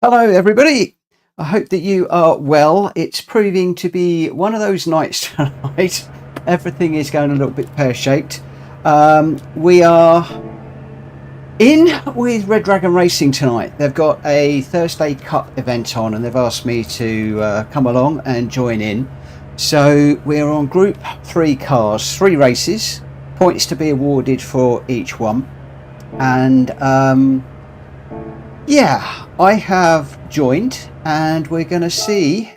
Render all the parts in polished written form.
Hello everybody, I hope that you are well. It's proving to be one of those nights tonight. Everything is going a little bit pear-shaped. We are in with Red Dragon Racing tonight. They've got a Thursday Cup event on and they've asked me to come along and join in. So we're on group 3 cars, 3 races, points to be awarded for each one. And yeah, I have joined and we're going to see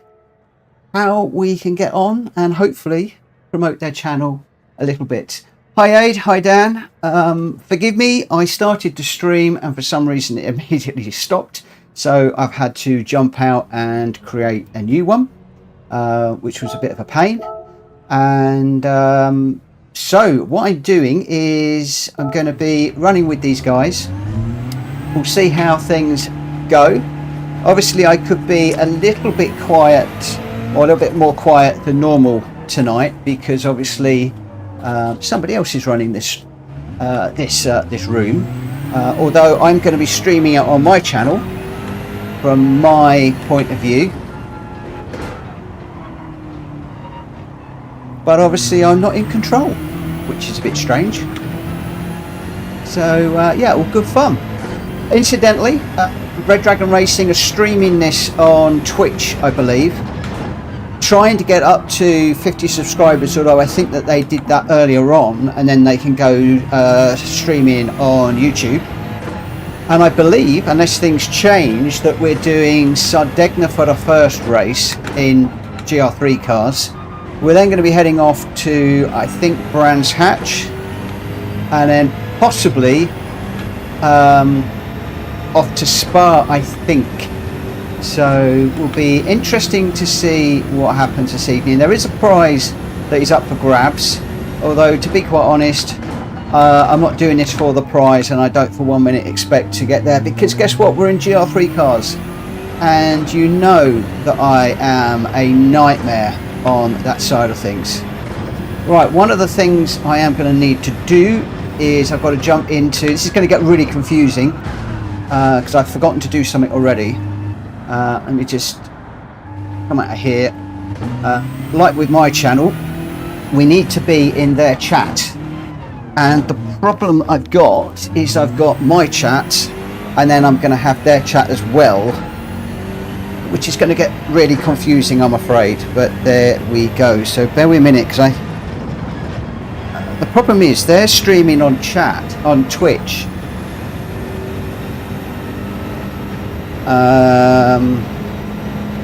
how we can get on and hopefully promote their channel a little bit. Hi Aid, hi Dan. Forgive me, I started to stream and for some reason it immediately stopped. So I've had to jump out and create a new one, which was a bit of a pain. And so what I'm doing is I'm going to be running with these guys. We'll see how things go. Obviously I could be a little bit quiet or a little bit more quiet than normal tonight because obviously somebody else is running this room, although I'm going to be streaming it on my channel from my point of view, but obviously I'm not in control, which is a bit strange. So yeah, all good fun. Incidentally, Red Dragon Racing are streaming this on Twitch, I believe. Trying to get up to 50 subscribers, although I think that they did that earlier on, and then they can go streaming on YouTube. And I believe, unless things change, that we're doing Sardegna for the first race in GR3 cars. We're then going to be heading off to, I think, Brands Hatch, and then possibly off to Spa, I think. So it will be interesting to see what happens this evening. There is a prize that is up for grabs, although to be quite honest, I'm not doing this for the prize, and I don't for 1 minute expect to get there, because guess what, we're in GR3 cars and you know that I am a nightmare on that side of things. Right, one of the things I am going to need to do is I've got to jump into, this is going to get really confusing because I've forgotten to do something already. Let me just come out of here. Like with my channel, we need to be in their chat, and the problem I've got is I've got my chat and then I'm going to have their chat as well, which is going to get really confusing, I'm afraid, but there we go. So bear with me a minute, because the problem is they're streaming on chat on Twitch,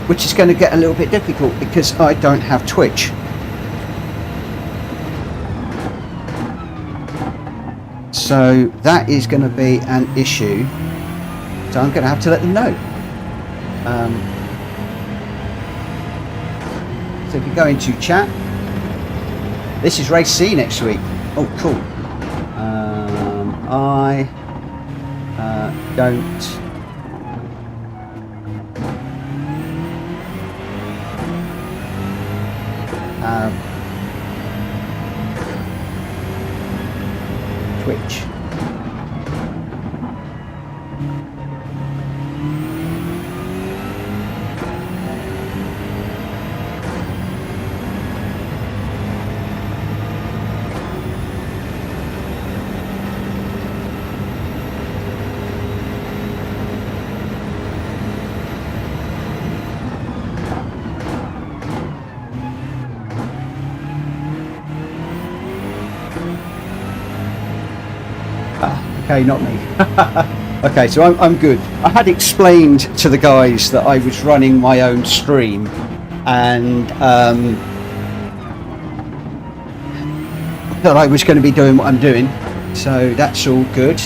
which is going to get a little bit difficult because I don't have Twitch. So that is going to be an issue, so I'm going to have to let them know. So if you go into chat, this is race C next week. Oh cool. I don't have Twitch. Okay, not me. Okay, so I'm good. I had explained to the guys that I was running my own stream, and that I was going to be doing what I'm doing, so that's all good.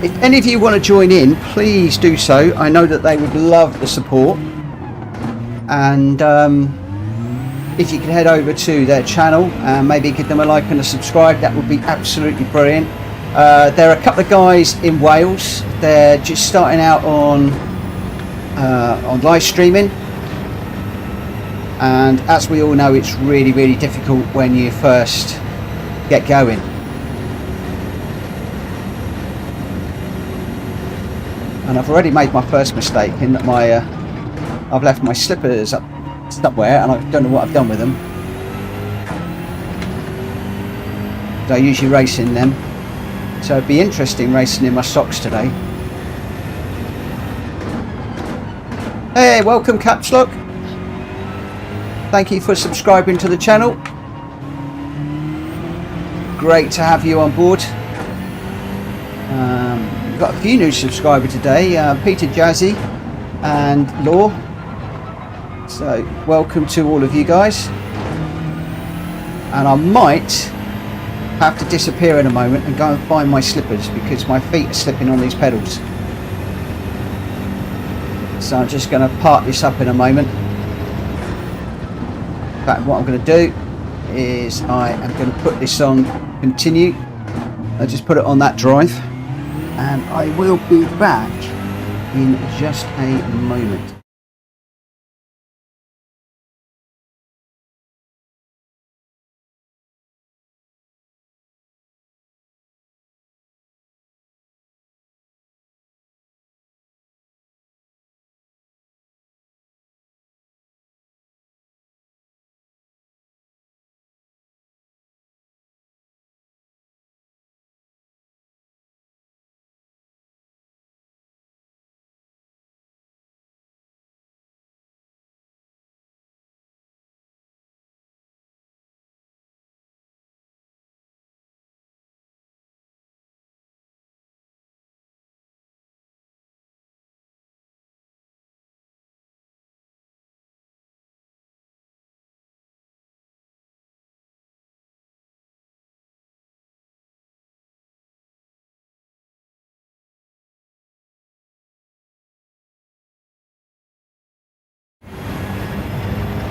If any of you want to join in, please do so. I know that they would love the support, and if you could head over to their channel and maybe give them a like and a subscribe, that would be absolutely brilliant. There are a couple of guys in Wales. They're just starting out on live streaming, and as we all know, it's really difficult when you first get going. And I've already made my first mistake in that I've left my slippers up somewhere and I don't know what I've done with them. So I usually race in them. So it'd be interesting racing in my socks today. Hey, welcome Caps Lock. Thank you for subscribing to the channel. Great to have you on board. We've got a few new subscribers today, Peter, Jazzy and Law. So welcome to all of you guys. And I might have to disappear in a moment and go and find my slippers because my feet are slipping on these pedals. So I'm just going to park this up in a moment. In fact, what I'm going to do is I am going to put this on continue. I just put it on that drive and I will be back in just a moment.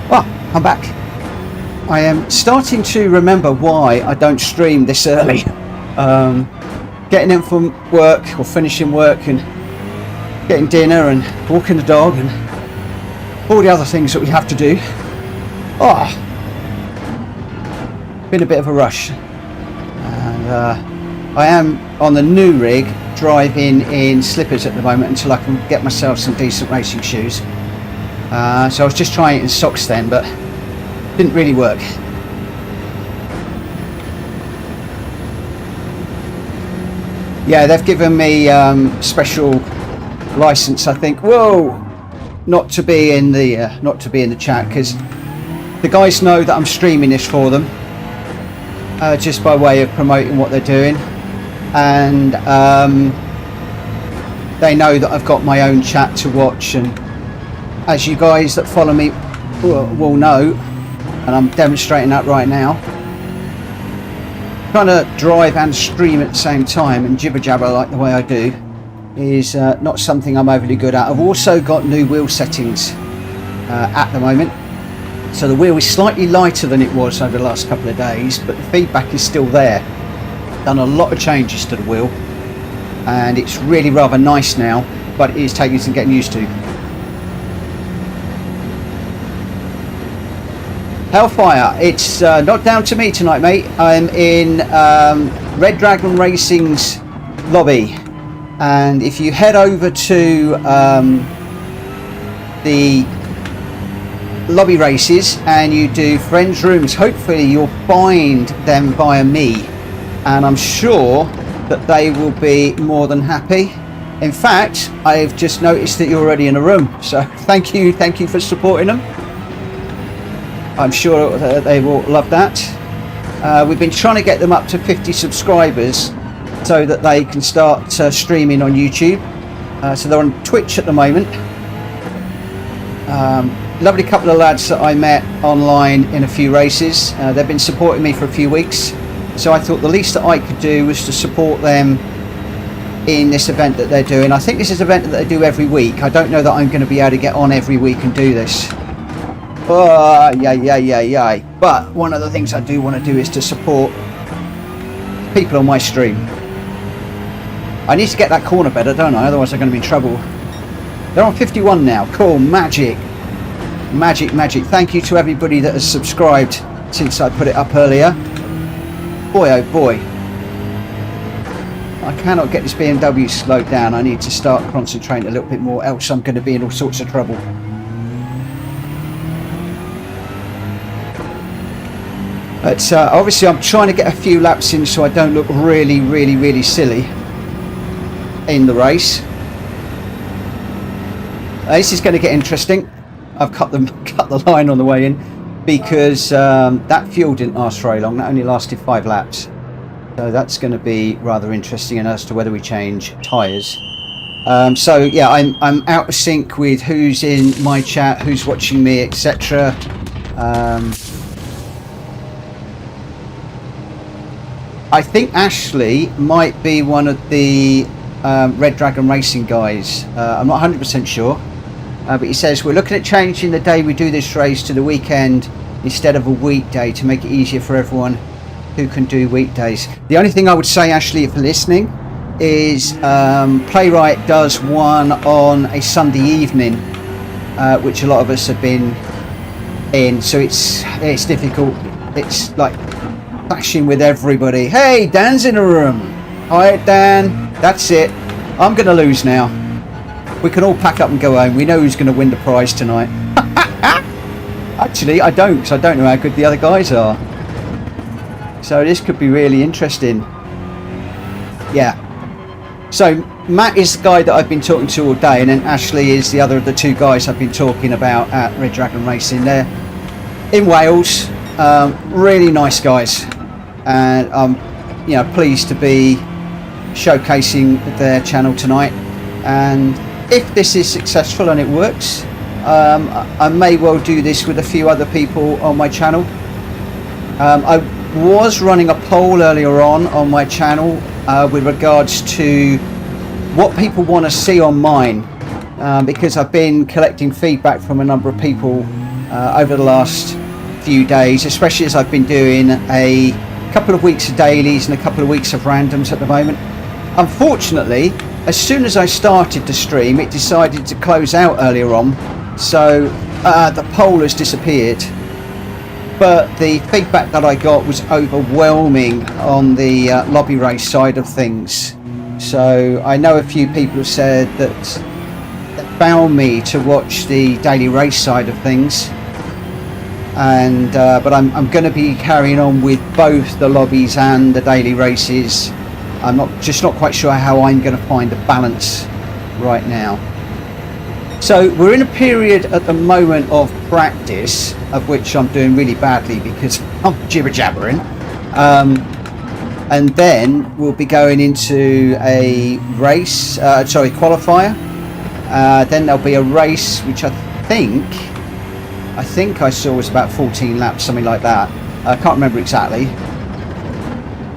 Well, I'm back. I am starting to remember why I don't stream this early. Getting in from work or finishing work and getting dinner and walking the dog and all the other things that we have to do. Oh, been a bit of a rush. And I am on the new rig driving in slippers at the moment until I can get myself some decent racing shoes. So I was just trying it in socks then, but didn't really work. Yeah, they've given me special license, I think. Whoa, not to be in the chat because the guys know that I'm streaming this for them, just by way of promoting what they're doing, and they know that I've got my own chat to watch. And as you guys that follow me will know, and I'm demonstrating that right now, trying to drive and stream at the same time and jibber jabber like the way I do is not something I'm overly good at. I've also got new wheel settings at the moment, so the wheel is slightly lighter than it was over the last couple of days, but the feedback is still there. Done a lot of changes to the wheel and it's really rather nice now, but it is taking some getting used to. Hellfire, it's not down to me tonight, mate. I'm in Red Dragon Racing's lobby, and if you head over to the lobby races and you do friends rooms, hopefully you'll find them via me, and I'm sure that they will be more than happy. In fact, I've just noticed that you're already in a room, so thank you for supporting them. I'm sure they will love that. We've been trying to get them up to 50 subscribers so that they can start streaming on YouTube. So they're on Twitch at the moment. Lovely couple of lads that I met online in a few races. They've been supporting me for a few weeks, so I thought the least that I could do was to support them in this event that they're doing. I think this is an event that they do every week. I don't know that I'm going to be able to get on every week and do this. Oh, yeah. But one of the things I do want to do is to support people on my stream. I need to get that corner better, don't I? Otherwise I'm going to be in trouble. They're on 51 now. Cool. Magic. Thank you to everybody that has subscribed since I put it up earlier. Boy, oh boy. I cannot get this BMW slowed down. I need to start concentrating a little bit more, else I'm going to be in all sorts of trouble. But obviously I'm trying to get a few laps in so I don't look really silly in the race. This is going to get interesting. I've cut the line on the way in because that fuel didn't last very long. That only lasted 5 laps. So that's going to be rather interesting as to whether we change tyres. So yeah, I'm out of sync with who's in my chat, who's watching me, etc. I think Ashley might be one of the Red Dragon Racing guys. I'm not 100% sure. But he says, we're looking at changing the day we do this race to the weekend instead of a weekday to make it easier for everyone who can do weekdays. The only thing I would say, Ashley, if you're listening, is Playwright does one on a Sunday evening, which a lot of us have been in, so it's difficult. It's like clashing with everybody. Hey, Dan's in the room. Hi, Dan. That's it. I'm going to lose now. We can all pack up and go home. We know who's going to win the prize tonight. Actually, I don't, because I don't know how good the other guys are. So this could be really interesting. Yeah. So Matt is the guy that I've been talking to all day, and then Ashley is the other of the 2 guys I've been talking about at Red Dragon Racing. They're in Wales. Really nice guys, and I'm pleased to be showcasing their channel tonight. And if this is successful and it works, I may well do this with a few other people on my channel. I was running a poll earlier on my channel with regards to what people want to see on mine, because I've been collecting feedback from a number of people over the last few days, especially as I've been doing a couple of weeks of dailies and a couple of weeks of randoms at the moment. Unfortunately, as soon as I started to stream, it decided to close out earlier on, so the poll has disappeared. But the feedback that I got was overwhelming on the lobby race side of things. So I know a few people have said that they found me to watch the daily race side of things. And but I'm going to be carrying on with both the lobbies and the daily races. I'm not quite sure how I'm going to find a balance right now. So we're in a period at the moment of practice, of which I'm doing really badly because I'm jibber jabbering. And then we'll be going into a race, qualifier. Then there'll be a race which I think I saw was about 14 laps, something like that. I can't remember exactly.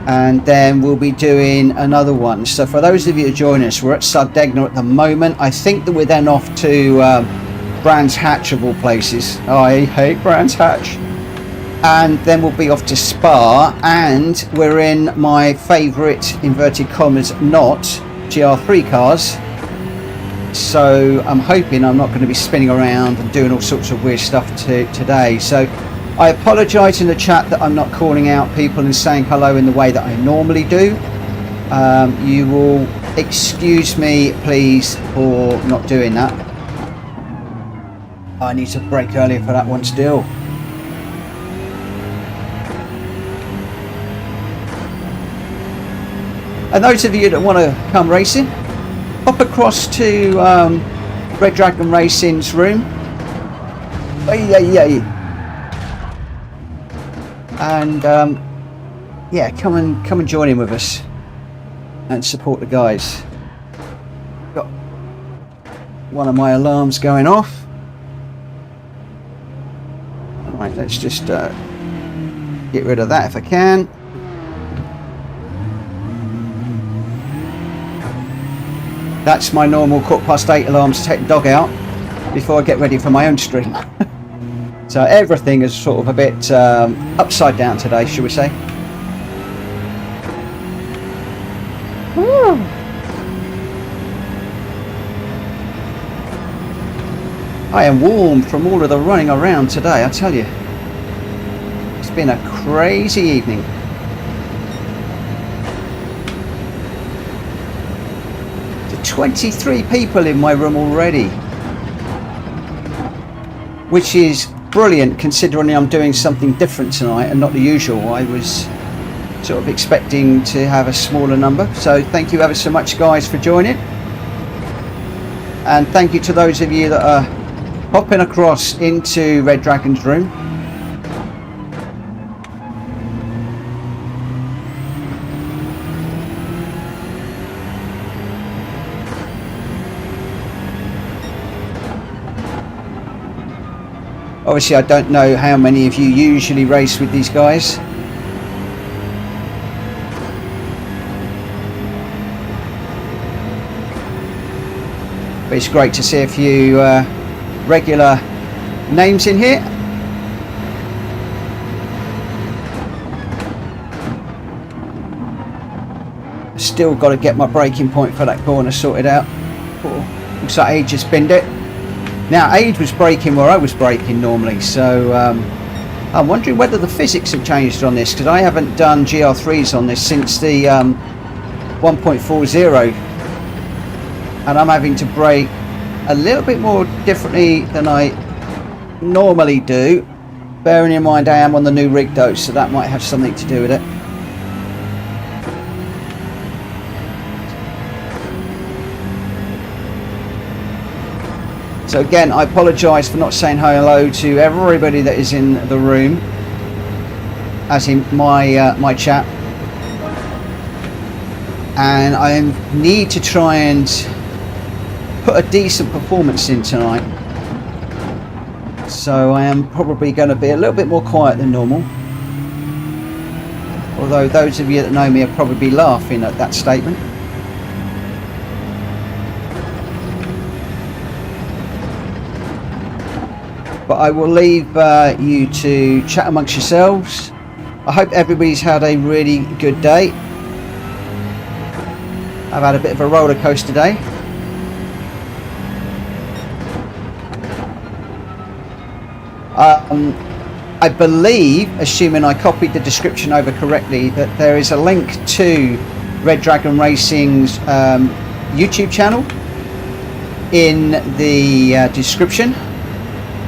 And then we'll be doing another one. So for those of you who join us, we're at Sardegna at the moment. I think that we're then off to Brands Hatch of all places. I hate Brands Hatch. And then we'll be off to Spa, and we're in my favourite, inverted commas, not GR3 cars. So I'm hoping I'm not going to be spinning around and doing all sorts of weird stuff today. So I apologise in the chat that I'm not calling out people and saying hello in the way that I normally do. You will excuse me, please, for not doing that. I need to brake earlier for that one still. And those of you that want to come racing, hop across to Red Dragon Racing's room. And yeah, come and join in with us and support the guys. Got one of my alarms going off. Right, let's just get rid of that if I can. That's my normal 8:15 alarm to take the dog out before I get ready for my own stream. So everything is sort of a bit upside down today, shall we say. Woo. I am warm from all of the running around today, I tell you. It's been a crazy evening. 23 people in my room already, which is brilliant considering I'm doing something different tonight and not the usual. I was sort of expecting to have a smaller number. So thank you ever so much, guys, for joining, and thank you to those of you that are hopping across into Red Dragon's room. Obviously, I don't know how many of you usually race with these guys. But it's great to see a few regular names in here. Still got to get my braking point for that corner sorted out. Looks like Age just binned it. Now, Age was braking where I was braking normally, so I'm wondering whether the physics have changed on this, because I haven't done GR3s on this since the 1.40, and I'm having to brake a little bit more differently than I normally do, bearing in mind I am on the new rig though, so that might have something to do with it. So again, I apologise for not saying hello to everybody that is in the room, as in my my chat, and I need to try and put a decent performance in tonight. So I am probably going to be a little bit more quiet than normal. Although those of you that know me will probably be laughing at that statement. But I will leave you to chat amongst yourselves. I hope everybody's had a really good day. I've had a bit of a roller coaster day. I believe, assuming I copied the description over correctly, that there is a link to Red Dragon Racing's YouTube channel in the description.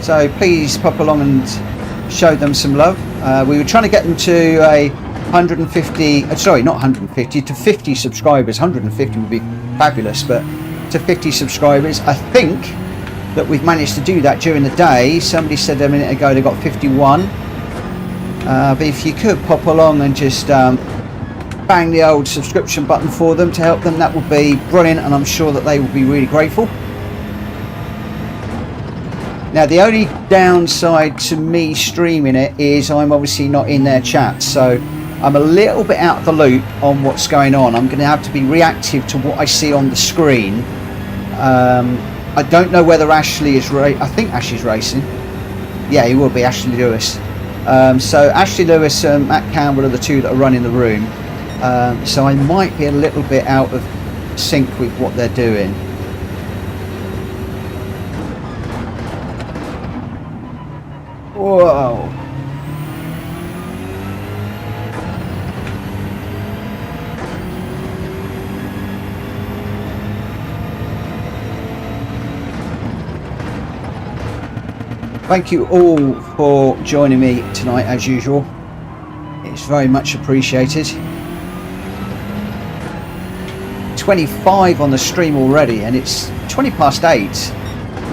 So please pop along and show them some love. We were trying to get them to a 150, sorry, not 150, to 50 subscribers. 150 would be fabulous, but to 50 subscribers. I think that we've managed to do that during the day. Somebody said a minute ago they got 51. But if you could pop along and just bang the old subscription button for them to help them, that would be brilliant, and I'm sure that they will be really grateful. Now, the only downside to me streaming it is I'm obviously not in their chat, so I'm a little bit out of the loop on what's going on. I'm going to have to be reactive to what I see on the screen. I don't know whether Ashley is I think Ashley's racing. Yeah, he will be, Ashley Lewis. So Ashley Lewis and Matt Campbell are the two that are running the room. So I might be a little bit out of sync with what they're doing. Whoa. Thank you all for joining me tonight as usual. It's very much appreciated. 25 on the stream already, and it's 20 past 8.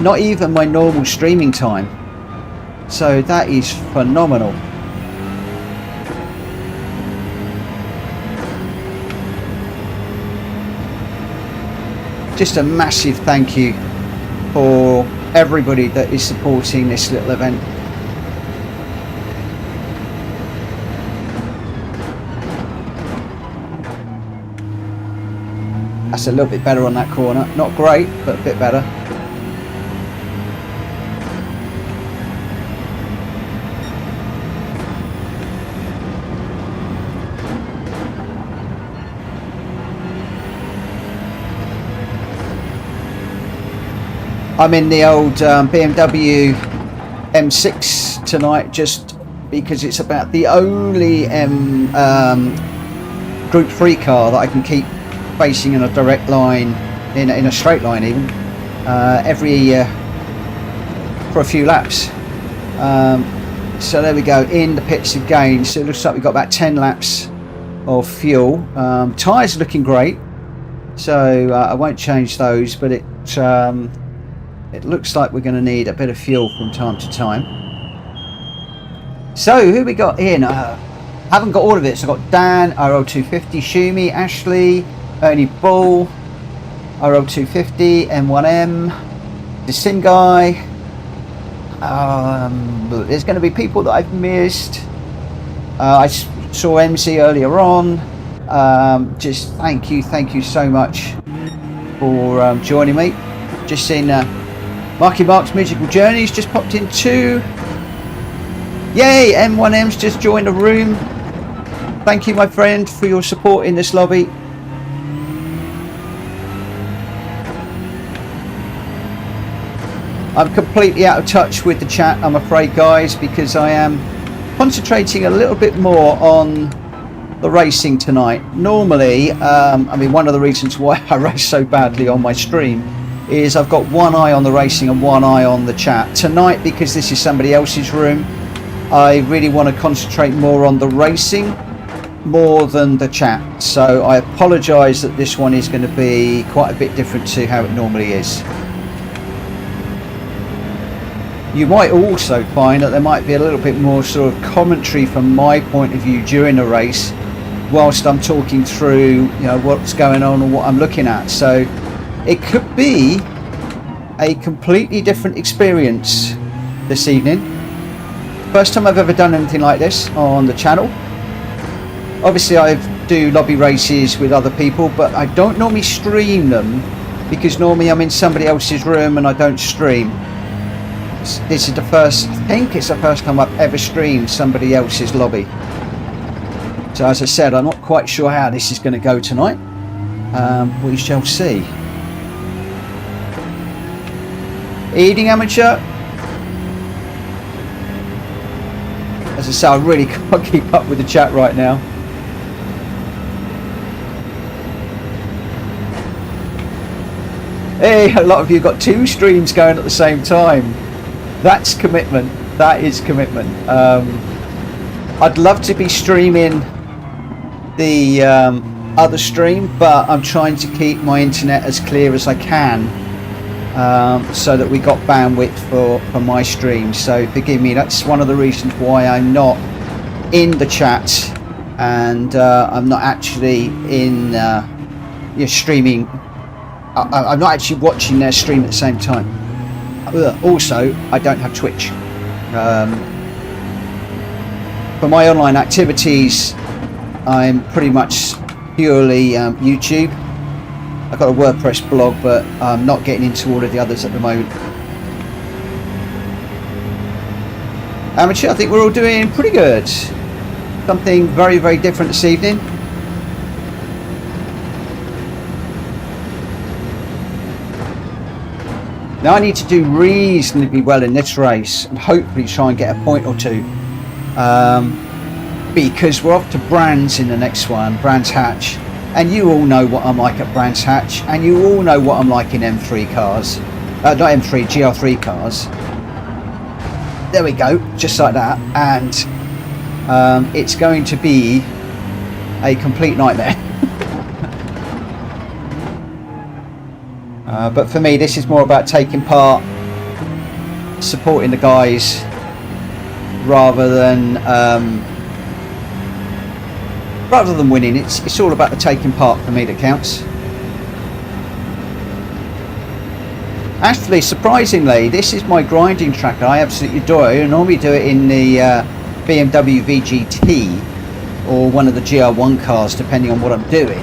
Not even my normal streaming time. So that is phenomenal. Just a massive thank you for everybody that is supporting this little event. That's a little bit better on that corner. Not great, but a bit better. I'm in the old BMW M6 tonight just because it's about the only Group 3 car that I can keep facing in a direct line in a straight line even, for a few laps. So there we go, in the pits again. So it looks like we've got about 10 laps of fuel. Tyres are looking great, so I won't change those, but it looks like we're going to need a bit of fuel from time to time. So who we got in? Haven't got all of it. So I've got Dan, RL250, Shumi, Ashley, Ernie Bull, RL250, M1M, the Sim Guy. There's going to be people that I've missed. I saw MC earlier on. Just thank you so much for joining me. Just seen Marky Mark's Musical Journeys just popped in too. Yay, M1M's just joined the room. Thank you, my friend, for your support in this lobby. I'm completely out of touch with the chat, I'm afraid, guys, because I am concentrating a little bit more on the racing tonight. Normally, I mean, one of the reasons why I race so badly on my stream is I've got one eye on the racing and one eye on the chat. Tonight, because this is somebody else's room, I really want to concentrate more on the racing more than the chat. So I apologise that this one is going to be quite a bit different to how it normally is. You might also find that there might be a little bit more sort of commentary from my point of view during the race whilst I'm talking through, you know, what's going on and what I'm looking at. So it could be a completely different experience this evening. First time I've ever done anything like this on the channel. Obviously I do lobby races with other people, but I don't normally stream them because normally I'm in somebody else's room and I don't stream. This is the first, I think it's the first time I've ever streamed somebody else's lobby. So as I said, I'm not quite sure how this is going to go tonight. We shall see. Evening, amateur. As I say, I really can't keep up with the chat right now. Hey, a lot of you got 2 streams going at the same time. That's commitment. That is commitment. I'd love to be streaming the other stream, but I'm trying to keep my internet as clear as I can, so that we got bandwidth for my stream. So forgive me, that's one of the reasons why I'm not in the chat and I'm not actually in streaming. I'm not actually watching their stream at the same time. Also, I don't have Twitch. For my online activities, I'm pretty much purely YouTube. I've got a WordPress blog, but I'm not getting into all of the others at the moment. Amateur, I think we're all doing pretty good. Something very, very different this evening. Now I need to do reasonably well in this race and hopefully try and get a point or two, because we're off to Brands in the next one, Brands Hatch, and you all know what I'm like at Brands Hatch, and you all know what I'm like in M3 cars, not M3, GR3 cars. There we go, just like that, and it's going to be a complete nightmare. But for me, this is more about taking part, supporting the guys, rather than winning. It's all about the taking part for me that counts. Actually, surprisingly, this is my grinding track. I absolutely adore it. I normally do it in the BMW VGT or one of the GR1 cars, depending on what I'm doing.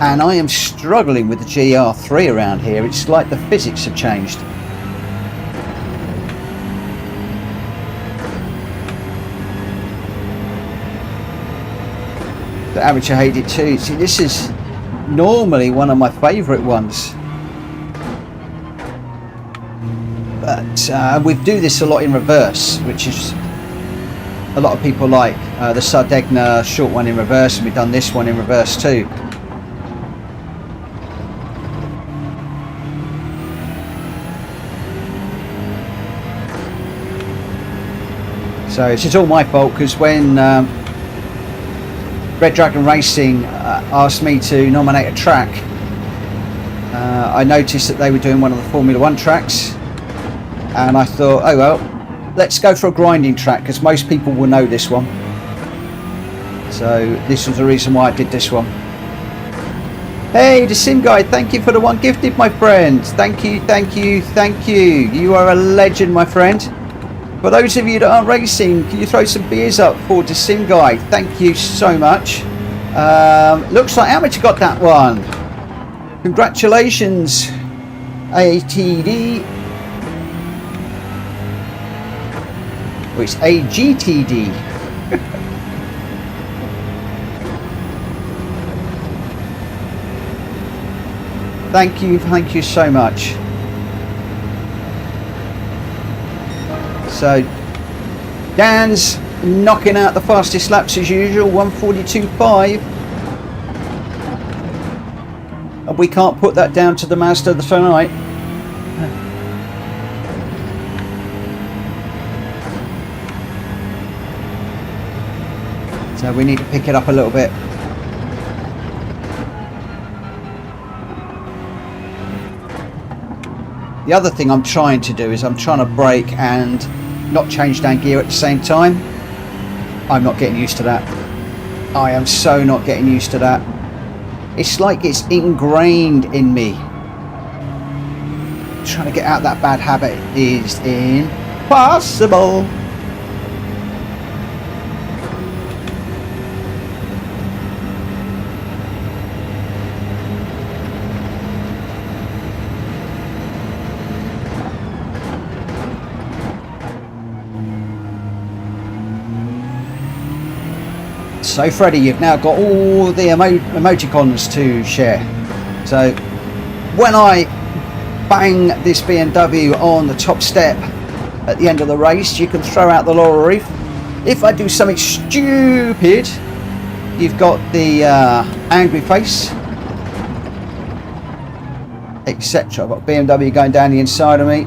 And I am struggling with the GR3 around here. It's like the physics have changed. The amateur hate it too. See, this is normally one of my favourite ones. But we do this a lot in reverse, which is a lot of people like. The Sardegna short one in reverse, and we've done this one in reverse too. So it's just all my fault, because when Red Dragon Racing asked me to nominate a track, I noticed that they were doing one of the Formula 1 tracks, and I thought, oh well, let's go for a grinding track, because most people will know this one. So this was the reason why I did this one. Hey, the Sim Guy, thank you for the one gifted, my friend. Thank you, thank you, thank you. You are a legend, my friend. For those of you that aren't racing, can you throw some beers up for the Sim Guy? Thank you so much. Looks like Amateur got that one. Congratulations, ATD. Oh, it's AGTD. Thank you so much. So Dan's knocking out the fastest laps as usual, 1:42.5, and we can't put that down to the Mazda tonight. So we need to pick it up a little bit. The other thing I'm trying to do is I'm trying to brake and not change down gear at the same time. I'm not getting used to that. I am so not getting used to that. It's like it's ingrained in me. Trying to get out that bad habit is impossible. So Freddie, you've now got all the emoticons to share. So when I bang this BMW on the top step at the end of the race, you can throw out the laurel wreath. If I do something stupid, you've got the angry face, etc. I've got BMW going down the inside of me.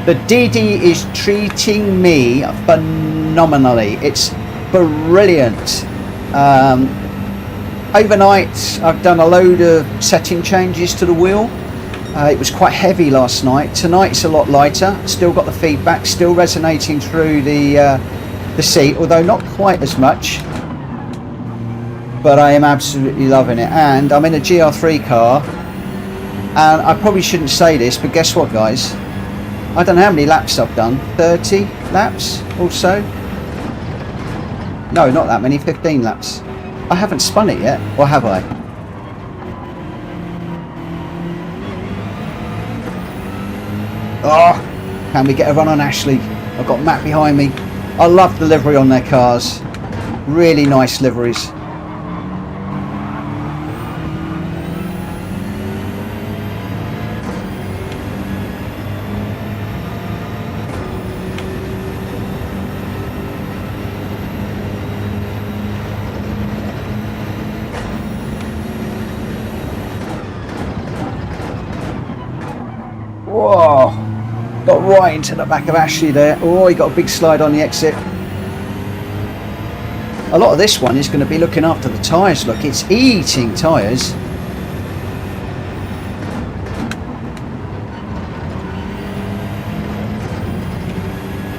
The DD is treating me phenomenally. It's brilliant. Overnight, I've done a load of setting changes to the wheel. It was quite heavy last night. Tonight it's a lot lighter. Still got the feedback, still resonating through the seat, although not quite as much. But I am absolutely loving it. And I'm in a GR3 car. And I probably shouldn't say this, but guess what, guys? I don't know how many laps I've done. 30 laps or so? No, not that many. 15 laps. I haven't spun it yet, or have I? Oh, can we get a run on Ashley? I've got Matt behind me. I love the livery on their cars. Really nice liveries. Whoa, got right into the back of Ashley there. Oh, he got a big slide on the exit. A lot of this one is going to be looking after the tyres. Look, it's eating tyres.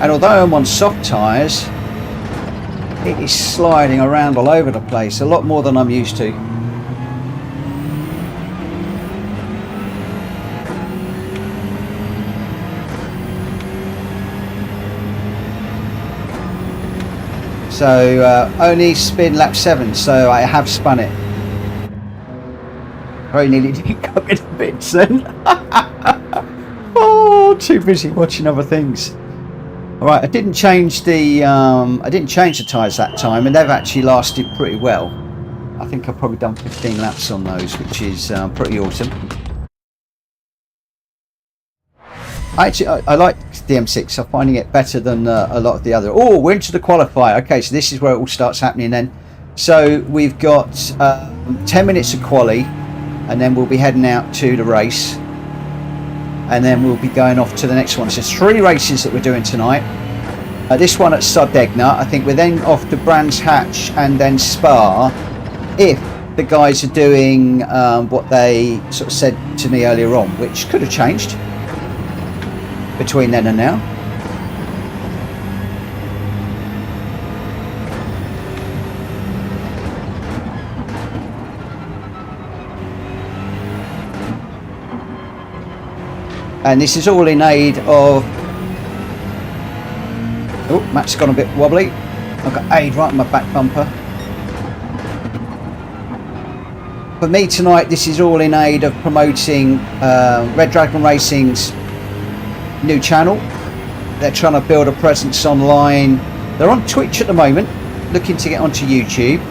And although I'm on soft tyres, it is sliding around all over the place, a lot more than I'm used to. So only spin lap 7, so I have spun it. Very nearly didn't go in a bit then. Oh, too busy watching other things. All right, I didn't change the tyres that time, and they've actually lasted pretty well. I think I've probably done 15 laps on those, which is pretty awesome. I like the M6. I'm finding it better than a lot of the other. Oh, we're into the qualifier. Okay, so this is where it all starts happening then. So we've got 10 minutes of quali, and then we'll be heading out to the race. and then we'll be going off to the next one. So there's 3 races that we're doing tonight. This one at Sardegna. I think we're then off to Brands Hatch and then Spa, if the guys are doing what they sort of said to me earlier on, which could have changed between then and now. And this is all in aid of... Oh, Matt's gone a bit wobbly. I've got aid right on my back bumper. For me tonight, this is all in aid of promoting Red Dragon Racing's new channel. They're trying to build a presence online. They're on Twitch at the moment, looking to get onto YouTube.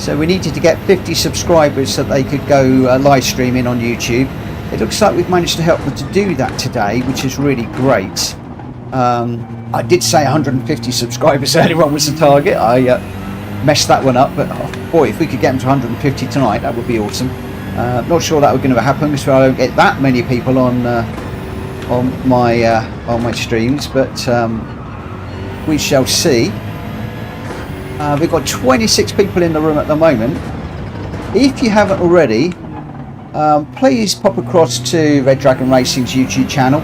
So we needed to get 50 subscribers so they could go live streaming on YouTube. It looks like we've managed to help them to do that today, which is really great. I did say 150 subscribers earlier on was the target. I messed that one up, but oh boy, if we could get them to 150 tonight, that would be awesome. Not sure that was going to happen because I don't get that many people on my streams, but we shall see. We've got 26 people in the room at the moment. If you haven't already, please pop across to Red Dragon Racing's YouTube channel.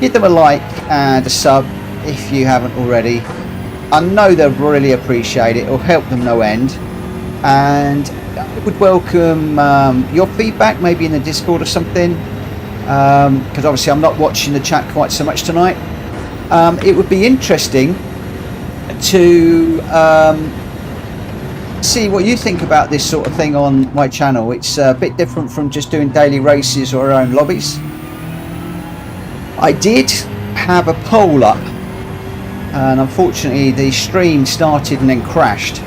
Give them a like and a sub if you haven't already. I know they'll really appreciate it. It'll help them no end. And I would welcome your feedback, maybe in the Discord or something. Because obviously I'm not watching the chat quite so much tonight. It would be interesting to see what you think about this sort of thing on my channel. It's a bit different from just doing daily races or our own lobbies. I did have a poll up, and unfortunately the stream started and then crashed.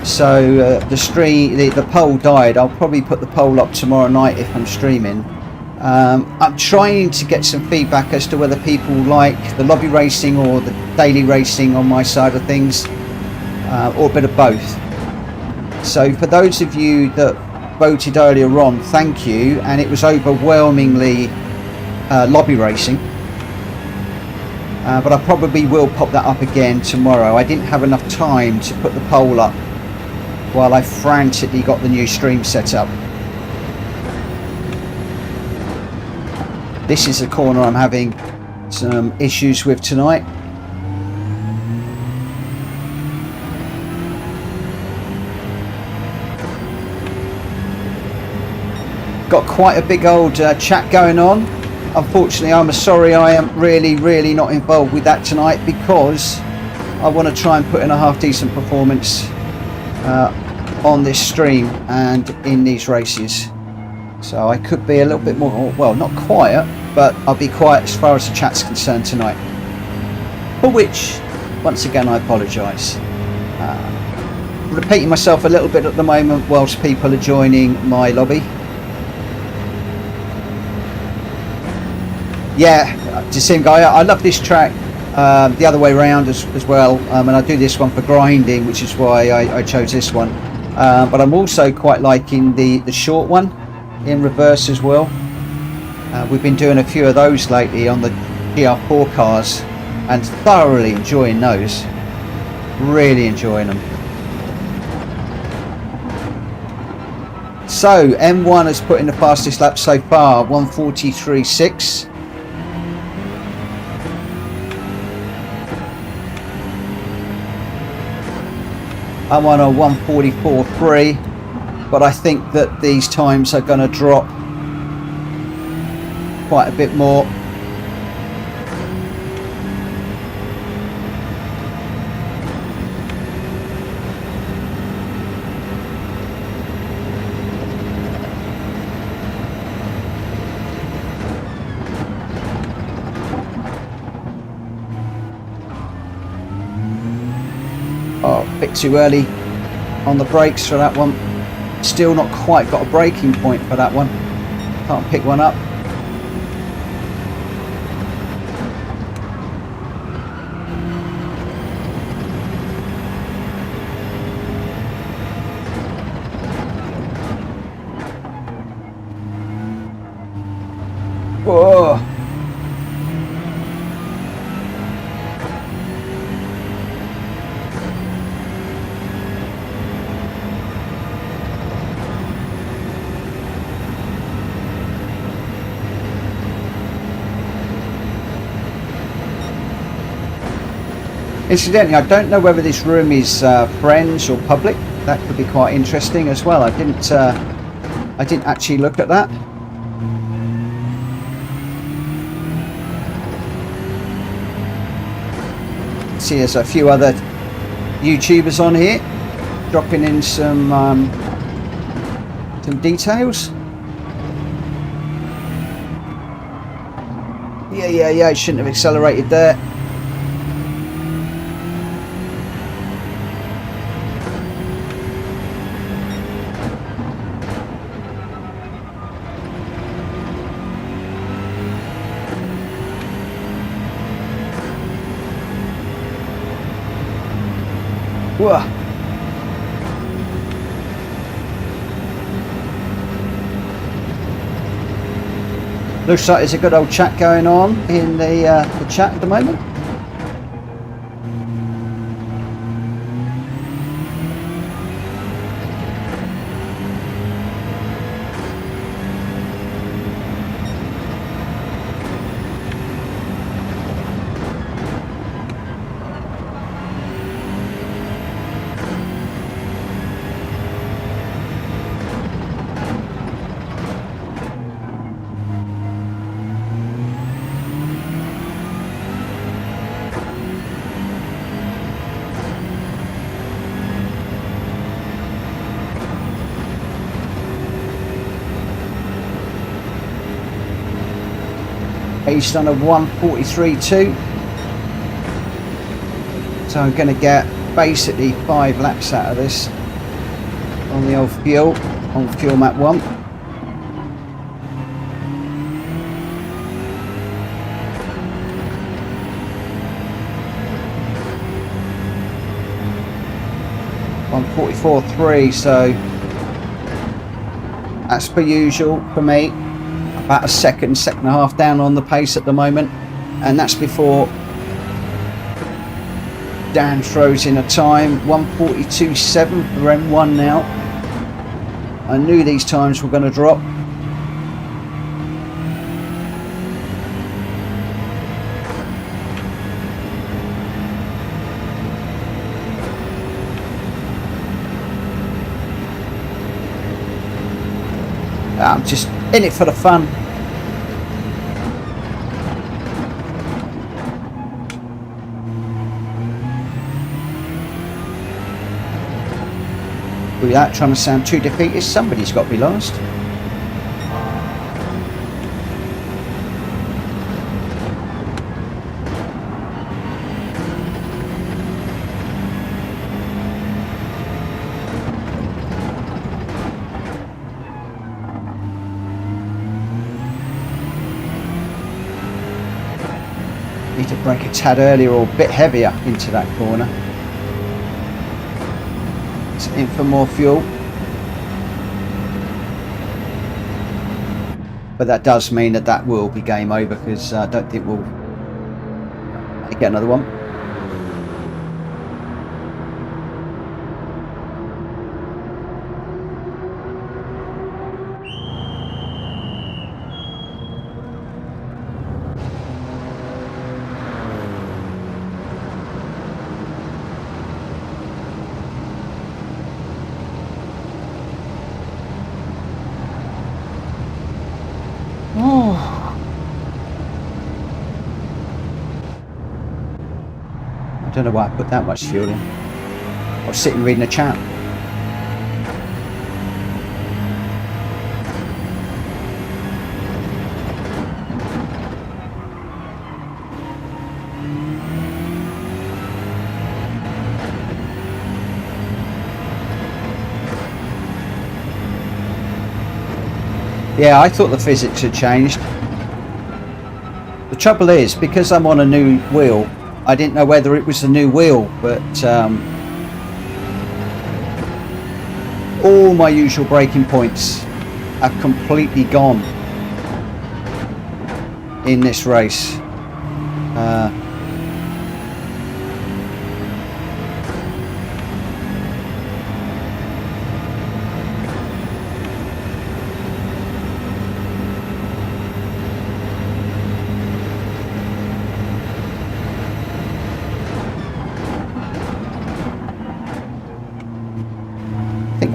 So the poll died. I'll probably put the poll up tomorrow night if I'm streaming. I'm trying to get some feedback as to whether people like the lobby racing or the daily racing on my side of things, or a bit of both. So for those of you that voted earlier on, thank you, and it was overwhelmingly lobby racing, but I probably will pop that up again tomorrow. I didn't have enough time to put the poll up while I frantically got the new stream set up. This is a corner I'm having some issues with tonight. Got quite a big old chat going on. Unfortunately, I'm sorry I am really not involved with that tonight, because I want to try and put in a half decent performance on this stream and in these races. So I could be a little bit more, well, not quiet, but I'll be quiet as far as the chat's concerned tonight. For which, once again, I apologise. Repeating myself a little bit at the moment whilst people are joining my lobby. Yeah, Jacinga, I love this track the other way around as well, and I do this one for grinding, which is why I chose this one. But I'm also quite liking the short one in reverse as well. We've been doing a few of those lately on the GR4 cars and thoroughly enjoying those. Really enjoying them. So M1 has put in the fastest lap so far, 1:43.6. I'm on a 1:44.3, but I think that these times are going to drop quite a bit more. Oh, a bit too early on the brakes for that one. Still not quite got a braking point for that one. Can't pick one up. Whoa. Incidentally, I don't know whether this room is friends or public. That could be quite interesting as well. I didn't actually look at that. See, there's a few other YouTubers on here dropping in some details. Yeah, I shouldn't have accelerated there. Whoa. Looks like there's a good old chat going on in the chat at the moment. He's done a 1:43.2, so I'm going to get basically 5 laps out of this on the old fuel, on fuel map 1. .44.3, so as per usual for me. About a second and a half down on the pace at the moment, and that's before Dan throws in a time. 1:42.7 for M1 now. I knew these times were going to drop. I'm just in it for the fun. Without trying to sound too defeatist, somebody's got to be last. Need to brake a tad earlier or a bit heavier into that corner. It's in for more fuel. But that does mean that will be game over, because I don't think we'll get another one. I don't know why I put that much fuel in. I was sitting reading a chat. Yeah, I thought the physics had changed. The trouble is, because I'm on a new wheel, I didn't know whether it was the new wheel, but all my usual braking points have completely gone in this race.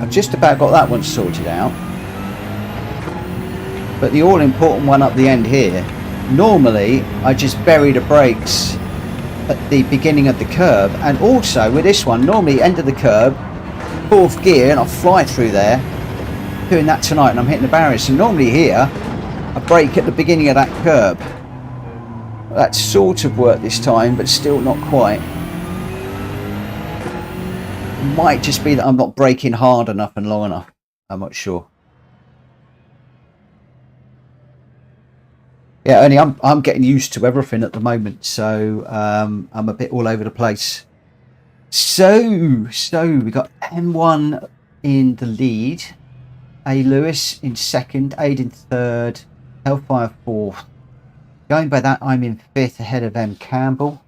I've just about got that one sorted out. But the all-important one up the end here, normally I just bury the brakes at the beginning of the curb, and also with this one, normally end of the curb, 4th gear, and I'll fly through there. Doing that tonight and I'm hitting the barriers. So normally here, I brake at the beginning of that curb. That sort of worked this time, but still not quite. Might just be that I'm not braking hard enough and long enough. I'm not sure. Yeah, only I'm getting used to everything at the moment, so I'm a bit all over the place. So we got M1 in the lead, A Lewis in second, Aid in third, Hellfire fourth. Going by that, I'm in fifth ahead of M Campbell.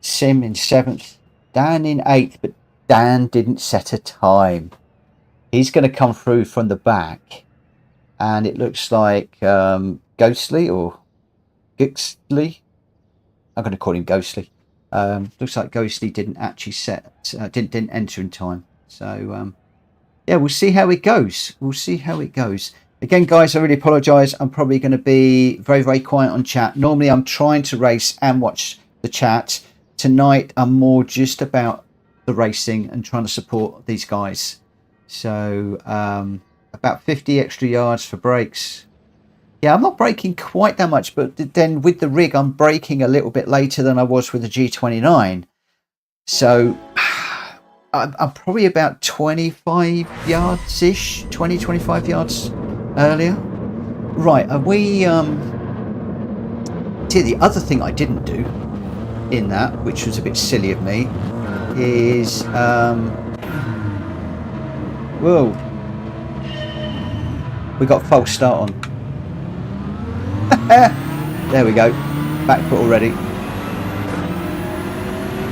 Sim in seventh, Dan in eighth, but Dan didn't set a time. He's going to come through from the back, and it looks like Ghostly or Gixley. I'm going to call him Ghostly. Looks like Ghostly didn't actually didn't enter in time. So yeah, we'll see how it goes. We'll see how it goes. Again, guys, I really apologise. I'm probably going to be very, very quiet on chat. Normally, I'm trying to race and watch the chat. Tonight, I'm more just about the racing and trying to support these guys. So about 50 extra yards for brakes. Yeah, I'm not braking quite that much, but then with the rig, I'm braking a little bit later than I was with the G29. So I'm probably about 25 yards-ish, 20, 25 yards earlier. Right, are we... See, the other thing I didn't do in that, which was a bit silly of me, is... Whoa. We got false start on. There we go, back foot already.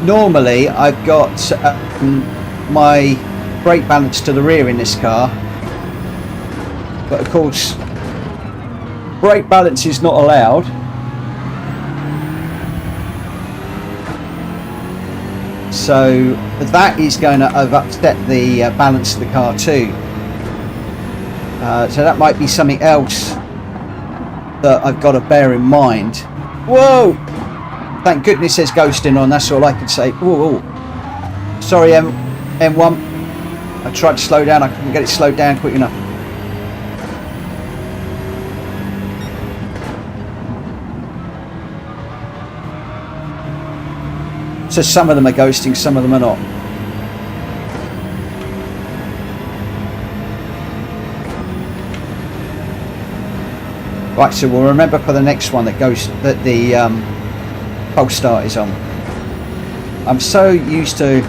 Normally I've got my brake balance to the rear in this car, but of course brake balance is not allowed. So that is going to have upset the balance of the car too. So that might be something else that I've got to bear in mind. Whoa! Thank goodness there's ghosting on, that's all I can say. Whoa, whoa. Sorry, M1. I tried to slow down, I couldn't get it slowed down quick enough. So some of them are ghosting, some of them are not. Right, so we'll remember for the next one that goes that the false start is on. I'm so used to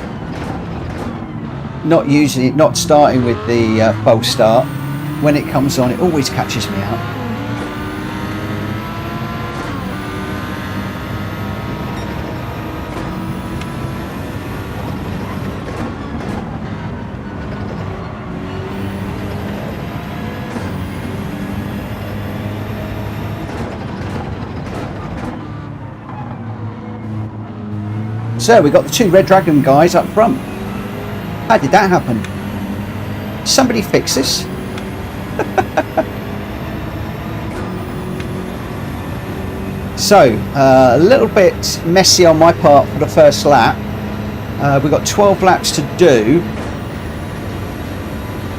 not starting with the false start. When it comes on, it always catches me out. So we got the two Red Dragon guys up front. How did that happen? Somebody fix this? So a little bit messy on my part for the first lap. We've got 12 laps to do,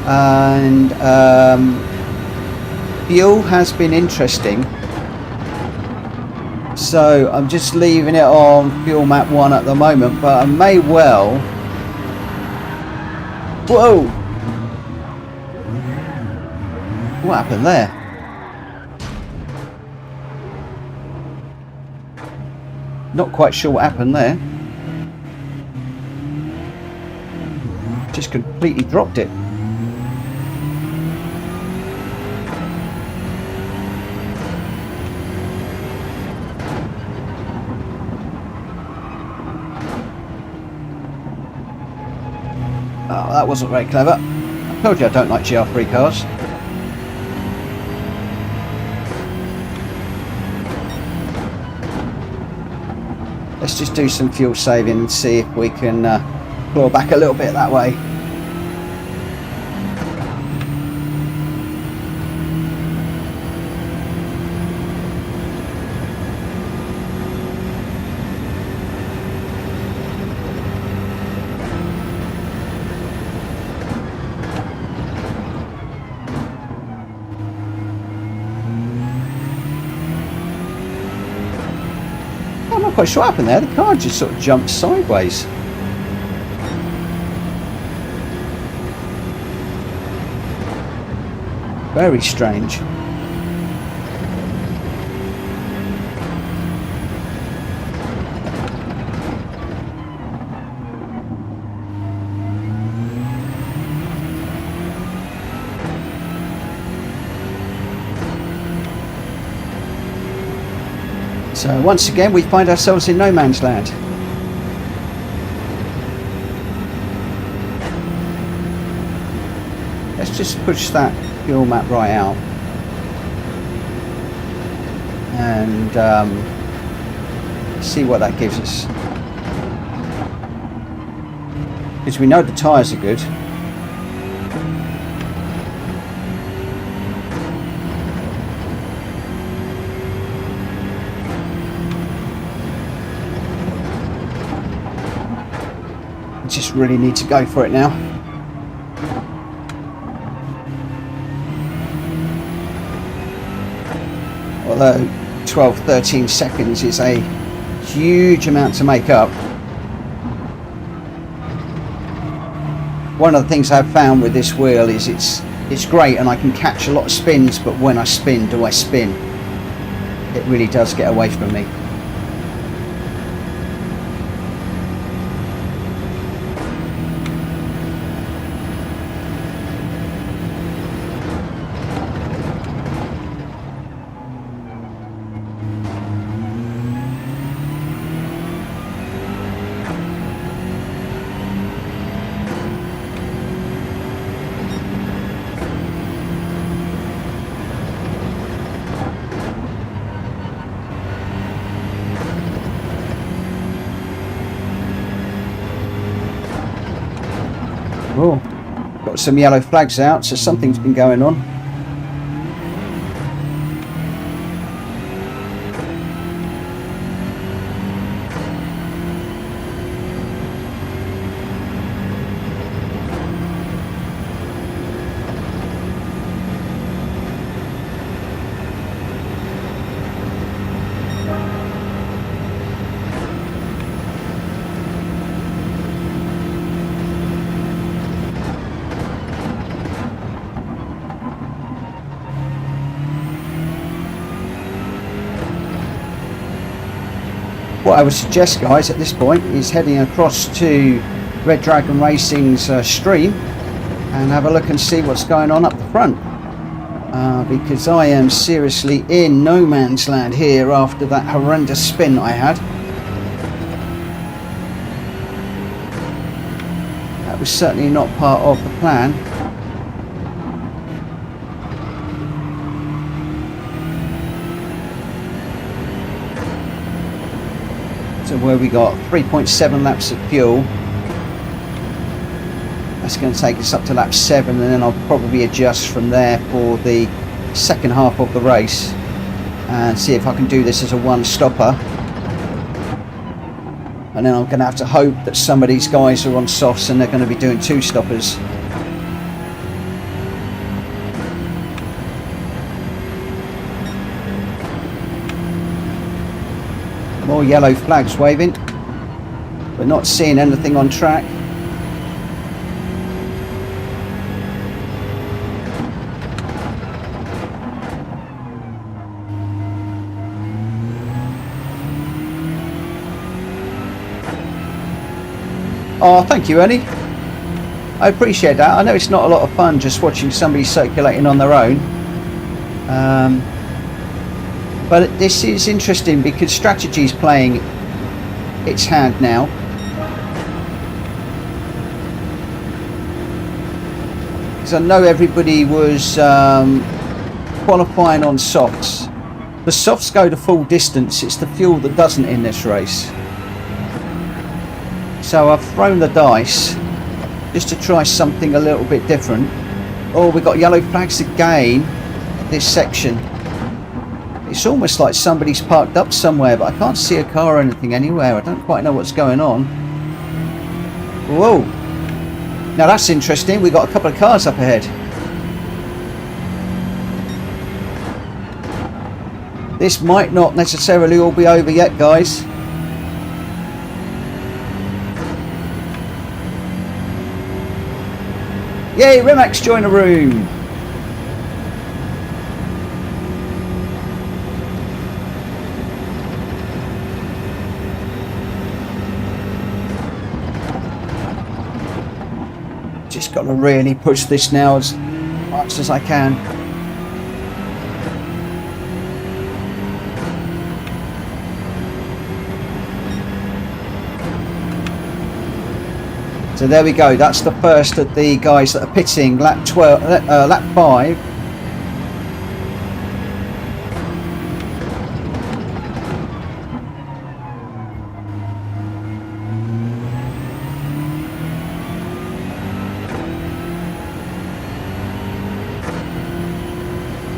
and fuel has been interesting. So I'm just leaving it on fuel map 1 at the moment, but I may well... Whoa! What happened there? Not quite sure what happened there. Just completely dropped it. Oh, that wasn't very clever. I told you I don't like GR3 cars. Let's just do some fuel saving and see if we can claw back a little bit that way. Not quite sure what happened there. The car just sort of jumped sideways. Very strange. So once again we find ourselves in no man's land. Let's just push that fuel map right out and see what that gives us, because we know the tyres are good. Just really need to go for it now. Although 12-13 seconds is a huge amount to make up. One of the things I've found with this wheel is it's great and I can catch a lot of spins, but when I spin, do I spin? It really does get away from me. Oh, got some yellow flags out, so something's been going on. What I would suggest, guys, at this point is heading across to Red Dragon Racing's stream and have a look and see what's going on up the front, because I am seriously in no man's land here after that horrendous spin I had. That was certainly not part of the plan. So where we got 3.7 laps of fuel, that's going to take us up to lap 7, and then I'll probably adjust from there for the second half of the race and see if I can do this as a one-stopper. And then I'm going to have to hope that some of these guys are on softs and they're going to be doing two-stoppers. More yellow flags waving. We're not seeing anything on track. Oh, thank you, Ernie. I appreciate that. I know it's not a lot of fun just watching somebody circulating on their own. But this is interesting because strategy's playing its hand now. Because I know everybody was qualifying on softs. The softs go to full distance. It's the fuel that doesn't in this race. So I've thrown the dice just to try something a little bit different. Oh, we've got yellow flags again at this section. It's almost like somebody's parked up somewhere, but I can't see a car or anything anywhere. I don't quite know what's going on. Whoa. Now that's interesting. We've got a couple of cars up ahead. This might not necessarily all be over yet, guys. Yay, Remax join the room. Just got to really push this now as much as I can. So there we go. That's the first of the guys that are pitting lap 5.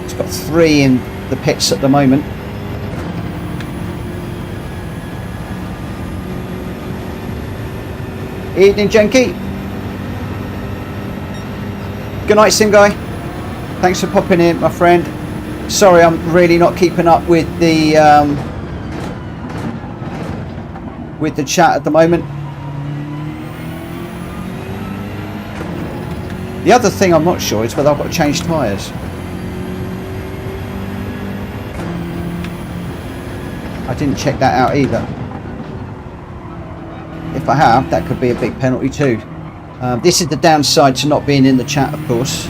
It's got 3 in the pits at the moment. Evening, Jenky. Good night, Sim Guy. Thanks for popping in, my friend. Sorry, I'm really not keeping up with the chat at the moment. The other thing I'm not sure is whether I've got to change tyres. I didn't check that out either. If I have, that could be a big penalty too. This is the downside to not being in the chat, of course.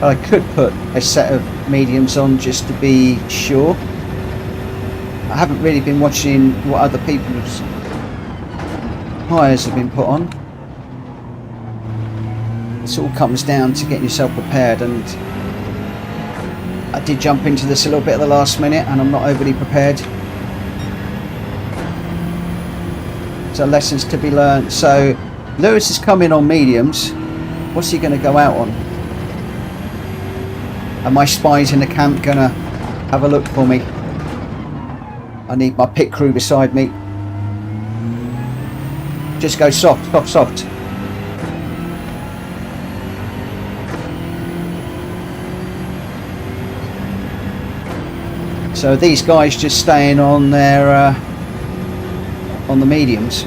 I could put a set of mediums on just to be sure. I haven't really been watching what other people's tyres have been put on. This all comes down to getting yourself prepared, and I did jump into this a little bit at the last minute and I'm not overly prepared. So lessons to be learned. So Lewis is coming on mediums. What's he going to go out on? Are my spies in the camp going to have a look for me? I need my pit crew beside me. Just go soft, soft, soft. So these guys just staying on their on the mediums,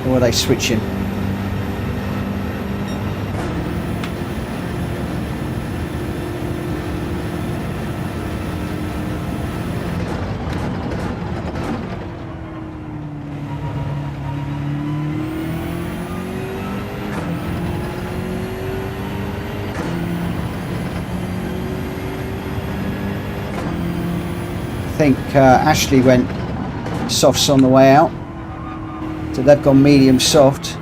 or are they switching? I think Ashley went softs on the way out, so they've gone medium soft.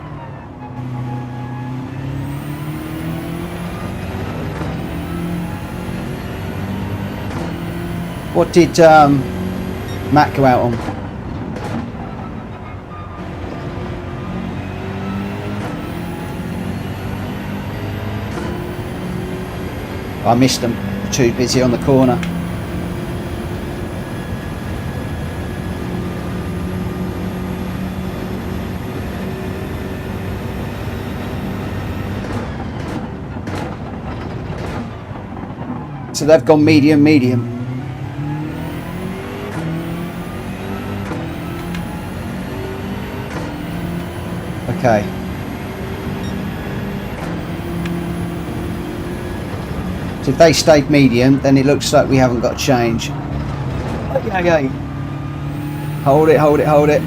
What did Matt go out on? I missed them, too busy on the corner. So they've gone medium, medium. Okay. So if they stayed medium, then it looks like we haven't got to change. Okay. Hold it, hold it, hold it.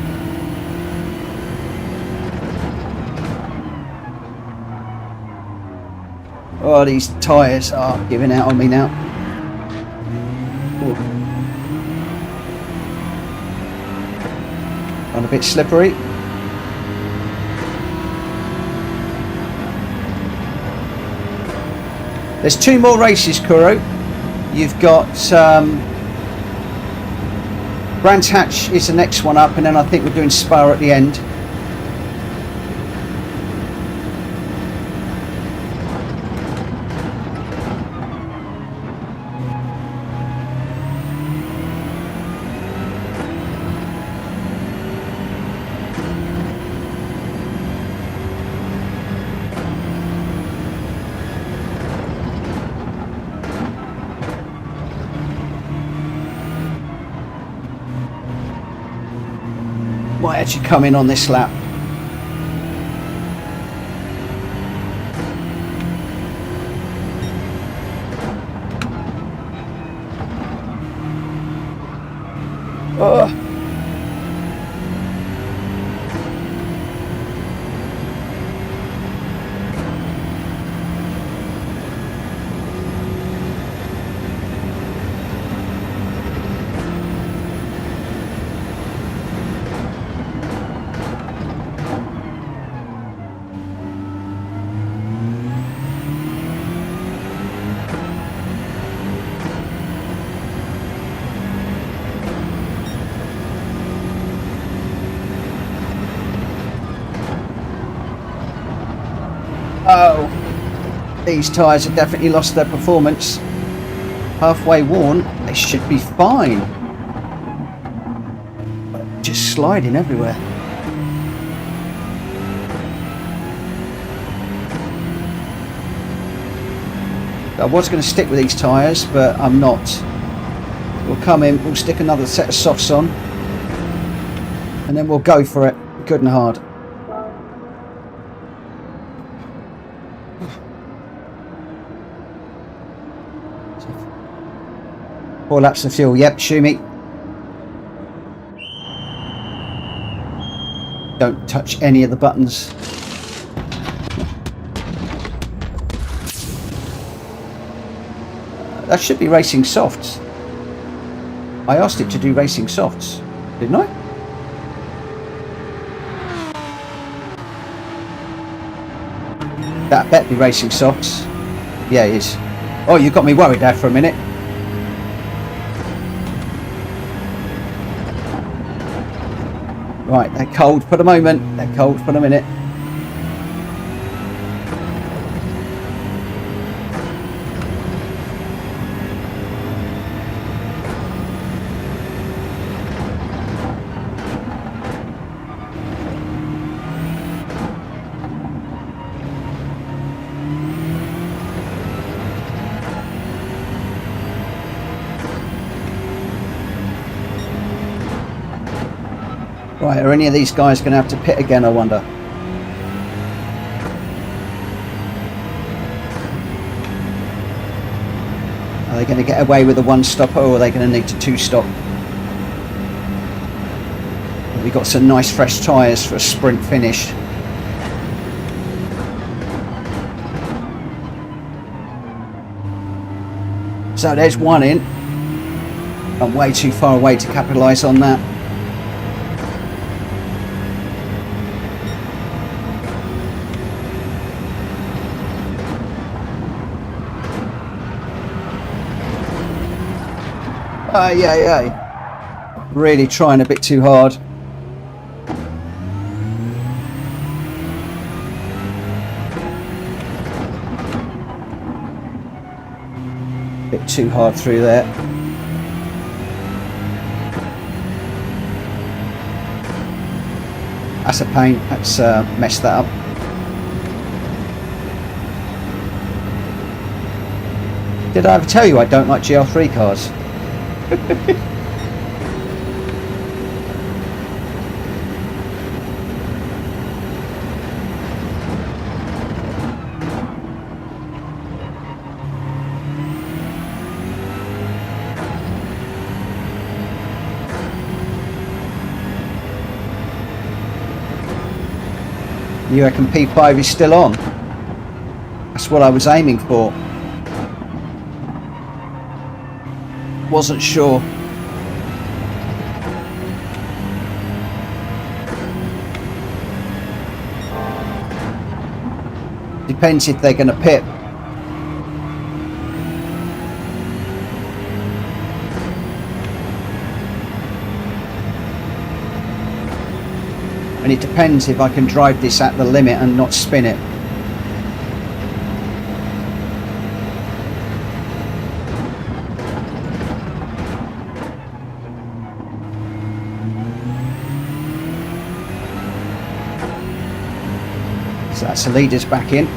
Oh, these tyres are giving out on me now. Ooh. And a bit slippery. There's 2 more races, Kuro. You've got Brands Hatch is the next one up, and then I think we're doing Spa at the end. Might actually come in on this lap. Oh. Oh, these tyres have definitely lost their performance. Halfway worn, they should be fine. Just sliding everywhere. I was going to stick with these tyres, but I'm not. We'll come in, we'll stick another set of softs on, and then we'll go for it, good and hard. 4 laps of fuel, yep, Shumi. Don't touch any of the buttons. That should be racing softs. I asked it to do racing softs, didn't I? That bet be racing softs. Yeah, it is. Oh, you got me worried there for a minute. Right, they're cold for the moment. They're cold for the minute. Right, are any of these guys going to have to pit again, I wonder? Are they going to get away with a one-stopper, or are they going to need to two-stop? We've got some nice fresh tyres for a sprint finish. So there's one in. I'm way too far away to capitalise on that. Yeah. Really trying a bit too hard. Bit too hard through there. That's a pain. Let's mess that up. Did I ever tell you I don't like GL3 cars? You reckon P5 is still on? That's what I was aiming for. Wasn't sure. Depends if they're going to pit. And it depends if I can drive this at the limit and not spin it. So that's the leaders back in.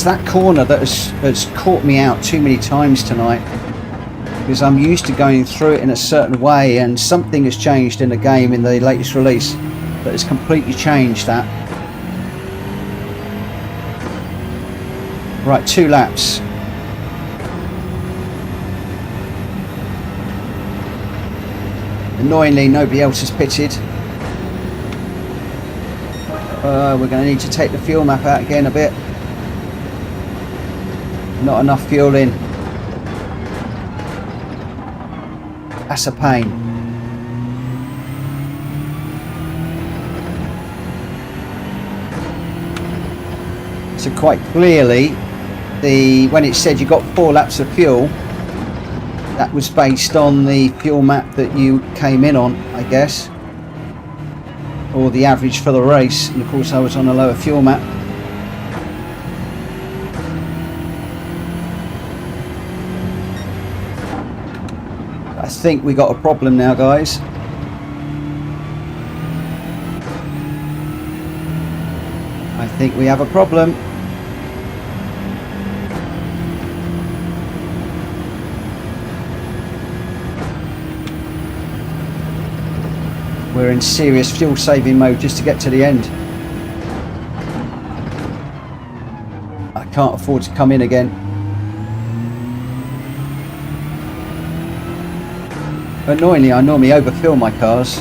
It's that corner that has caught me out too many times tonight, because I'm used to going through it in a certain way, and something has changed in the game in the latest release that has completely changed that. Right, 2 laps. Annoyingly, nobody else has pitted. We're going to need to take the fuel map out again a bit. Not enough fuel in. That's a pain. So quite clearly, when it said you got 4 laps of fuel, that was based on the fuel map that you came in on, I guess, or the average for the race. And of course I was on a lower fuel map. I think we got a problem now, guys. I think we have a problem. We're in serious fuel saving mode just to get to the end. I can't afford to come in again. Annoyingly, I normally overfill my cars.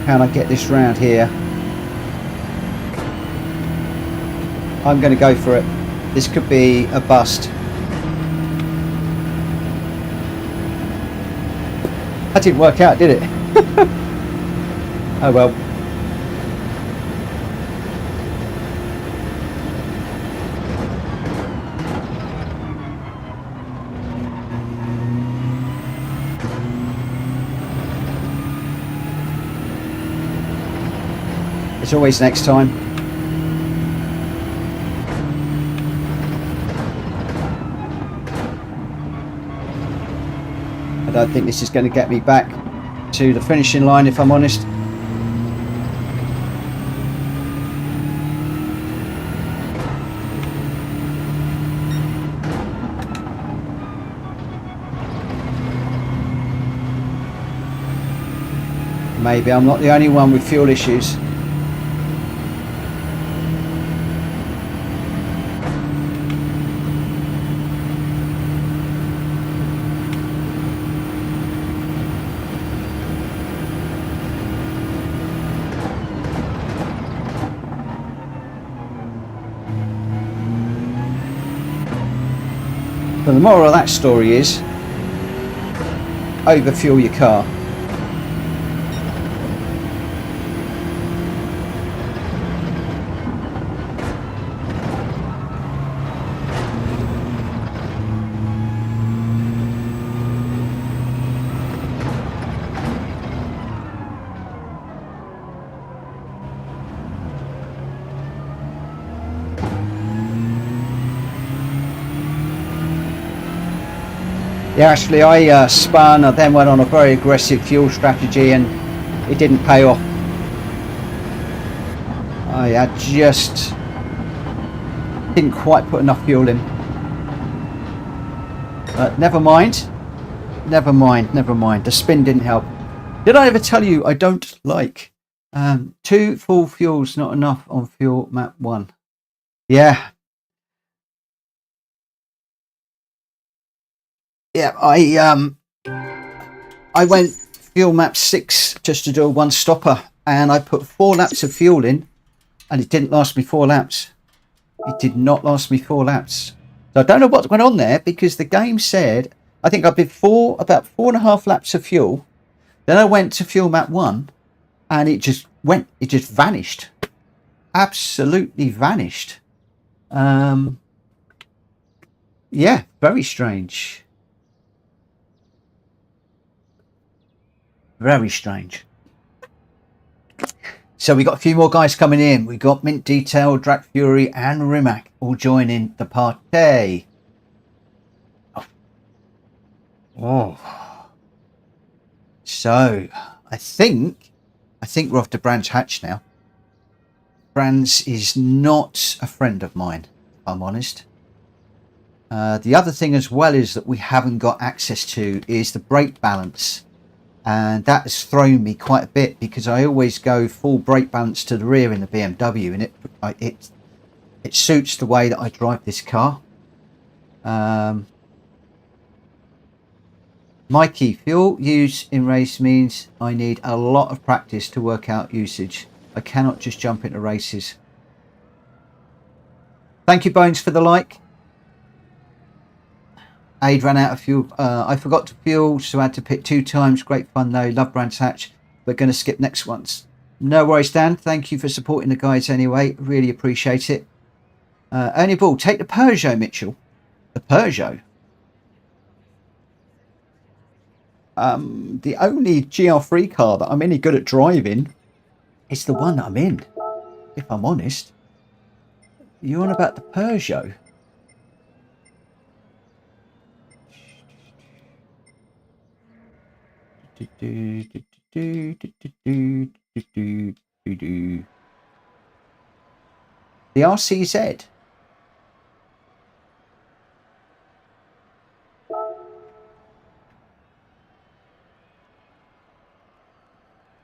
Can I get this round here? I'm going to go for it. This could be a bust. That didn't work out, did it? Oh well. It's always next time. I don't think this is going to get me back to the finishing line, if I'm honest. Maybe I'm not the only one with fuel issues. But the moral of that story is, overfuel your car. Yeah, actually I spun, I then went on a very aggressive fuel strategy and it didn't pay off. I just didn't quite put enough fuel in. But never mind. Never mind, never mind. The spin didn't help. Did I ever tell you I don't like 2 full fuels not enough on fuel map 1? Yeah. Yeah, I went fuel map 6 just to do a 1 stopper, and I put 4 laps of fuel in, and it didn't last me 4 laps. It did not last me 4 laps. So I don't know what went on there, because the game said, I think I did about 4.5 laps of fuel. Then I went to fuel map 1, and it just vanished. Absolutely vanished. Yeah, very strange. Very strange. So we got a few more guys coming in. We got Mint Detail, Drac Fury, and Rimac all joining the party. Oh. So I think we're off to Brands Hatch now. Brands is not a friend of mine, if I'm honest. The other thing as well is that we haven't got access to is the brake balance. And that has thrown me quite a bit because I always go full brake balance to the rear in the BMW, and it suits the way that I drive this car. Mikey, fuel use in race means I need a lot of practice to work out usage. I cannot just jump into races. Thank you, Bones, for the like. Aid ran out of fuel. I forgot to fuel, so I had to pick 2 times. Great fun though. Love Brands Hatch. We're going to skip next ones. No worries, Dan. Thank you for supporting the guys anyway. Really appreciate it. Ernie Ball, take the Peugeot, Mitchell. The Peugeot. The only GR3 car that I'm any good at driving is the one that I'm in, if I'm honest. You're on about the Peugeot. The RCZ.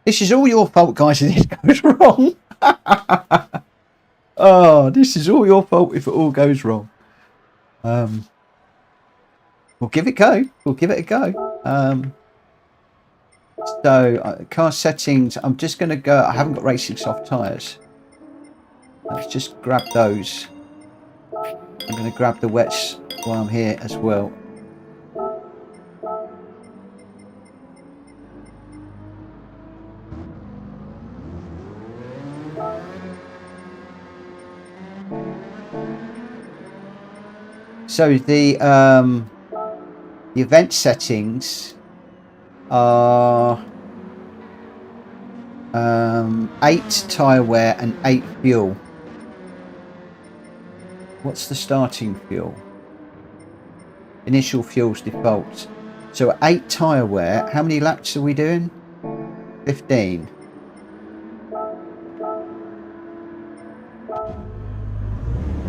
This is all your fault, guys, if it goes wrong. Oh, this is all your fault if it all goes wrong. We'll give it a go. We'll give it a go. So car settings, I'm just going to go. I haven't got racing soft tyres. Let's just grab those. I'm going to grab the wets while I'm here as well. So the event settings are 8 tyre wear and 8 fuel. What's the starting fuel? Initial fuel's default. So 8 tyre wear. How many laps are we doing? 15.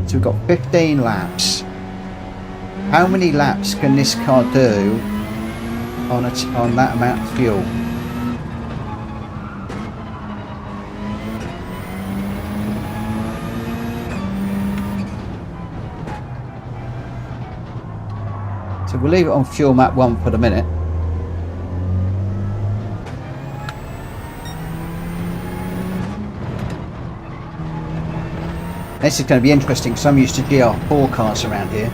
So we've got 15 laps. How many laps can this car do on that amount of fuel? So we'll leave it on fuel map 1 for the minute. This is going to be interesting because I'm used to GR4 cars around here.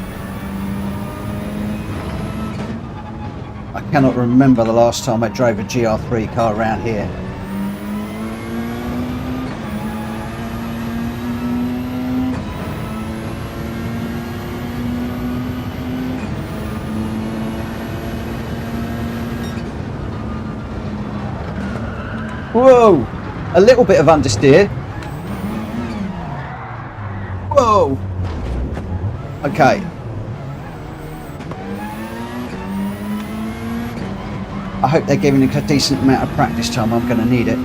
I cannot remember the last time I drove a GR3 car around here. Whoa! A little bit of understeer. Whoa! Okay. I hope they're giving a decent amount of practice time. I'm going to need it.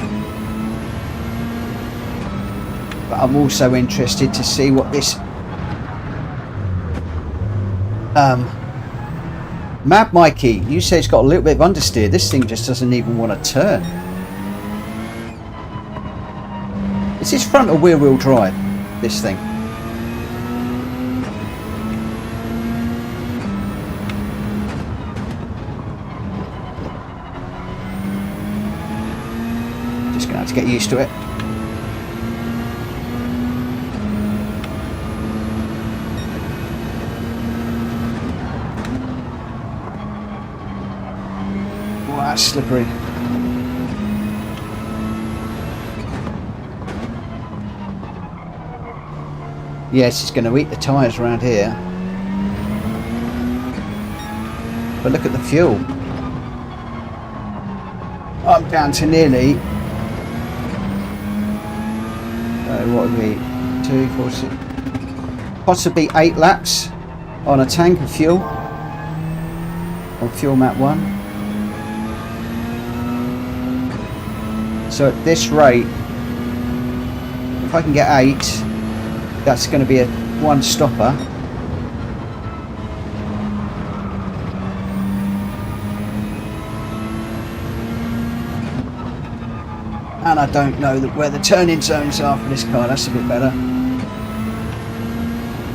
But I'm also interested to see what this Mad Mikey, you say it's got a little bit of understeer. This thing just doesn't even want to turn. Is this front or rear wheel drive, this thing? Just gonna have to get used to it. Oh, that's slippery. Yes, it's going to eat the tyres around here. But look at the fuel. I'm down to nearly, what would be 2, 4, 6, possibly 8 laps on a tank of fuel on fuel map 1. So at this rate, if I can get 8, that's going to be a 1 stopper. And I don't know where the turning zones are for this car. That's a bit better.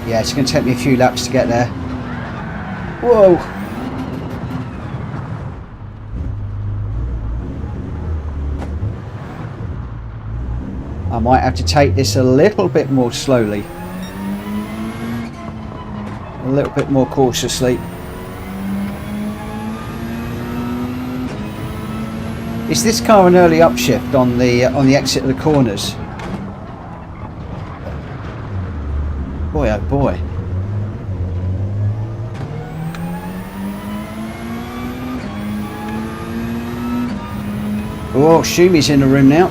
Yeah, it's going to take me a few laps to get there. Whoa! I might have to take this a little bit more slowly. A little bit more cautiously. Is this car an early upshift on the exit of the corners? Boy, oh boy. Oh, Shumi's in the room now.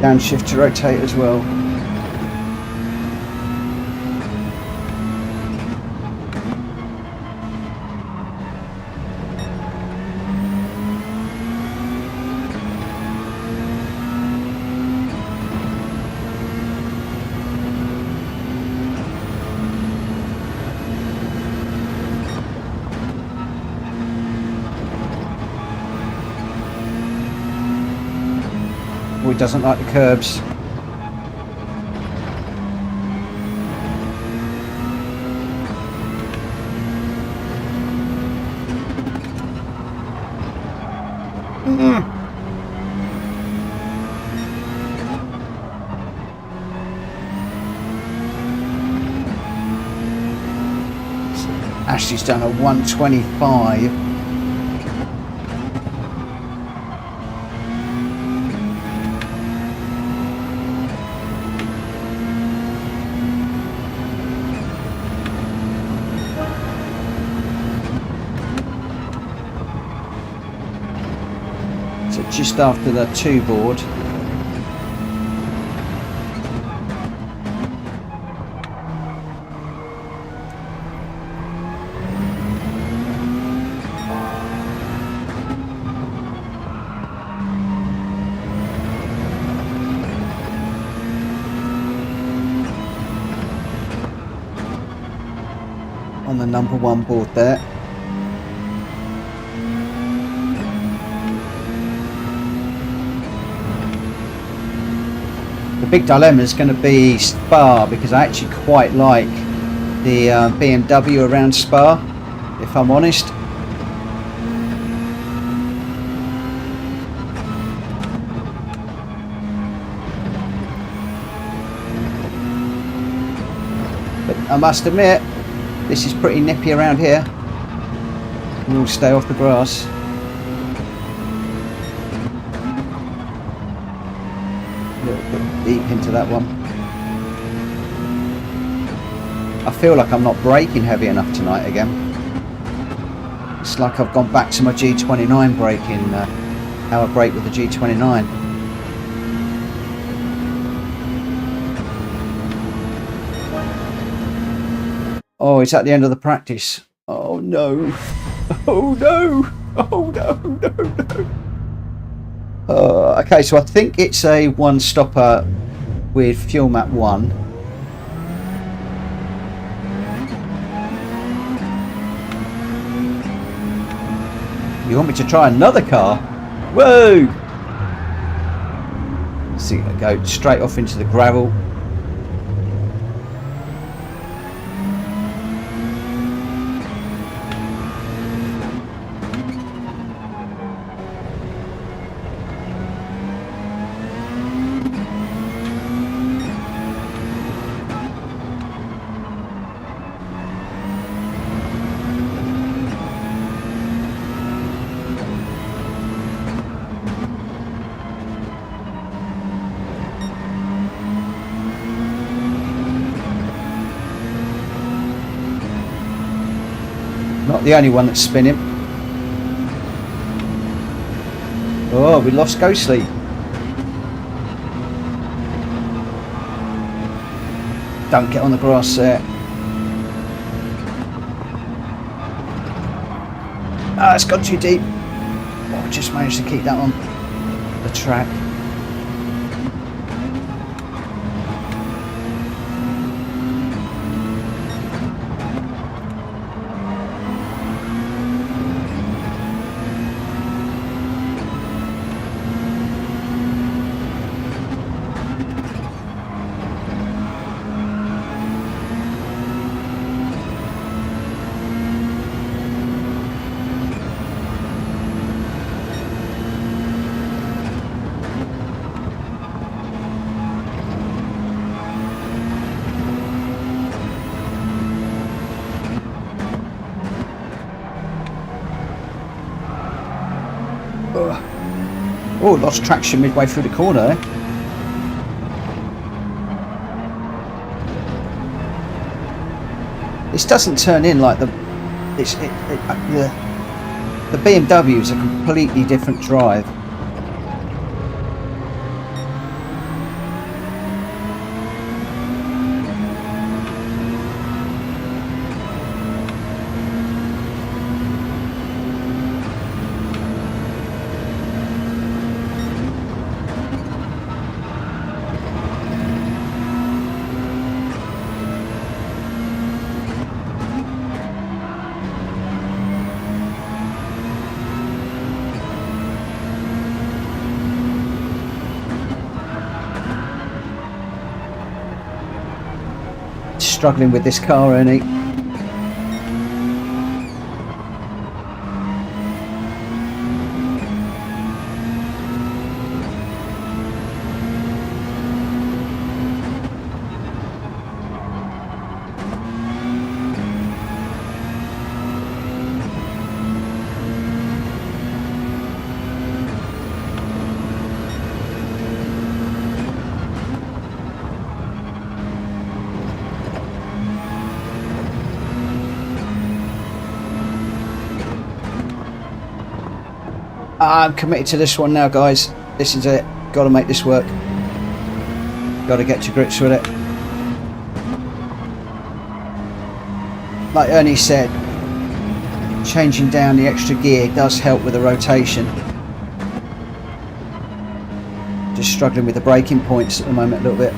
Downshift to rotate as well. Oh, he doesn't like the curbs. Ashley's done a 125. So just after the 2 board. On the number 1 board there. The big dilemma is going to be Spa, because I actually quite like the BMW around Spa, if I'm honest. But I must admit, this is pretty nippy around here. We'll stay off the grass. A little bit deep into that one. I feel like I'm not braking heavy enough tonight again. It's like I've gone back to my G29 braking, how I brake with the G29. Oh, it's at the end of the practice. Oh no. Oh no. Oh no, no, no. Okay, so I think it's a 1 stopper with fuel map 1. You want me to try another car? Whoa! See, I go straight off into the gravel. Not the only one that's spinning. Oh, we lost Ghostly. Don't get on the grass there. Ah, it's gone too deep. Oh, just managed to keep that on the track. Oh, lost traction midway through the corner there. This doesn't turn in like the BMW is a completely different drive. Struggling with this car, Ernie. I'm committed to this one now, guys. This is it. Got to make this work. Got to get to grips with it. Like Ernie said, changing down the extra gear does help with the rotation. Just struggling with the braking points at the moment a little bit.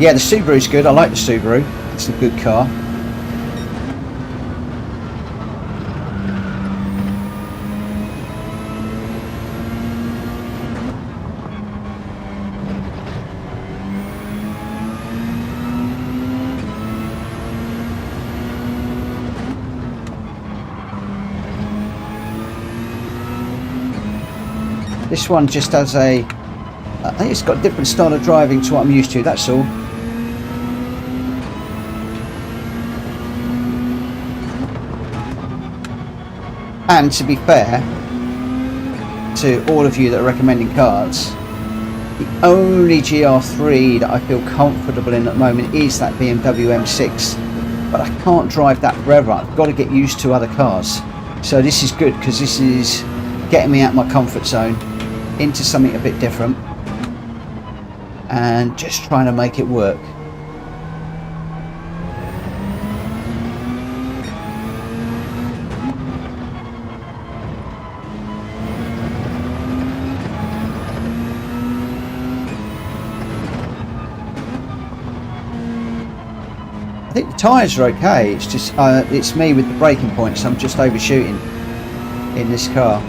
Yeah, the Subaru's good. I like the Subaru. It's a good car. This one just has a... I think it's got a different style of driving to what I'm used to, that's all. And to be fair to all of you that are recommending cars, the only GR3 that I feel comfortable in at the moment is that BMW M6, but I can't drive that forever. I've got to get used to other cars. So this is good because this is getting me out of my comfort zone into something a bit different and just trying to make it work. I think the tyres are okay, it's just it's me with the braking points. I'm just overshooting in this car.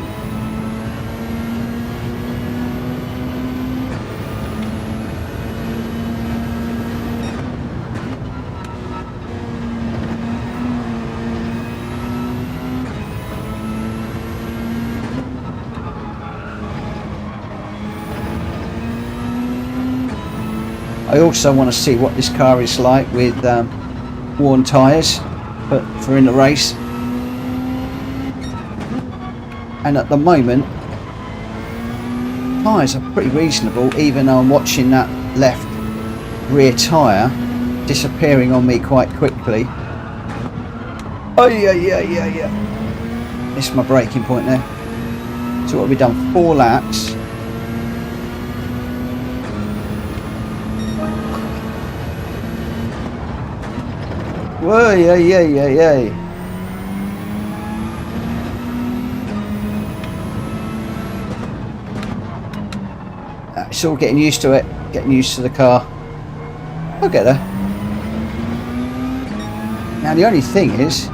I also want to see what this car is like with worn tyres for in the race, and at the moment tyres are pretty reasonable, even though I'm watching that left rear tyre disappearing on me quite quickly. Oh yeah. Missed my braking point there. So what have we done? 4 laps. Whoa, yeah. It's all getting used to it, getting used to the car. I'll get there. Now the only thing is,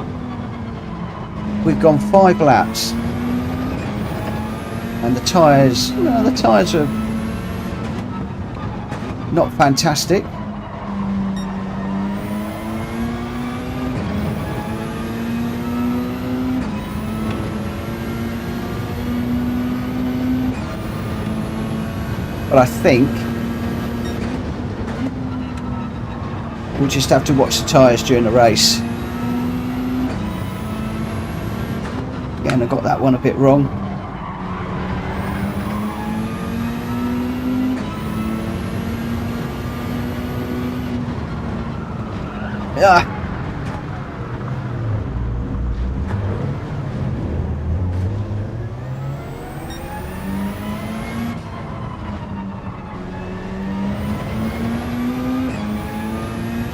we've gone 5 laps, and the tyres, the tyres are not fantastic. But I think we'll just have to watch the tyres during the race. Again, I got that one a bit wrong. Yeah.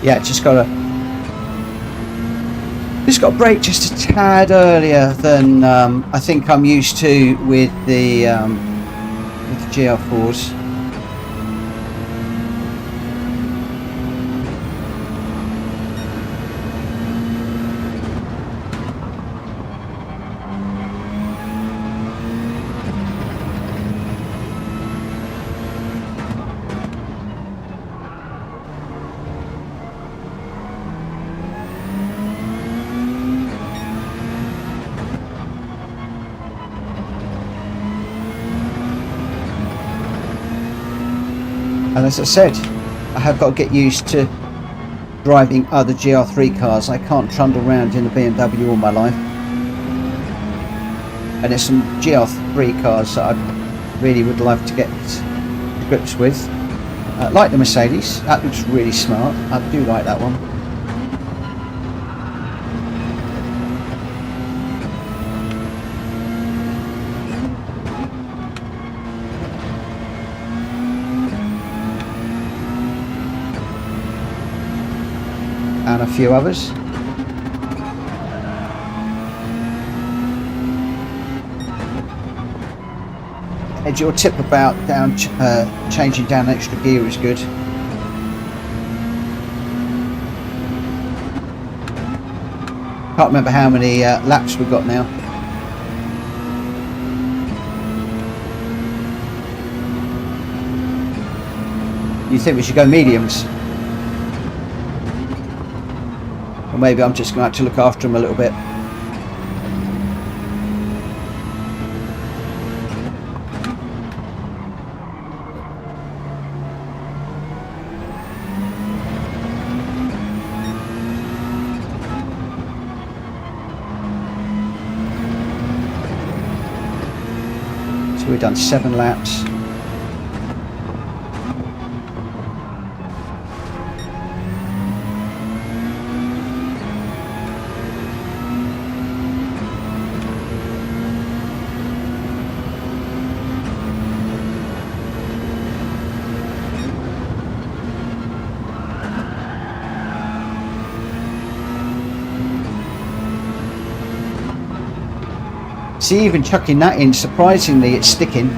Yeah, just got to brake just a tad earlier than I think I'm used to with the GR4s. And as I said, I have got to get used to driving other GR3 cars. I can't trundle around in a BMW all my life. And there's some GR3 cars that I really would love to get to grips with. Like the Mercedes, that looks really smart. I do like that one. And a few others. Ed, your tip about changing down extra gear is good. Can't remember how many laps we've got now. You think we should go mediums? Or maybe I'm just going to have to look after them a little bit. So we've done 7 laps. See, even chucking that in, surprisingly it's sticking,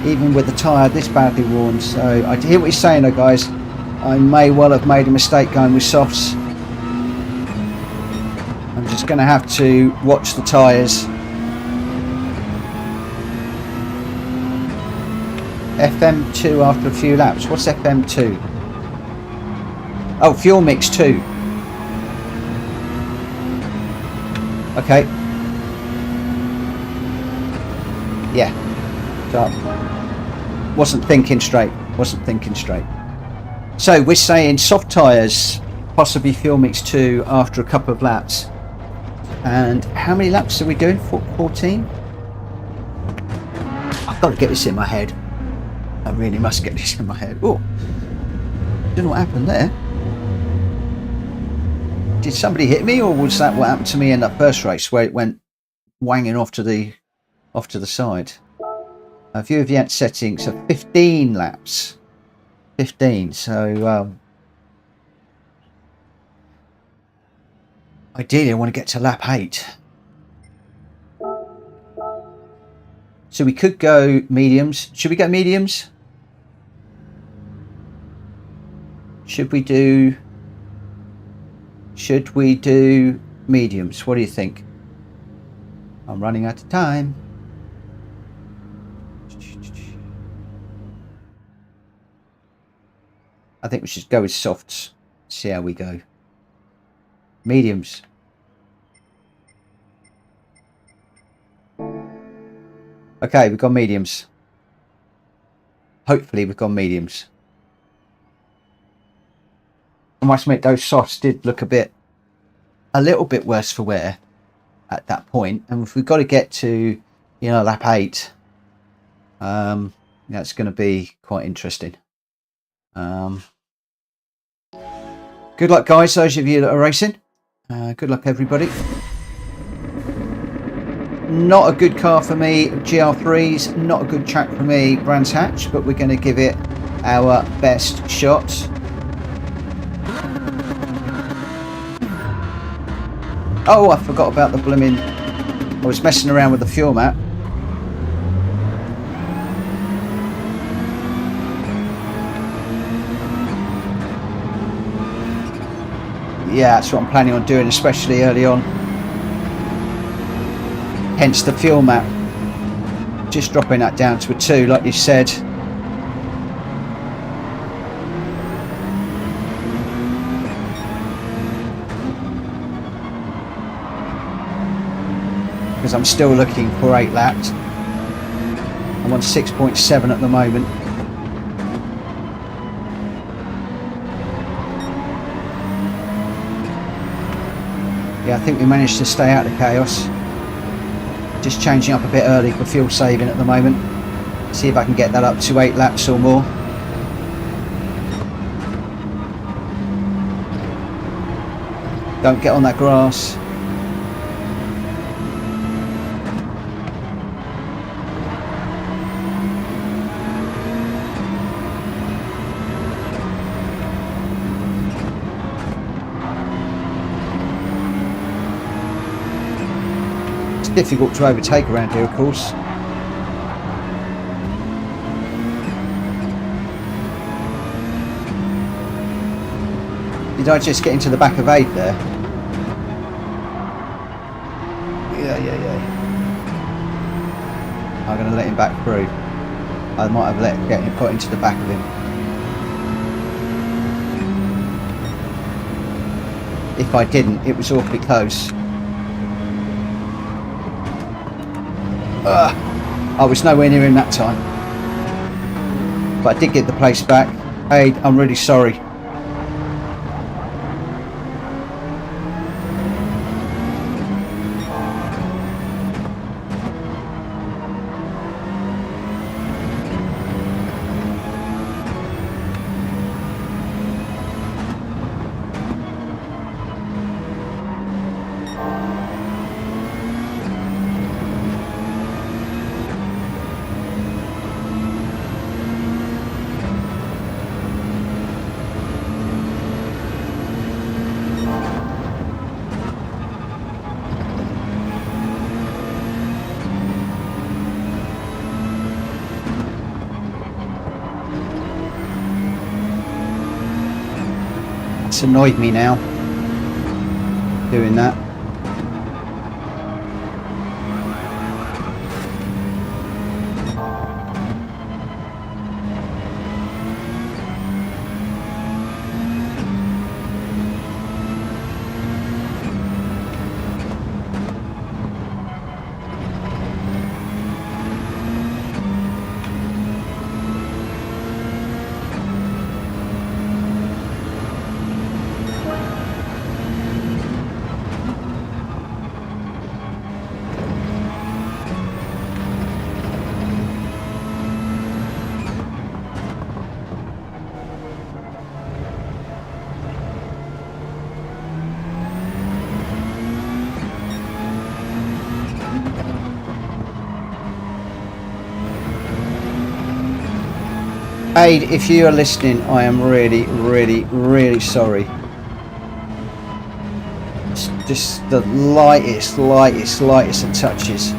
even with the tyre this badly worn. So I hear what you're saying though, guys. I may well have made a mistake going with softs. I'm just going to have to watch the tyres. FM2 after a few laps. What's FM2? Oh, fuel mix 2. Okay. Yeah, so wasn't thinking straight. So we're saying soft tyres, possibly fuel mix 2 after a couple of laps. And how many laps are we doing? 14? Got to get this in my head. I really must get this in my head. Oh, don't know what happened there. Did somebody hit me, or was that what happened to me in that first race where it went wanging off to the side? A view of the ant settings, so 15 laps. 15. So ideally, I want to get to lap 8. So we could go mediums. Should we go mediums? Should we do mediums? What do you think? I'm running out of time. I think we should go with softs. See how we go. Mediums. Okay, we've got mediums. Hopefully we've got mediums. I must admit those softs did look a little bit worse for wear at that point. And if we've got to get to, lap 8, that's going to be quite interesting. Good luck, guys, those of you that are racing. Good luck, everybody. Not a good car for me, GR3s, not a good track for me, Brands Hatch, but we're going to give it our best shot. Oh, I forgot about the blooming... I was messing around with the fuel map. Yeah, that's what I'm planning on doing, especially early on. Hence the fuel map. Just dropping that down to a 2, like you said. Because I'm still looking for 8 laps. I'm on 6.7 at the moment. Yeah, I think we managed to stay out of chaos. Just changing up a bit early for fuel saving at the moment. See if I can get that up to 8 laps or more. Don't get on that grass. Difficult to overtake around here, of course. Did I just get into the back of 8 there? Yeah. I'm going to let him back through. I might have get him put into the back of him. If I didn't, it was awfully close. I was nowhere near him that time, but I did get the place back. Hey, I'm really sorry. It's annoyed me now doing that. Aid, if you are listening, I am really, really, really sorry. It's just the lightest of touches.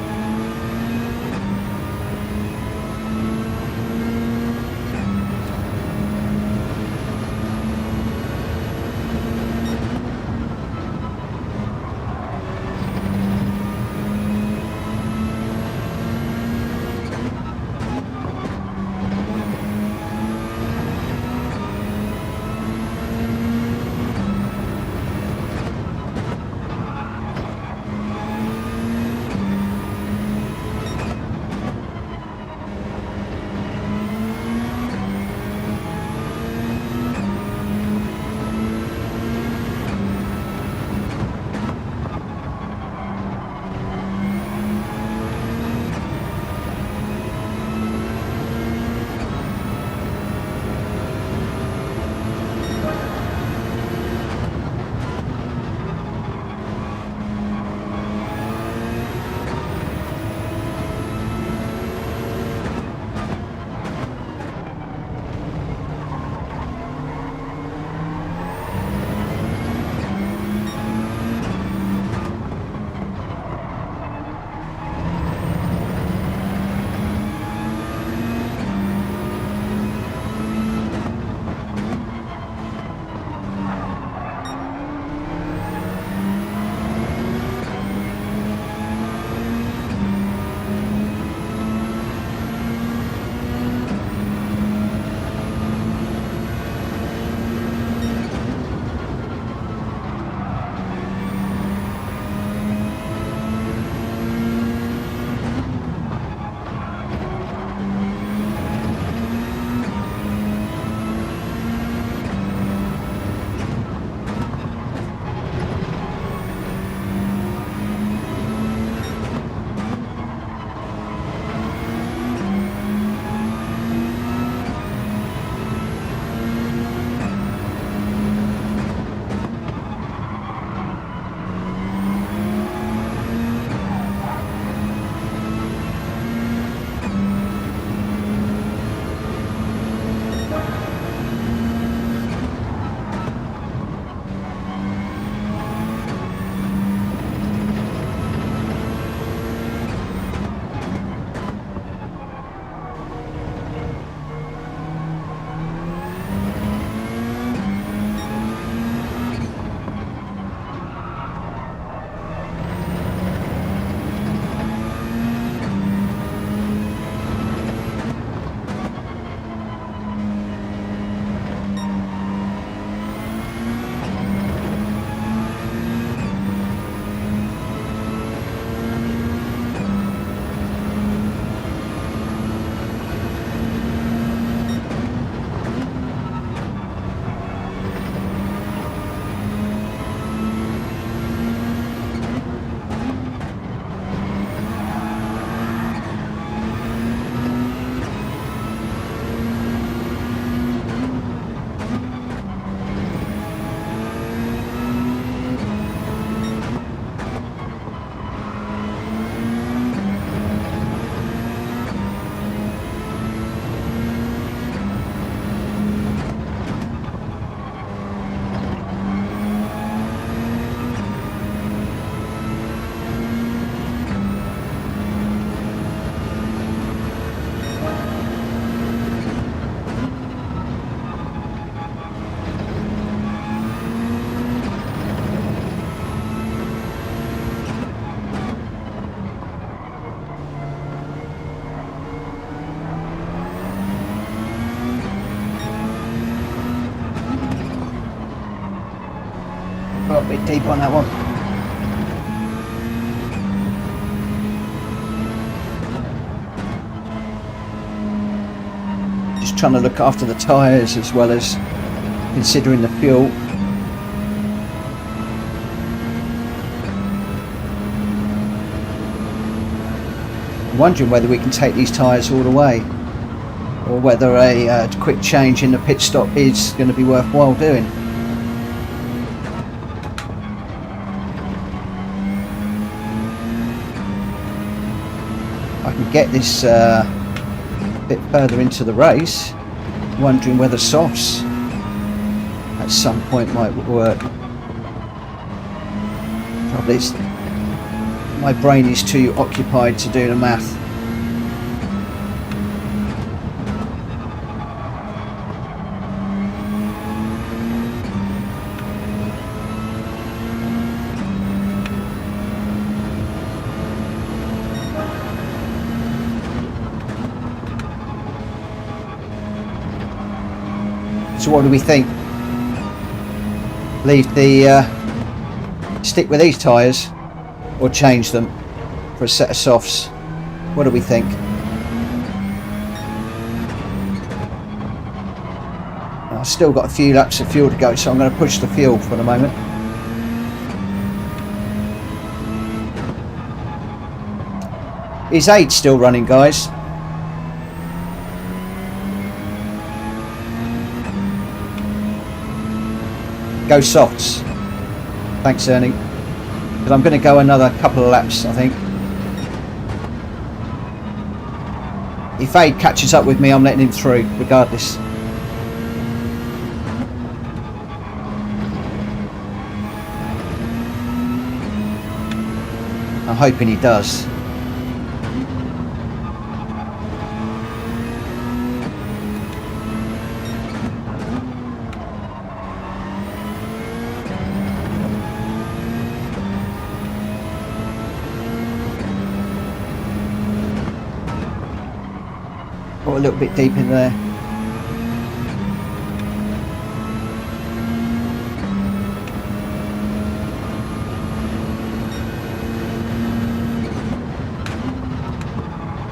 Got a bit deep on that one. Just trying to look after the tyres as well as considering the fuel. I'm wondering whether we can take these tyres all the way, or whether a quick change in the pit stop is going to be worthwhile doing. I can get this a bit further into the race. wondering whether softs at some point might work. Probably it's, my brain is too occupied to do the math. So what do we think? Leave the stick with these tyres or change them for a set of softs? What do we think? I've still got a few laps of fuel to go, so I'm going to push the fuel for the moment. Is aid still running, guys? Go softs. Thanks, Ernie. But I'm going to go another couple of laps, I think. If Aid catches up with me, I'm letting him through, regardless. I'm hoping he does. A little bit deep in there.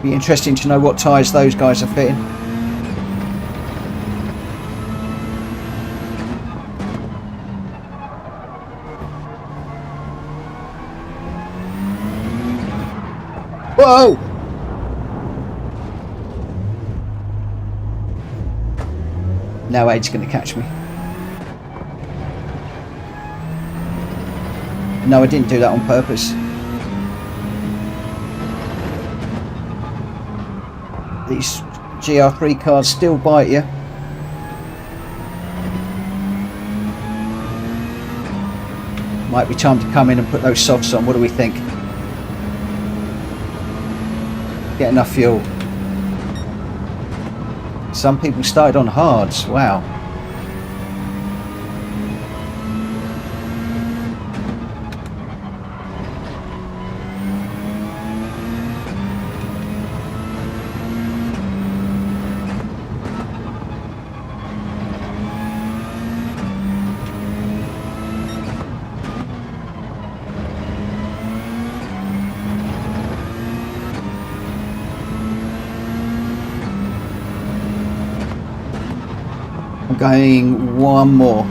Be interesting to know what tyres those guys are fitting. Whoa! Now Aid's going to catch me. No, I didn't do that on purpose. These GR3 cars still bite you. Might be time to come in and put those softs on. What do we think? Get enough fuel. Some people started on hards. Wow. Going one more.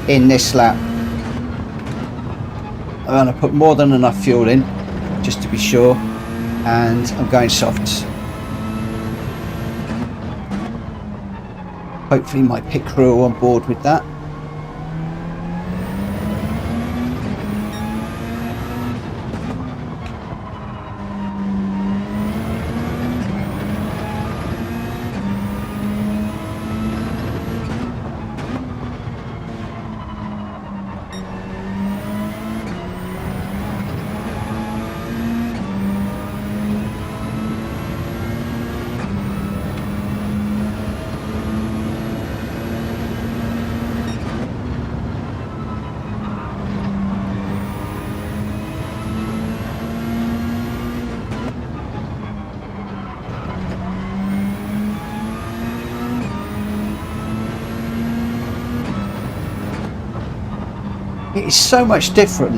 In this lap. I'm going to put more than enough fuel in, just to be sure, and I'm going softs. Hopefully my pit crew are on board with that. It's so much different.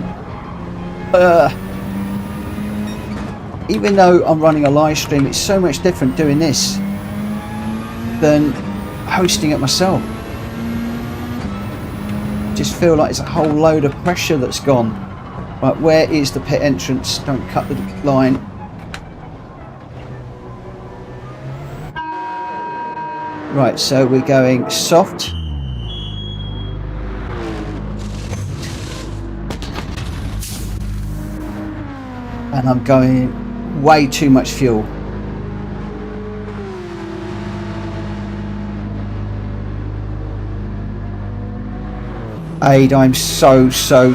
Even though I'm running a live stream, it's so much different doing this than hosting it myself. Just feel like it's a whole load of pressure that's gone. Right, where is the pit entrance? Don't cut the line. Right, so we're going soft. and I'm going way too much fuel. Aid, I'm so sorry.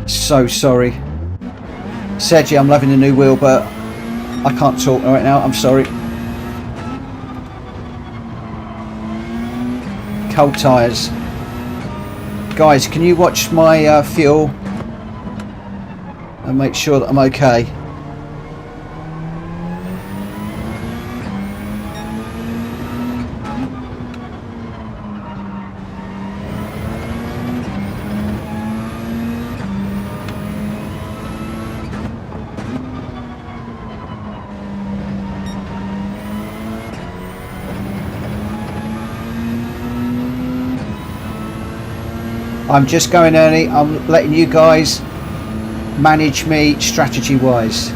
So sorry. Sergi, I'm loving the new wheel, but I can't talk right now. I'm sorry. Cold tyres. Guys, can you watch my fuel and make sure that I'm okay? I'm just going early. I'm letting you guys manage me strategy wise.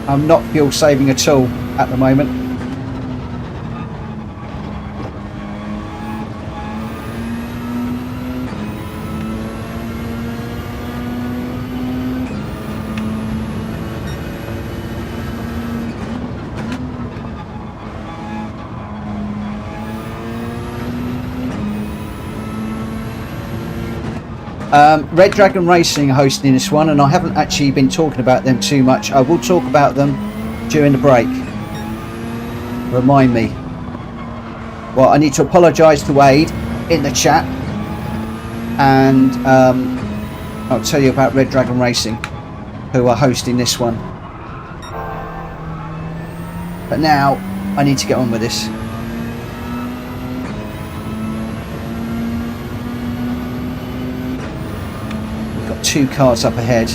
I'm not fuel saving at all at the moment. Red Dragon Racing are hosting this one, and I haven't actually been talking about them too much. I will talk about them during the break. Remind me. Well, I need to apologise to Wade in the chat, and I'll tell you about Red Dragon Racing, who are hosting this one. But now I need to get on with this. Two cars up ahead.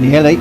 Nearly.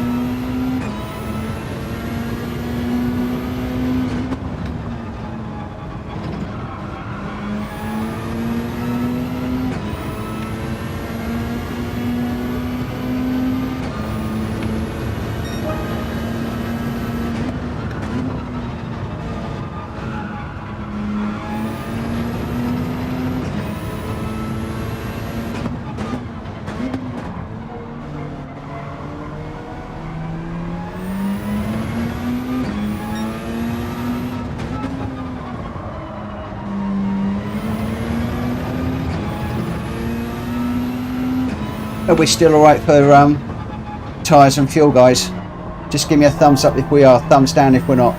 Are we still alright for tyres and fuel, guys? Just give me a thumbs up if we are, thumbs down if we're not.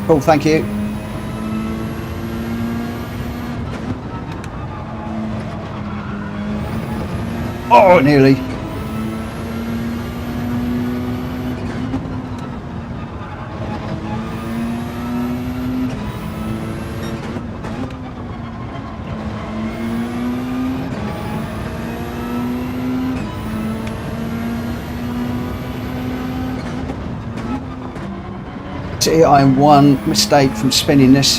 Cool, thank you. Oh, nearly. I am one mistake from spinning this.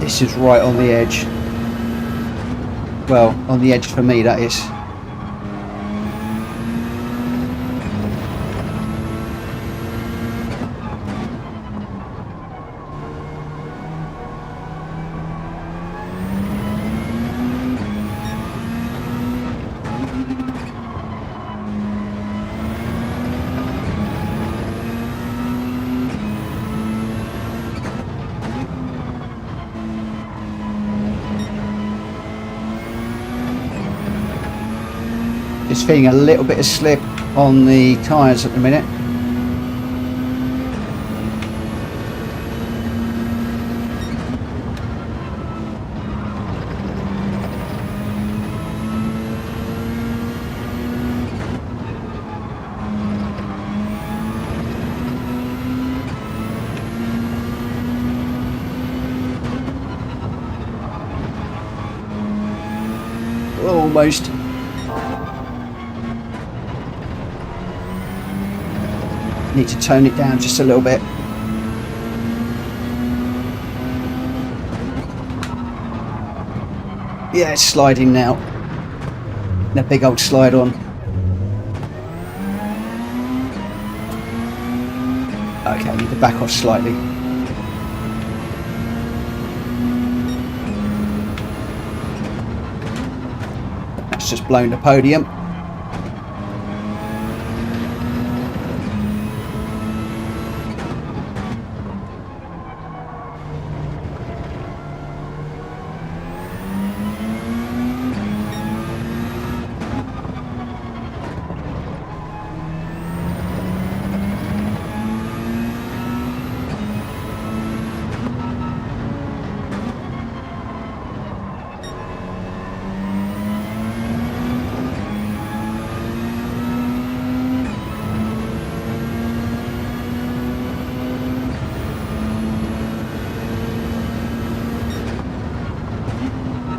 This is right on the edge. Well, on the edge for me, that is. Just feeling a little bit of slip on the tyres at the minute. Almost. Need to tone it down just a little bit. Yeah, it's sliding now. A big old slide on. Okay, I need to back off slightly. That's just blown the podium.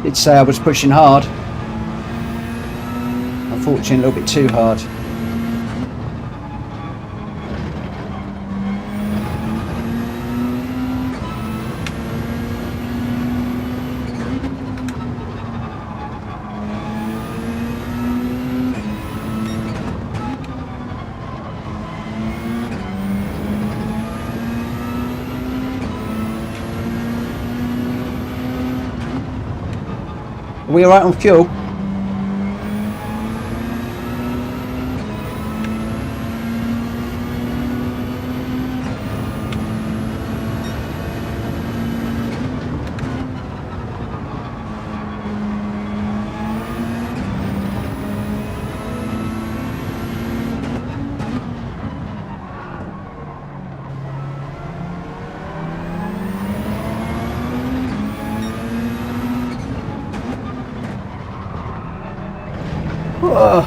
Did say I was pushing hard. Unfortunately, a little bit too hard. Are we alright on fuel? Whoa.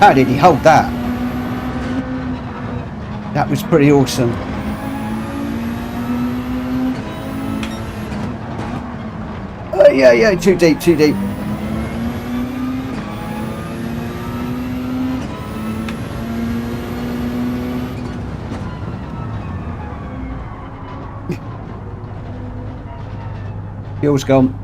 How did he hold that? That was pretty awesome. Yeah, too deep, too deep. Fuel's gone.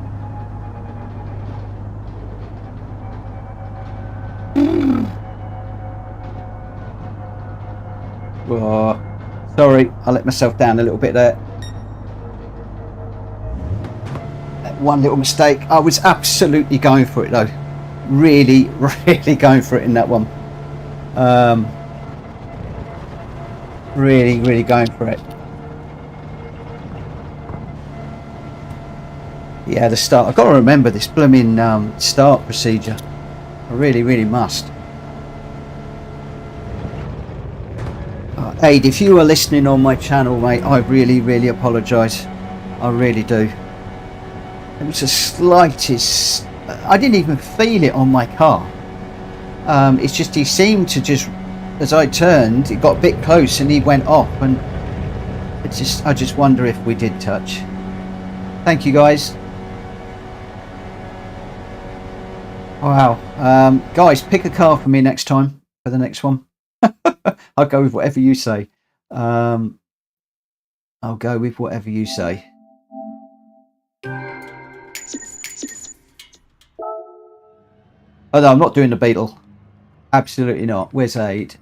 Oh, sorry, I let myself down a little bit there. One little mistake. I was absolutely going for it though. Really going for it in that one. Really going for it. Yeah, the start. I've got to remember this blooming start procedure. I really must. Aid, if you are listening on my channel, mate, I really apologise. I really do. It was the slightest. I didn't even feel it on my car. It's just he seemed to just, as I turned, it got a bit close and he went off, and it's just. I just wonder if we did touch. Thank you, guys. Wow, guys, pick a car for me next time for the next one. I'll go with whatever you say. I'll go with whatever you say. Oh no, I'm not doing the Beetle. Absolutely not. Where's Aid?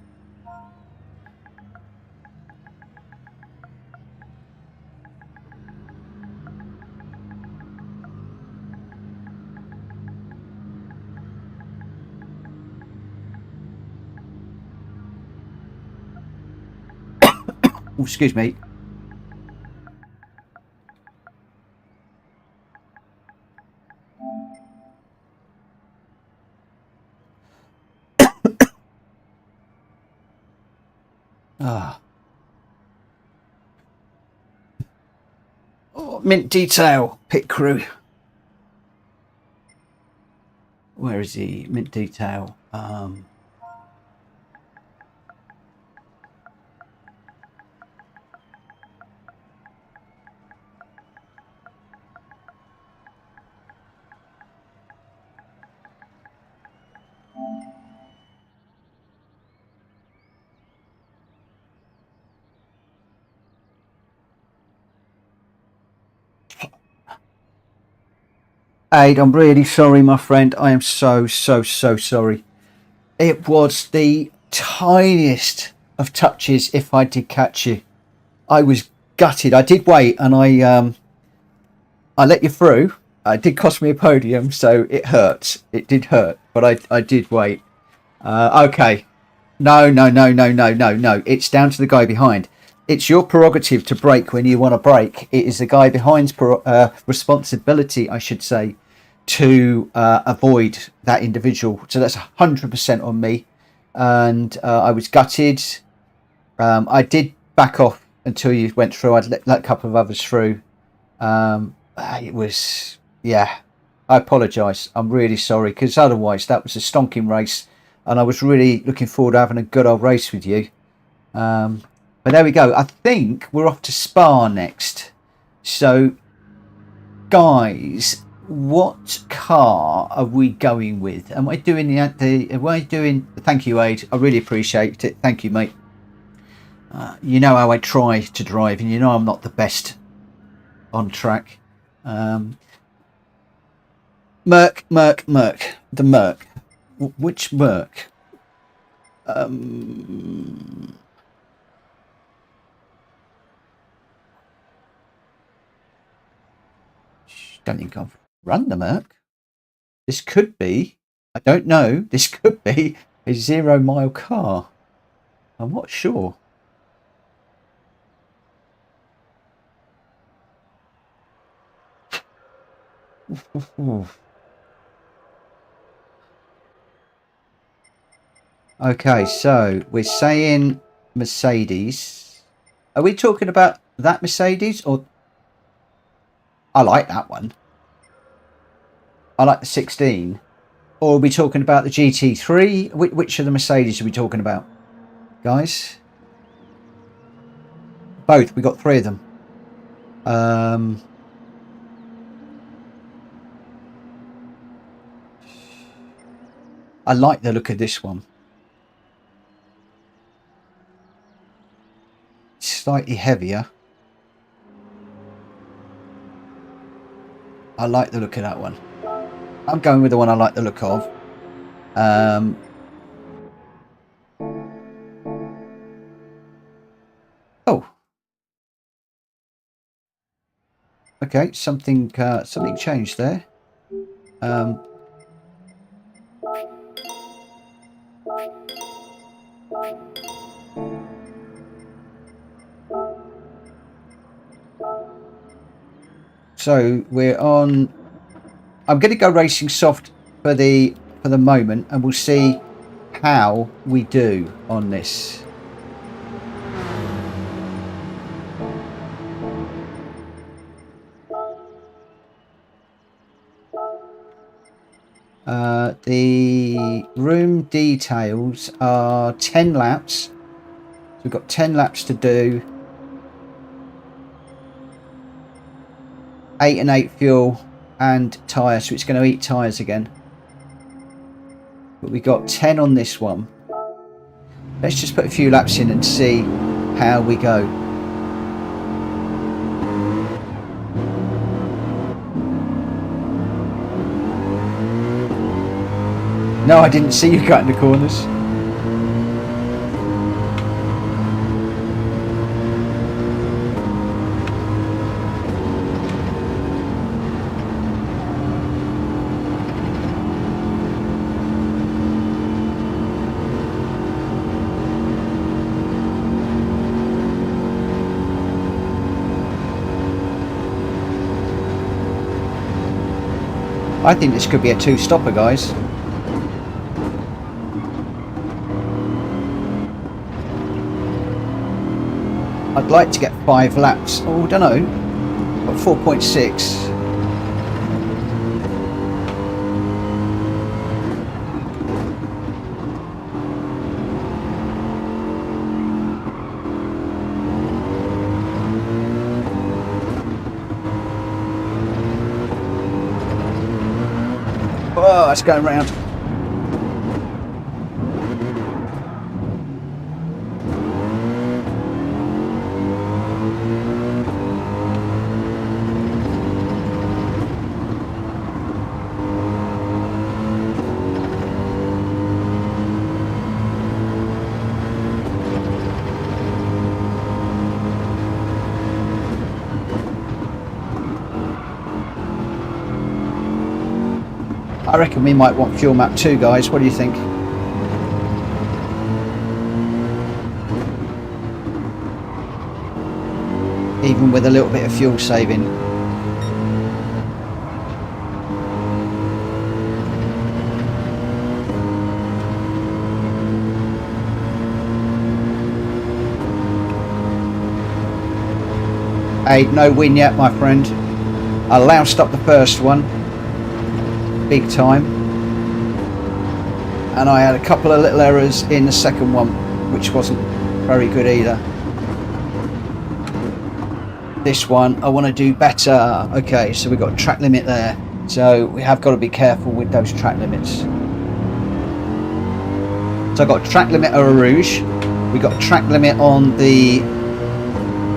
Oh, excuse me. Ah. Oh, mint detail, pit crew. Where is he? Mint detail. Aid, I'm really sorry, my friend. I am so sorry. It was the tiniest of touches if I did catch you. I was gutted. I did wait and I let you through. It did cost me a podium, so it hurts. It did hurt, but I did wait. Okay. No. It's down to the guy behind. It's your prerogative to brake when you want to brake. It is the guy behind's responsibility, I should say, to avoid that individual. So that's 100% on me. And I was gutted. I did back off until you went through. I'd let a couple of others through. It was, yeah, I apologise. I'm really sorry, because otherwise that was a stonking race. And I was really looking forward to having a good old race with you. But there we go. I think we're off to Spa next. So, guys, what car are we going with? Am I doing thank you, Aid. I really appreciate it. Thank you, mate. You know how I try to drive, and you know I'm not the best on track. Merc. The Merc. Which Merc? Don't think I've run the Merc. This could be, I don't know, this could be a 0 mile car. I'm not sure. Okay, so we're saying Mercedes. Are we talking about that Mercedes, or I like that one? I like the 16. Or are we talking about the GT3? Which of the Mercedes are we talking about, guys? Both. We got 3 of them. I like the look of this one. Slightly heavier. I like the look of that one. I'm going with the one I like the look of. Oh. Okay, something changed there. So we're on. I'm going to go racing soft for the moment, and we'll see how we do on this. The room details are 10 laps. So we've got 10 laps to do. 8 and 8 fuel and tyre, so it's going to eat tyres again. But we got 10 on this one. Let's just put a few laps in and see how we go. No, I didn't see you cutting the corners. I think this could be a two-stopper, guys. I'd like to get 5 laps. Oh, I don't know. Got 4.6. Oh, it's going round. I reckon we might want fuel map 2, guys. What do you think? Even with a little bit of fuel saving. Hey, no win yet, my friend. I loused up the first one. Big time, and I had a couple of little errors in the second one, which wasn't very good either. This one I want to do better. Okay, so we've got a track limit there, so we have got to be careful with those track limits. So I've got a track limit at Eau Rouge, we got a track limit on the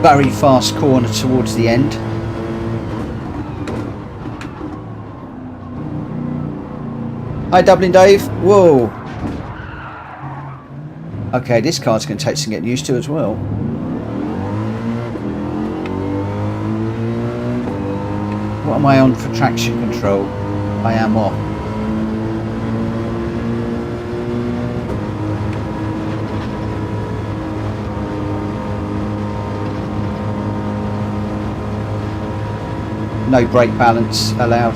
very fast corner towards the end. Hi Dublin Dave. Whoa. Okay, this car's going to take some getting used to as well. What am I on for traction control? I am off. No brake balance allowed.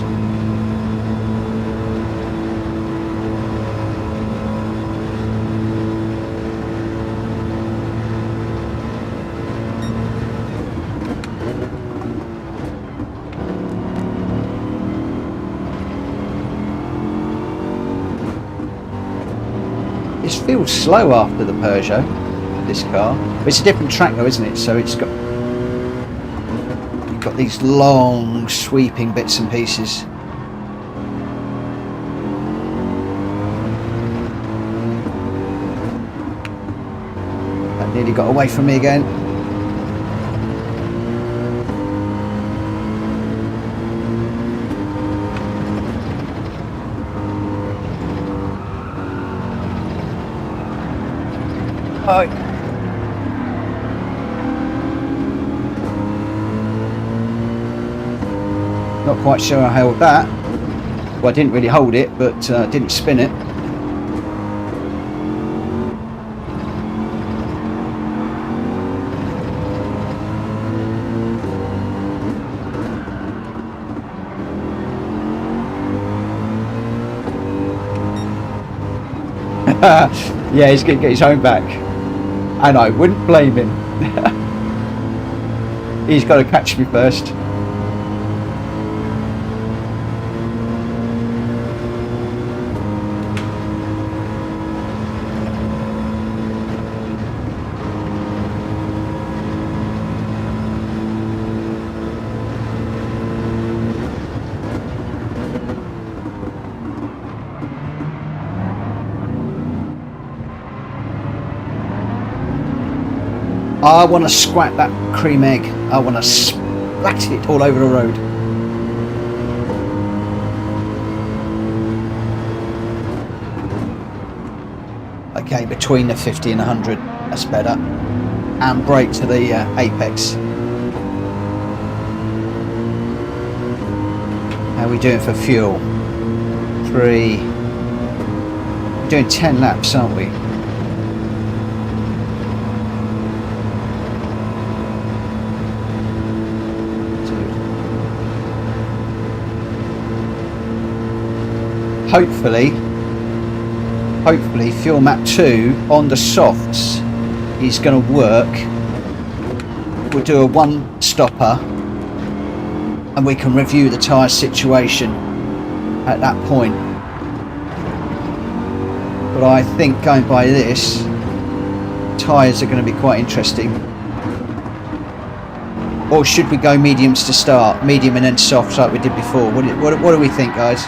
It feels slow after the Peugeot, this car. But it's a different track though, isn't it? So it's got these long sweeping bits and pieces. That nearly got away from me again. Oh. Not quite sure I held that. Well, I didn't really hold it, but didn't spin it. Yeah, he's going to get his home back. And I wouldn't blame him. He's got to catch me first. I want to squat that cream egg. I want to splat it all over the road. Okay, between the 50 and 100, that's better. And brake to the apex. How are we doing for fuel? 3. We're doing 10 laps, aren't we? Hopefully fuel map 2 on the softs is going to work. We'll do a 1 stopper and we can review the tyre situation at that point. But I think going by this, tyres are going to be quite interesting. Or should we go mediums to start? Medium and then softs like we did before? What do we think, guys?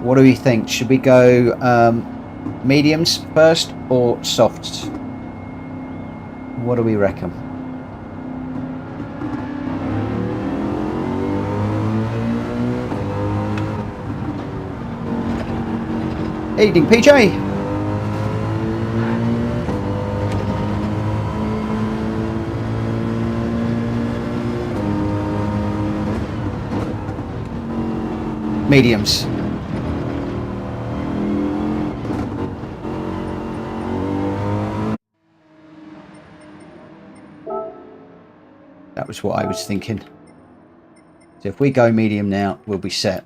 What do we think? Should we go mediums first or softs? What do we reckon? Evening, PJ. Mediums. That was what I was thinking. So if we go medium now, we'll be set.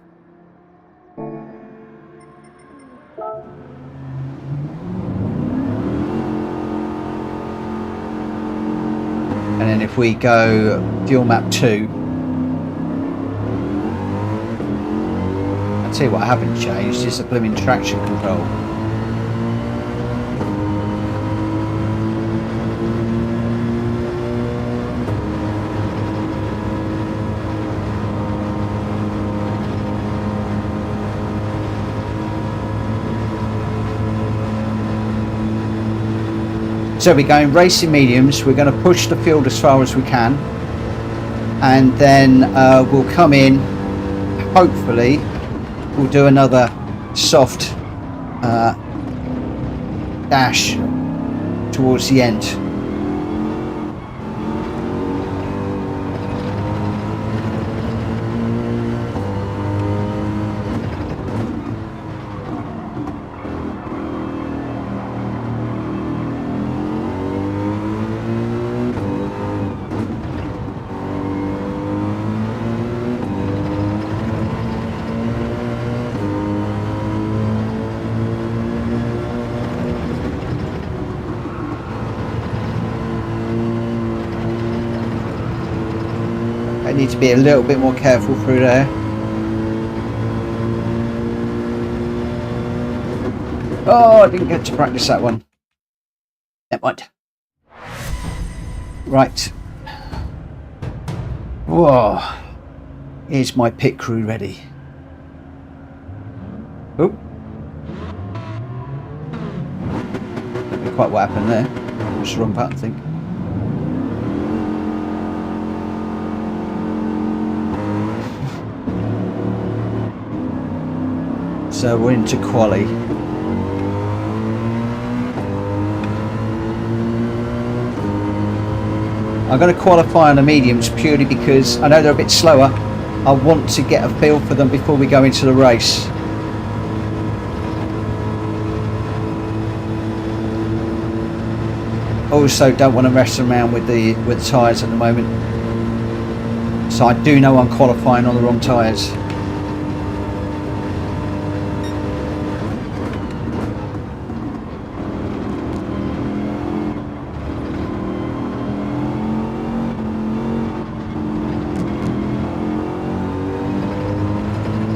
And then if we go fuel map 2, I'll tell you what I haven't changed is the blooming traction control. So we're going racing mediums, we're going to push the field as far as we can, and then we'll come in, hopefully we'll do another soft dash towards the end. Need to be a little bit more careful through there. Oh, I didn't get to practice that one. Never mind. Right. Whoa. Here's my pit crew ready. Oh. Don't know quite what happened there. Push the wrong button, I think. So we're into quali. I'm going to qualify on the mediums purely because I know they're a bit slower. I want to get a feel for them before we go into the race. Also don't want to mess around with the tyres at the moment. So I do know I'm qualifying on the wrong tyres.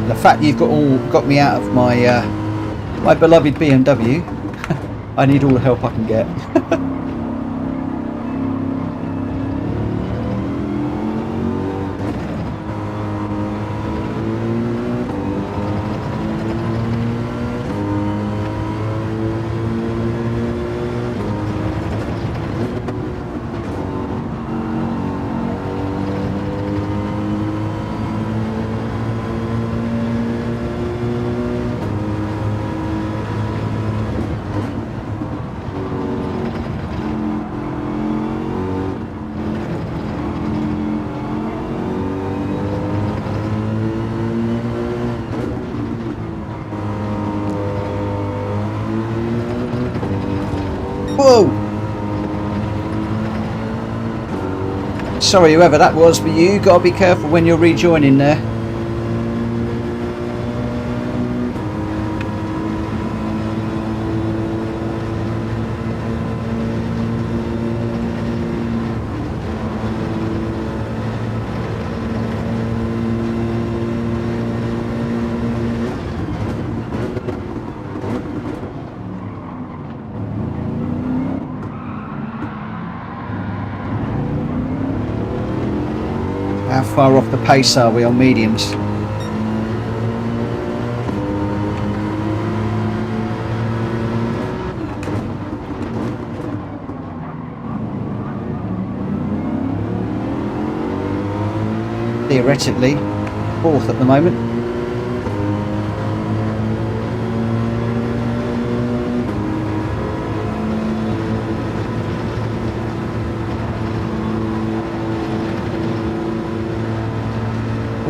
The fact you've got me out of my my beloved BMW, I need all the help I can get. Whoa! Sorry whoever that was, but you got to be careful when you're rejoining there. How far off the pace are we on mediums? Theoretically, fourth at the moment.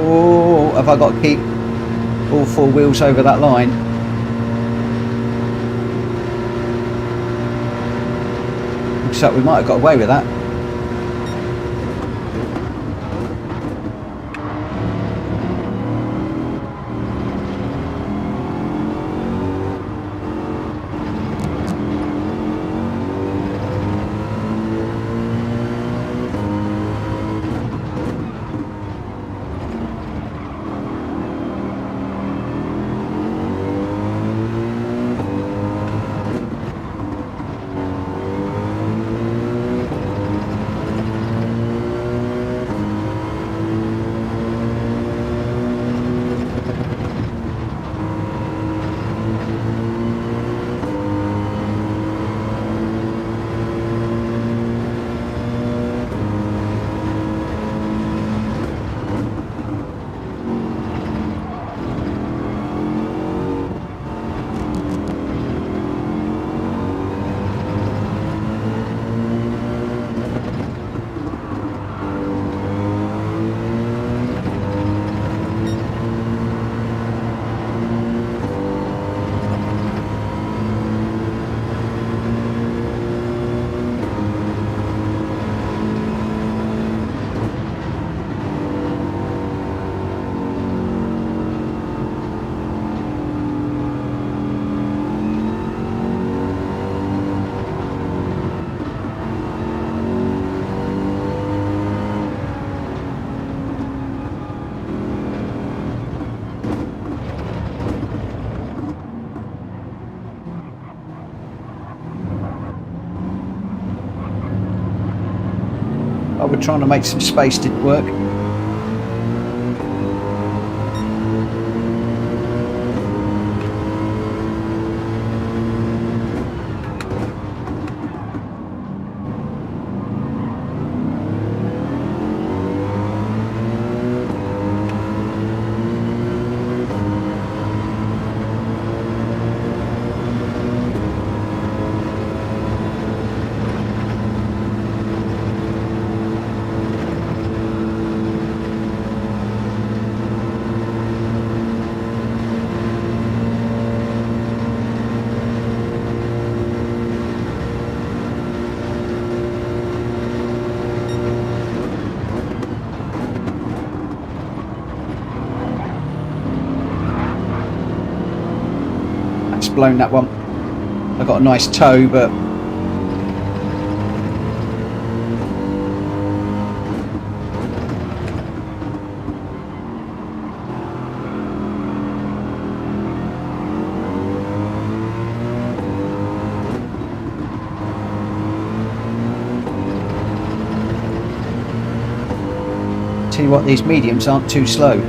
Oh, have I got to keep all four wheels over that line? Looks like we might have got away with that. Oh, we're trying to make some space, didn't work. Blown that one. I got a nice toe, but tell you what, these mediums aren't too slow.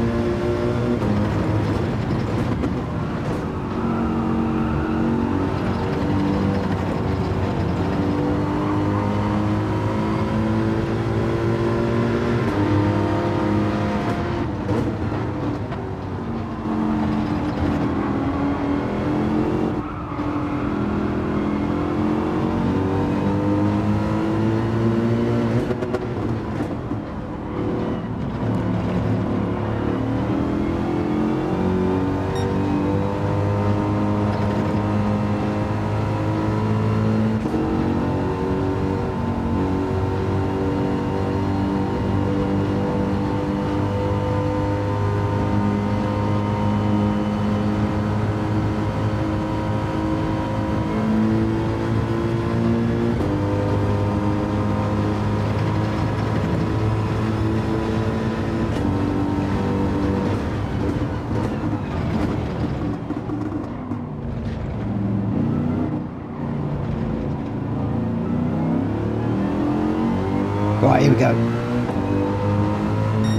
Right, here we go.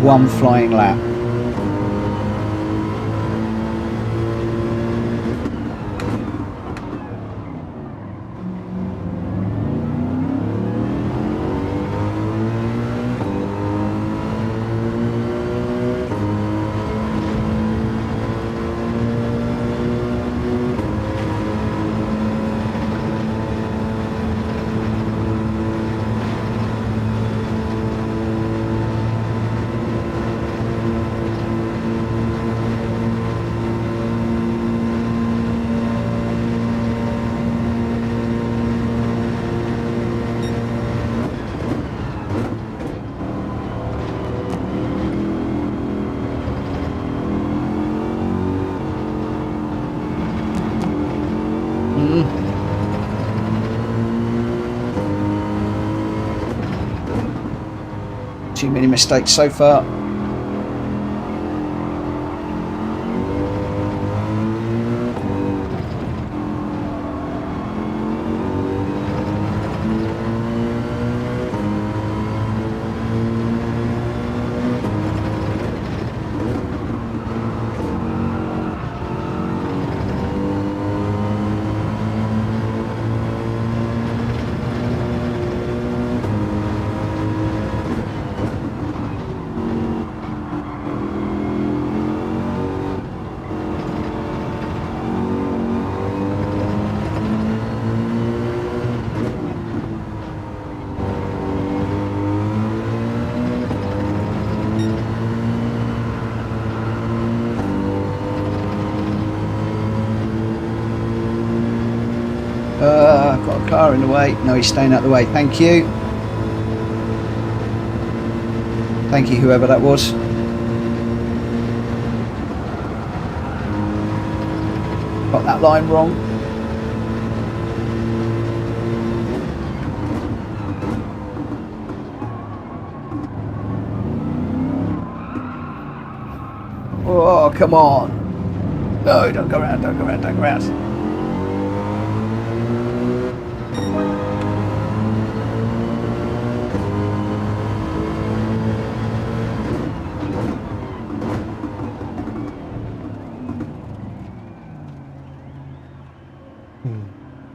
One flying lap. Too many mistakes so far. Got a car in the way. No, he's staying out of the way. Thank you. Thank you, whoever that was. Got that line wrong. Oh, come on. No, don't go around, don't go around, don't go around.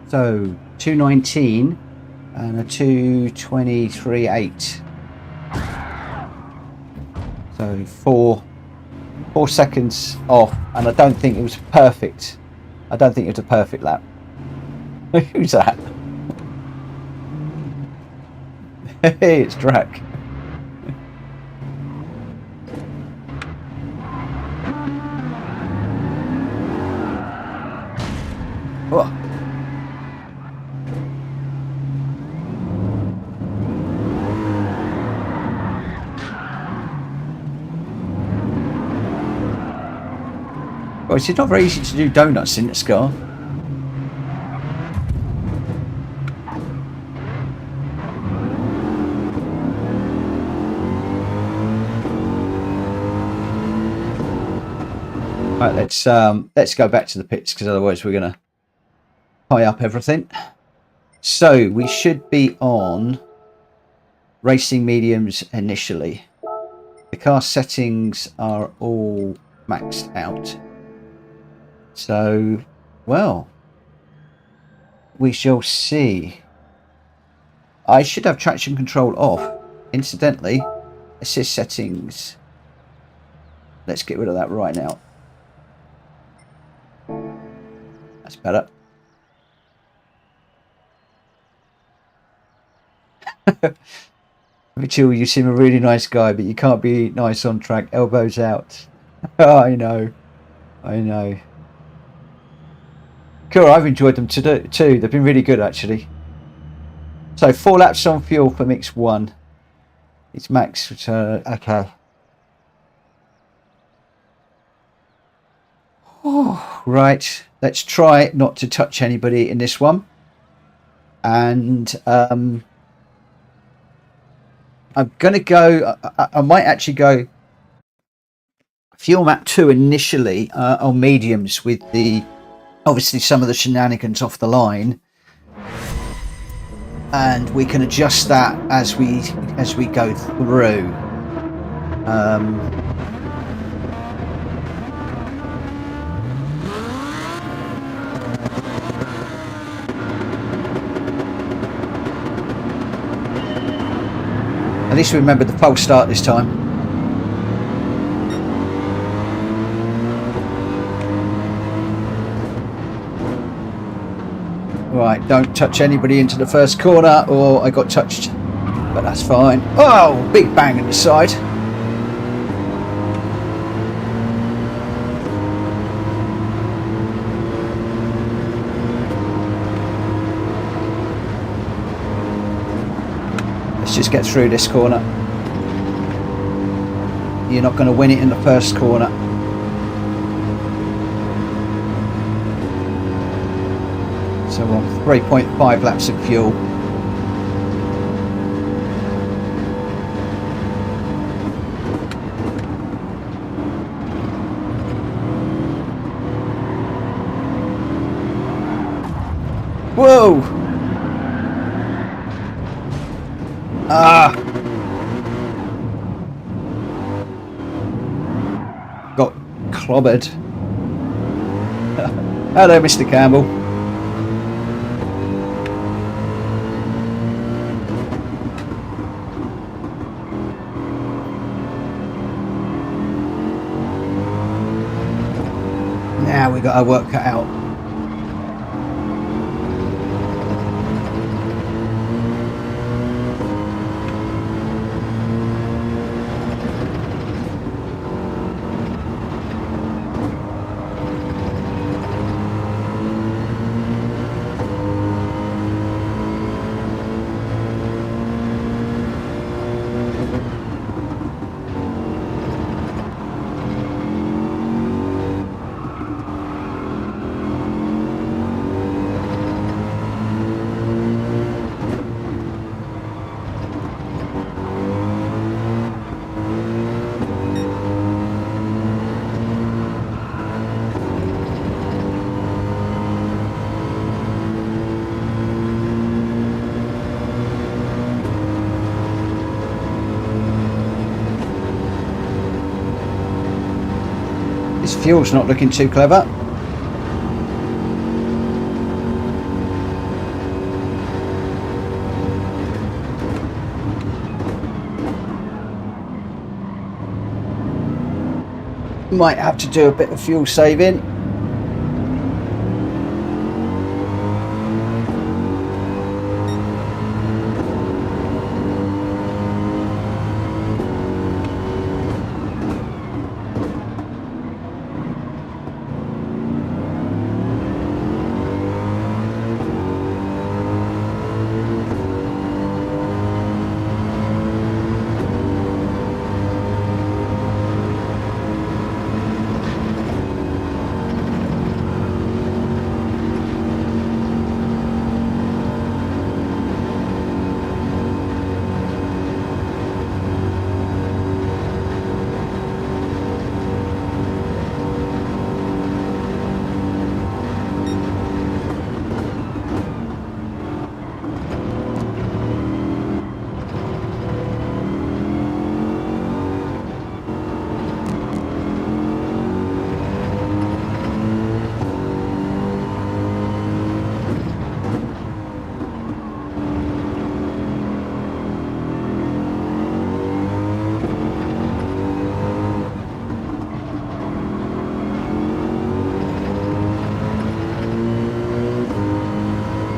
So 2:19 and a 2:23.8. So four seconds off, and I don't think it was perfect. I don't think it was a perfect lap. Who's that? Hey, it's Drac. Oh. Well, it's not very easy to do donuts in this car. Right, let's go back to the pits, because otherwise we're gonna tie up everything. So we should be on racing mediums initially. The car settings are all maxed out. So, well, we shall see. I should have traction control off. Incidentally, assist settings. Let's get rid of that right now. That's better. Mitchell, you seem a really nice guy, but you can't be nice on track. Elbows out. Oh, I know. I know. Cool, I've enjoyed them too. They've been really good, actually. So 4 laps on fuel for mix 1. It's max. Okay. Oh, right. Let's try not to touch anybody in this one. And I'm going to go. I might actually go fuel map 2 initially on mediums with the obviously some of the shenanigans off the line. and we can adjust that as we go through. At least we remembered the false start this time. Right, don't touch anybody into the first corner, or I got touched, but that's fine. Oh, big bang in the side. Let's just get through this corner. You're not going to win it in the first corner. So we're on 3.5 laps of fuel. Whoa! Ah! Got clobbered. Hello, Mr. Campbell. Now we got our work cut out. This fuel's not looking too clever. Might have to do a bit of fuel saving.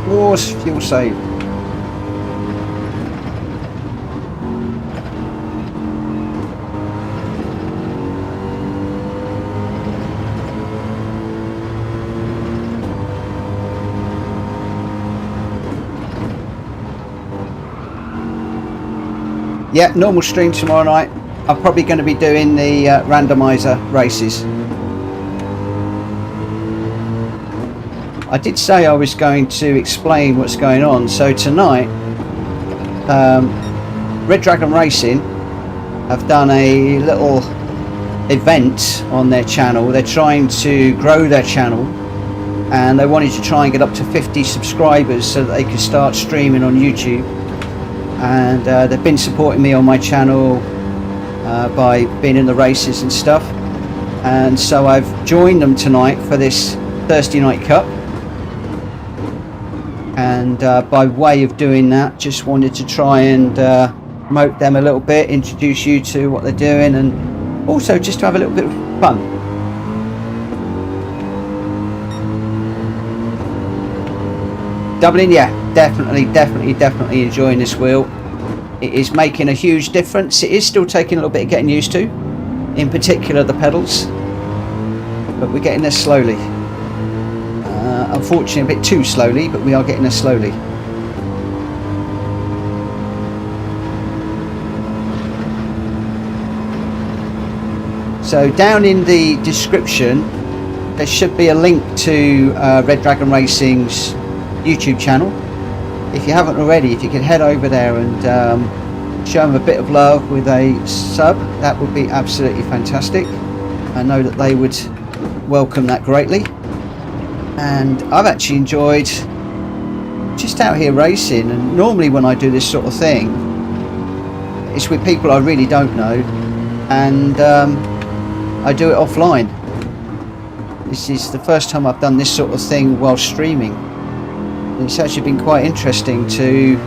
Course, fuel save. Yeah, normal stream tomorrow night. I'm probably going to be doing the randomizer races. I did say I was going to explain what's going on. So tonight, Red Dragon Racing have done a little event on their channel. They're trying to grow their channel, and they wanted to try and get up to 50 subscribers so that they could start streaming on YouTube. And they've been supporting me on my channel by being in the races and stuff, and so I've joined them tonight for this Thursday Night Cup. And by way of doing that, just wanted to try and promote them a little bit, introduce you to what they're doing, and also just to have a little bit of fun. Dublin, yeah, definitely enjoying this wheel. It is making a huge difference. It is still taking a little bit of getting used to, in particular the pedals, but we're getting there slowly. Unfortunately a bit too slowly, but we are getting there slowly. So down in the description there should be a link to Red Dragon Racing's YouTube channel. If you haven't already, if you could head over there and show them a bit of love with a sub, that would be absolutely fantastic. I know that they would welcome that greatly. And I've actually enjoyed just out here racing, and normally when I do this sort of thing it's with people I really don't know, and I do it offline. This is the first time I've done this sort of thing while streaming. It's actually been quite interesting to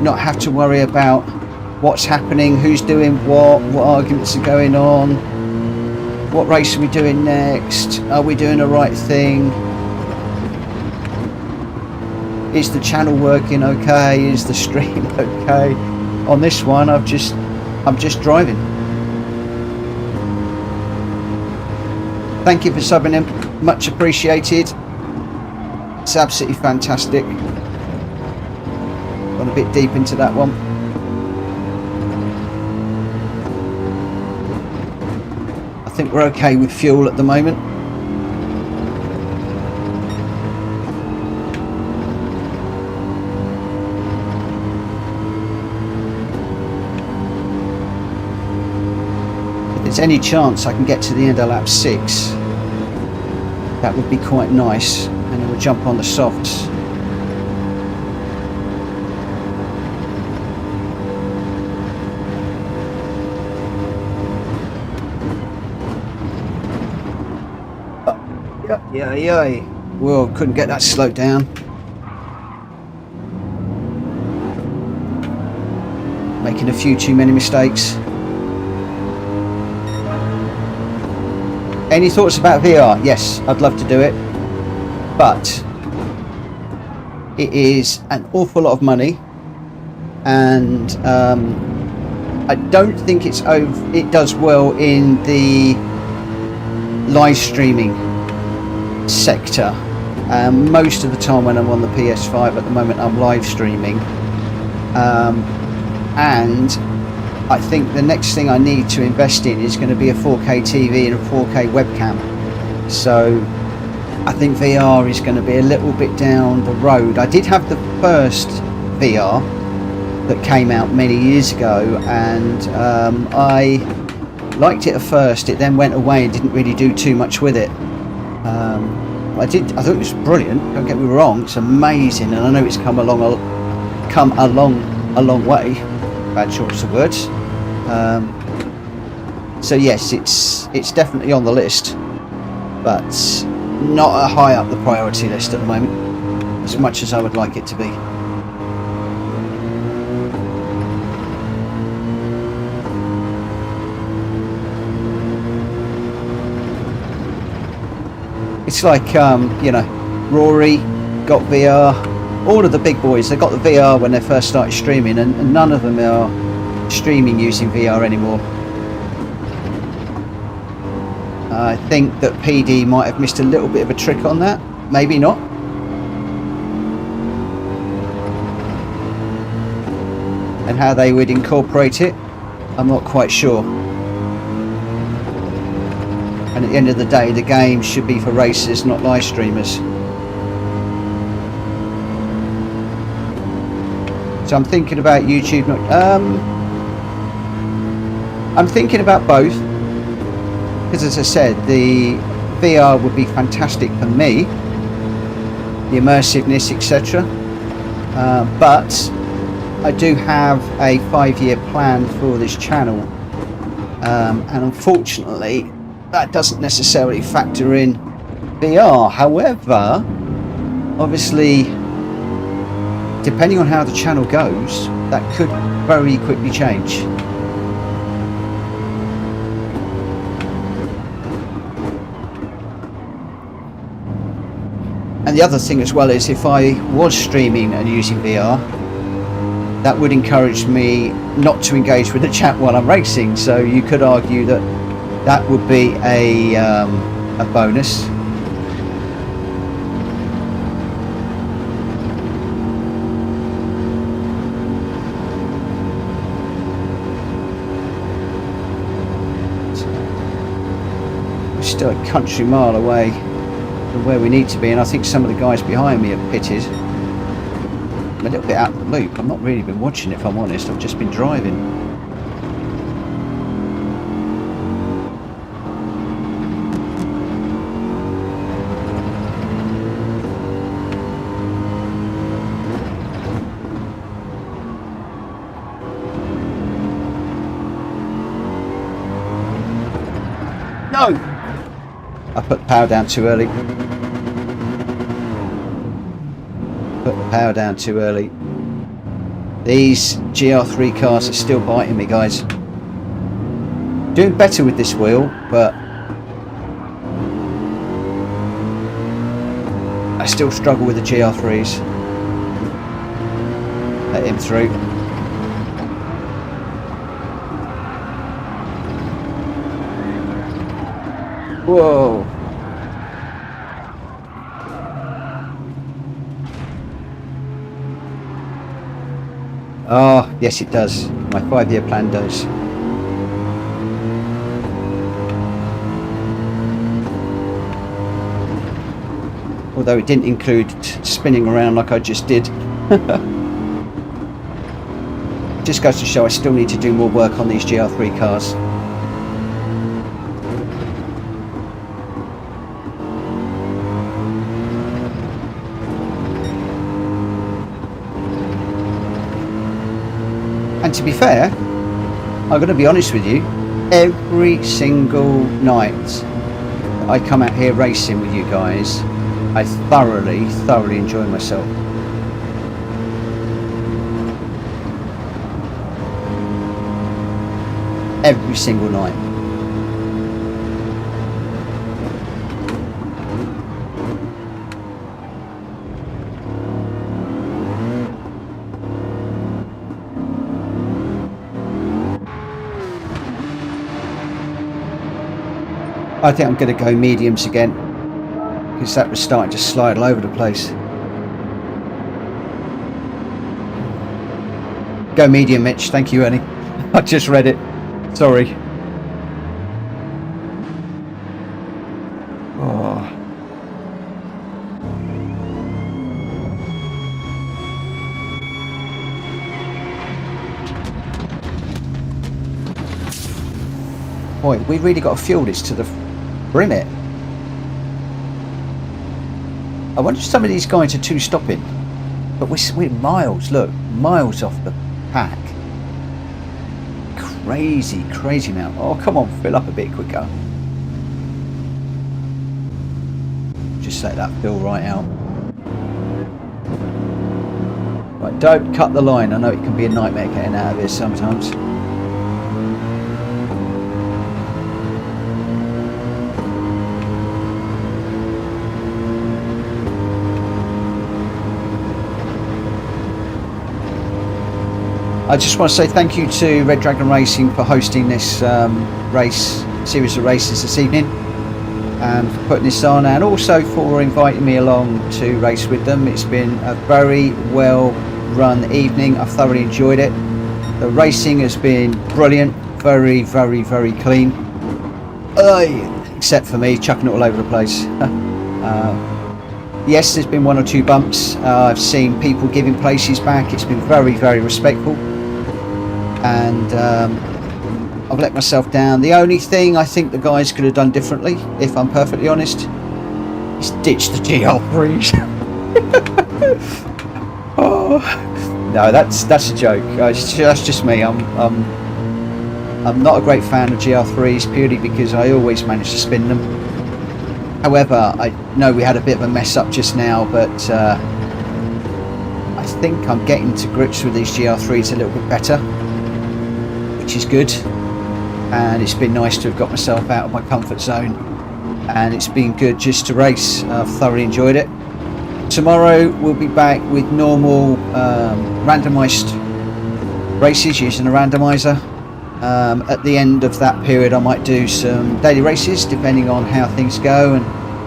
not have to worry about what's happening, who's doing what arguments are going on, what race are we doing next, are we doing the right thing, is the channel working okay, is the stream okay. On this one I'm just driving. Thank you for subbing in, much appreciated. It's absolutely fantastic. Gone a bit deep into that one. I think we're okay with fuel at the moment. If there's any chance I can get to the end of lap 6, that would be quite nice. And then we'll jump on the softs. Yeah. Whoa, couldn't get that slowed down. Making a few too many mistakes. Any thoughts about VR? Yes, I'd love to do it. But it is an awful lot of money, and I don't think it does well in the live streaming sector. Most of the time when I'm on the PS5 at the moment I'm live streaming, and I think the next thing I need to invest in is going to be a 4K TV and a 4K webcam. So I think VR is going to be a little bit down the road. I did have the first VR that came out many years ago, and I liked it at first. It then went away and didn't really do too much with it. I thought it was brilliant, don't get me wrong, it's amazing, and I know it's come a long way, bad choice of words. So yes, it's definitely on the list, but not high up the priority list at the moment, as much as I would like it to be. It's like, you know, Rory got VR, all of the big boys, they got the VR when they first started streaming, and none of them are streaming using VR anymore. I think that PD might have missed a little bit of a trick on that, maybe not. And how they would incorporate it, I'm not quite sure. And at the end of the day, the game should be for racers, not live streamers. So I'm thinking about YouTube. I'm thinking about both, because as I said, the VR would be fantastic for me, the immersiveness, etc. But I do have a 5-year plan for this channel, and unfortunately that doesn't necessarily factor in VR. However, obviously, depending on how the channel goes, that could very quickly change. And the other thing as well is, if I was streaming and using VR, that would encourage me not to engage with the chat while I'm racing. So you could argue that that would be a bonus. We're still a country mile away from where we need to be, and I think some of the guys behind me have pitted. I'm a little bit out of the loop. I've not really been watching it, if I'm honest. I've just been driving. No! I put the power down too early. Put the power down too early. These GR3 cars are still biting me, guys. Doing better with this wheel, but I still struggle with the GR3s. Let him through. Whoa. Oh, yes it does. My 5-year plan does. Although it didn't include spinning around like I just did. Just goes to show I still need to do more work on these GR3 cars. And to be fair, I'm going to be honest with you, every single night that I come out here racing with you guys, I thoroughly enjoy myself. Every single night. I think I'm going to go mediums again, because that was starting to slide all over the place. Go medium, Mitch. Thank you, Ernie. I just read it. Sorry. Oh. Boy, we really got to fuel this to the brim it. I wonder if some of these guys are two stopping, but we're miles, look, miles off the pack. Crazy amount. Oh, come on, fill up a bit quicker. Just let that fill right out. Right, don't cut the line. I know it can be a nightmare getting out of this sometimes. I just want to say thank you to Red Dragon Racing for hosting this series of races this evening, and for putting this on, and also for inviting me along to race with them. It's been a very well run evening. I've thoroughly enjoyed it. The racing has been brilliant, very clean, except for me chucking it all over the place. Yes, there's been one or two bumps. I've seen people giving places back. It's been very respectful. And I've let myself down. The only thing I think the guys could have done differently, if I'm perfectly honest, is ditch the GR3s. Oh no, that's a joke. That's just me. I'm not a great fan of GR3s purely because I always manage to spin them. However, I know we had a bit of a mess up just now, but I think I'm getting to grips with these GR3s a little bit better, which is good. And it's been nice to have got myself out of my comfort zone, and it's been good just to race. I've thoroughly enjoyed it. Tomorrow we'll be back with normal randomised races using a randomiser. At the end of that period I might do some daily races depending on how things go and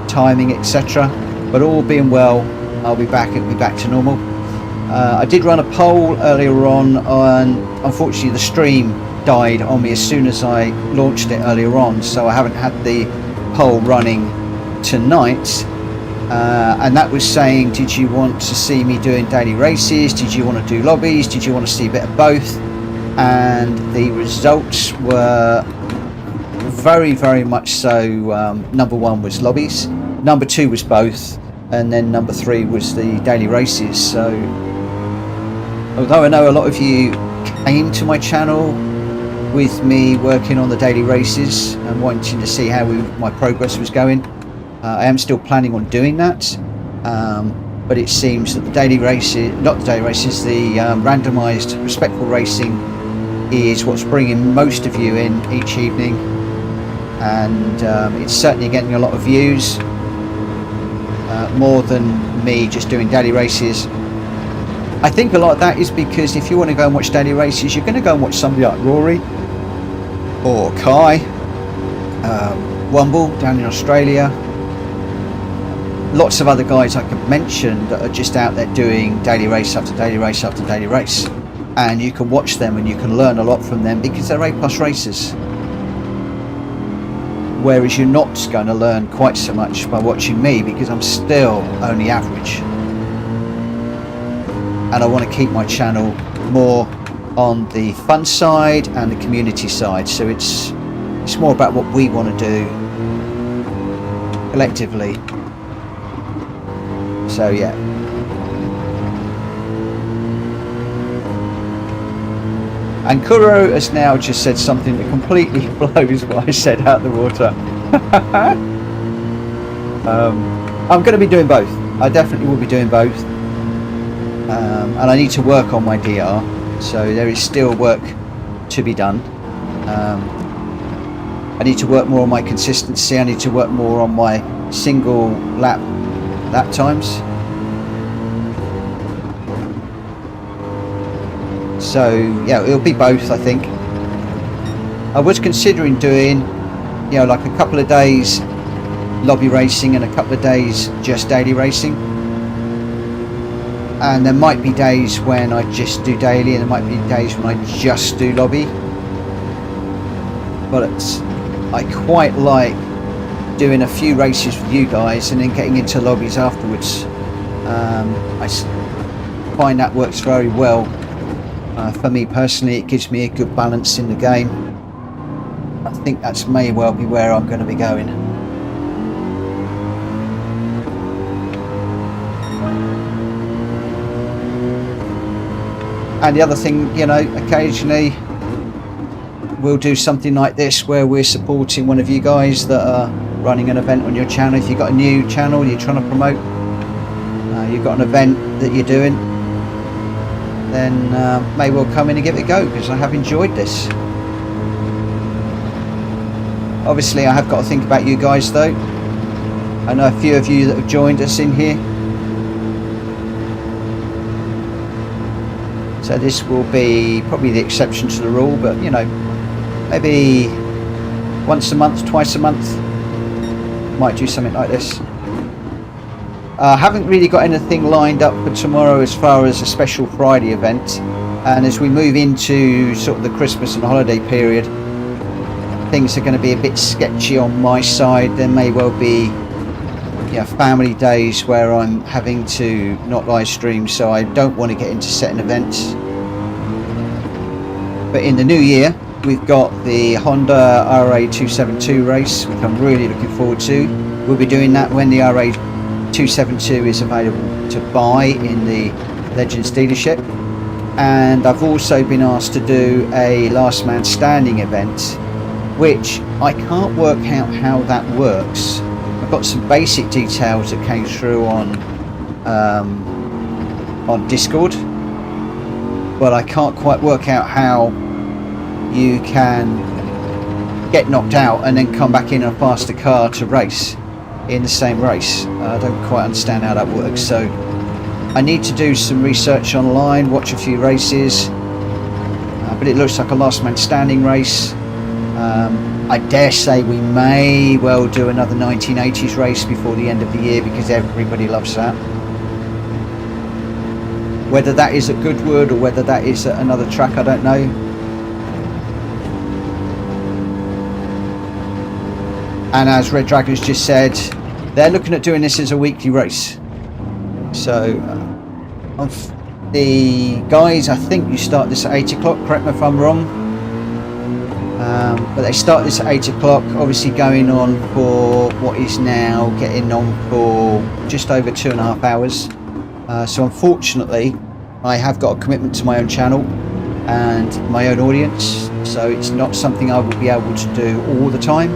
timing, etc. But all being well, I'll be back to normal. I did run a poll earlier on, unfortunately the stream died on me as soon as I launched it earlier on, so I haven't had the poll running tonight. And that was saying, did you want to see me doing daily races, did you want to do lobbies, did you want to see a bit of both? And the results were very much so. Number one was lobbies, number two was both, and then number three was the daily races. So although I know a lot of you came to my channel with me working on the daily races and wanting to see how my progress was going, I am still planning on doing that, but it seems that the daily races, not the daily races, the randomised respectful racing is what's bringing most of you in each evening, and it's certainly getting a lot of views, more than me just doing daily races. I think a lot of that is because if you want to go and watch daily races, you're going to go and watch somebody like Rory or Kai, Wumble down in Australia, lots of other guys I could mention that are just out there doing daily race after daily race after daily race, and you can watch them and you can learn a lot from them because they're A+ racers, whereas you're not going to learn quite so much by watching me because I'm still only average, and I want to keep my channel more on the fun side and the community side, so it's more about what we want to do collectively. So yeah, and Kuro has now just said something that completely blows what I said out the water. I'm going to be doing both. I definitely will be doing both, and I need to work on my DR, so there is still work to be done. I need to work more on my consistency. I need to work more on my single lap times. So yeah, it'll be both, I think. I was considering doing, you know, like a couple of days lobby racing and a couple of days just daily racing, and there might be days when I just do daily and there might be days when I just do lobby, but I quite like doing a few races with you guys and then getting into lobbies afterwards. I find that works very well. For me personally, it gives me a good balance in the game. I think that's may well be where I'm going to be going. And the other thing, you know, occasionally we'll do something like this where we're supporting one of you guys that are running an event on your channel. If you've got a new channel you're trying to promote, you've got an event that you're doing, then may well come in and give it a go, because I have enjoyed this. Obviously I have got to think about you guys though. I know a few of you that have joined us in here, so this will be probably the exception to the rule, but you know, maybe once a month, twice a month, might do something like this. I haven't really got anything lined up for tomorrow as far as a special Friday event, and as we move into sort of the Christmas and holiday period, things are going to be a bit sketchy on my side. There may well be, you know, family days where I'm having to not live stream, so I don't want to get into setting events. But in the new year we've got the Honda RA272 race, which I'm really looking forward to. We'll be doing that when the RA 272 is available to buy in the Legends dealership, and I've also been asked to do a last man standing event, which I can't work out how that works. I've got some basic details that came through on Discord, but I can't quite work out how you can get knocked out and then come back in a faster car to race in the same race. I don't quite understand how that works, so I need to do some research online, watch a few races, but it looks like a last man standing race. I dare say we may well do another 1980s race before the end of the year, because everybody loves that. Whether that is at Goodwood or whether that is at another track, I don't know. And as Red Dragon's just said, they're looking at doing this as a weekly race. So the guys, I think you start this at 8 o'clock, correct me if I'm wrong, but they start this at 8 o'clock, obviously going on for what is now getting on for just over 2.5 hours. So unfortunately I have got a commitment to my own channel and my own audience, so it's not something I will be able to do all the time,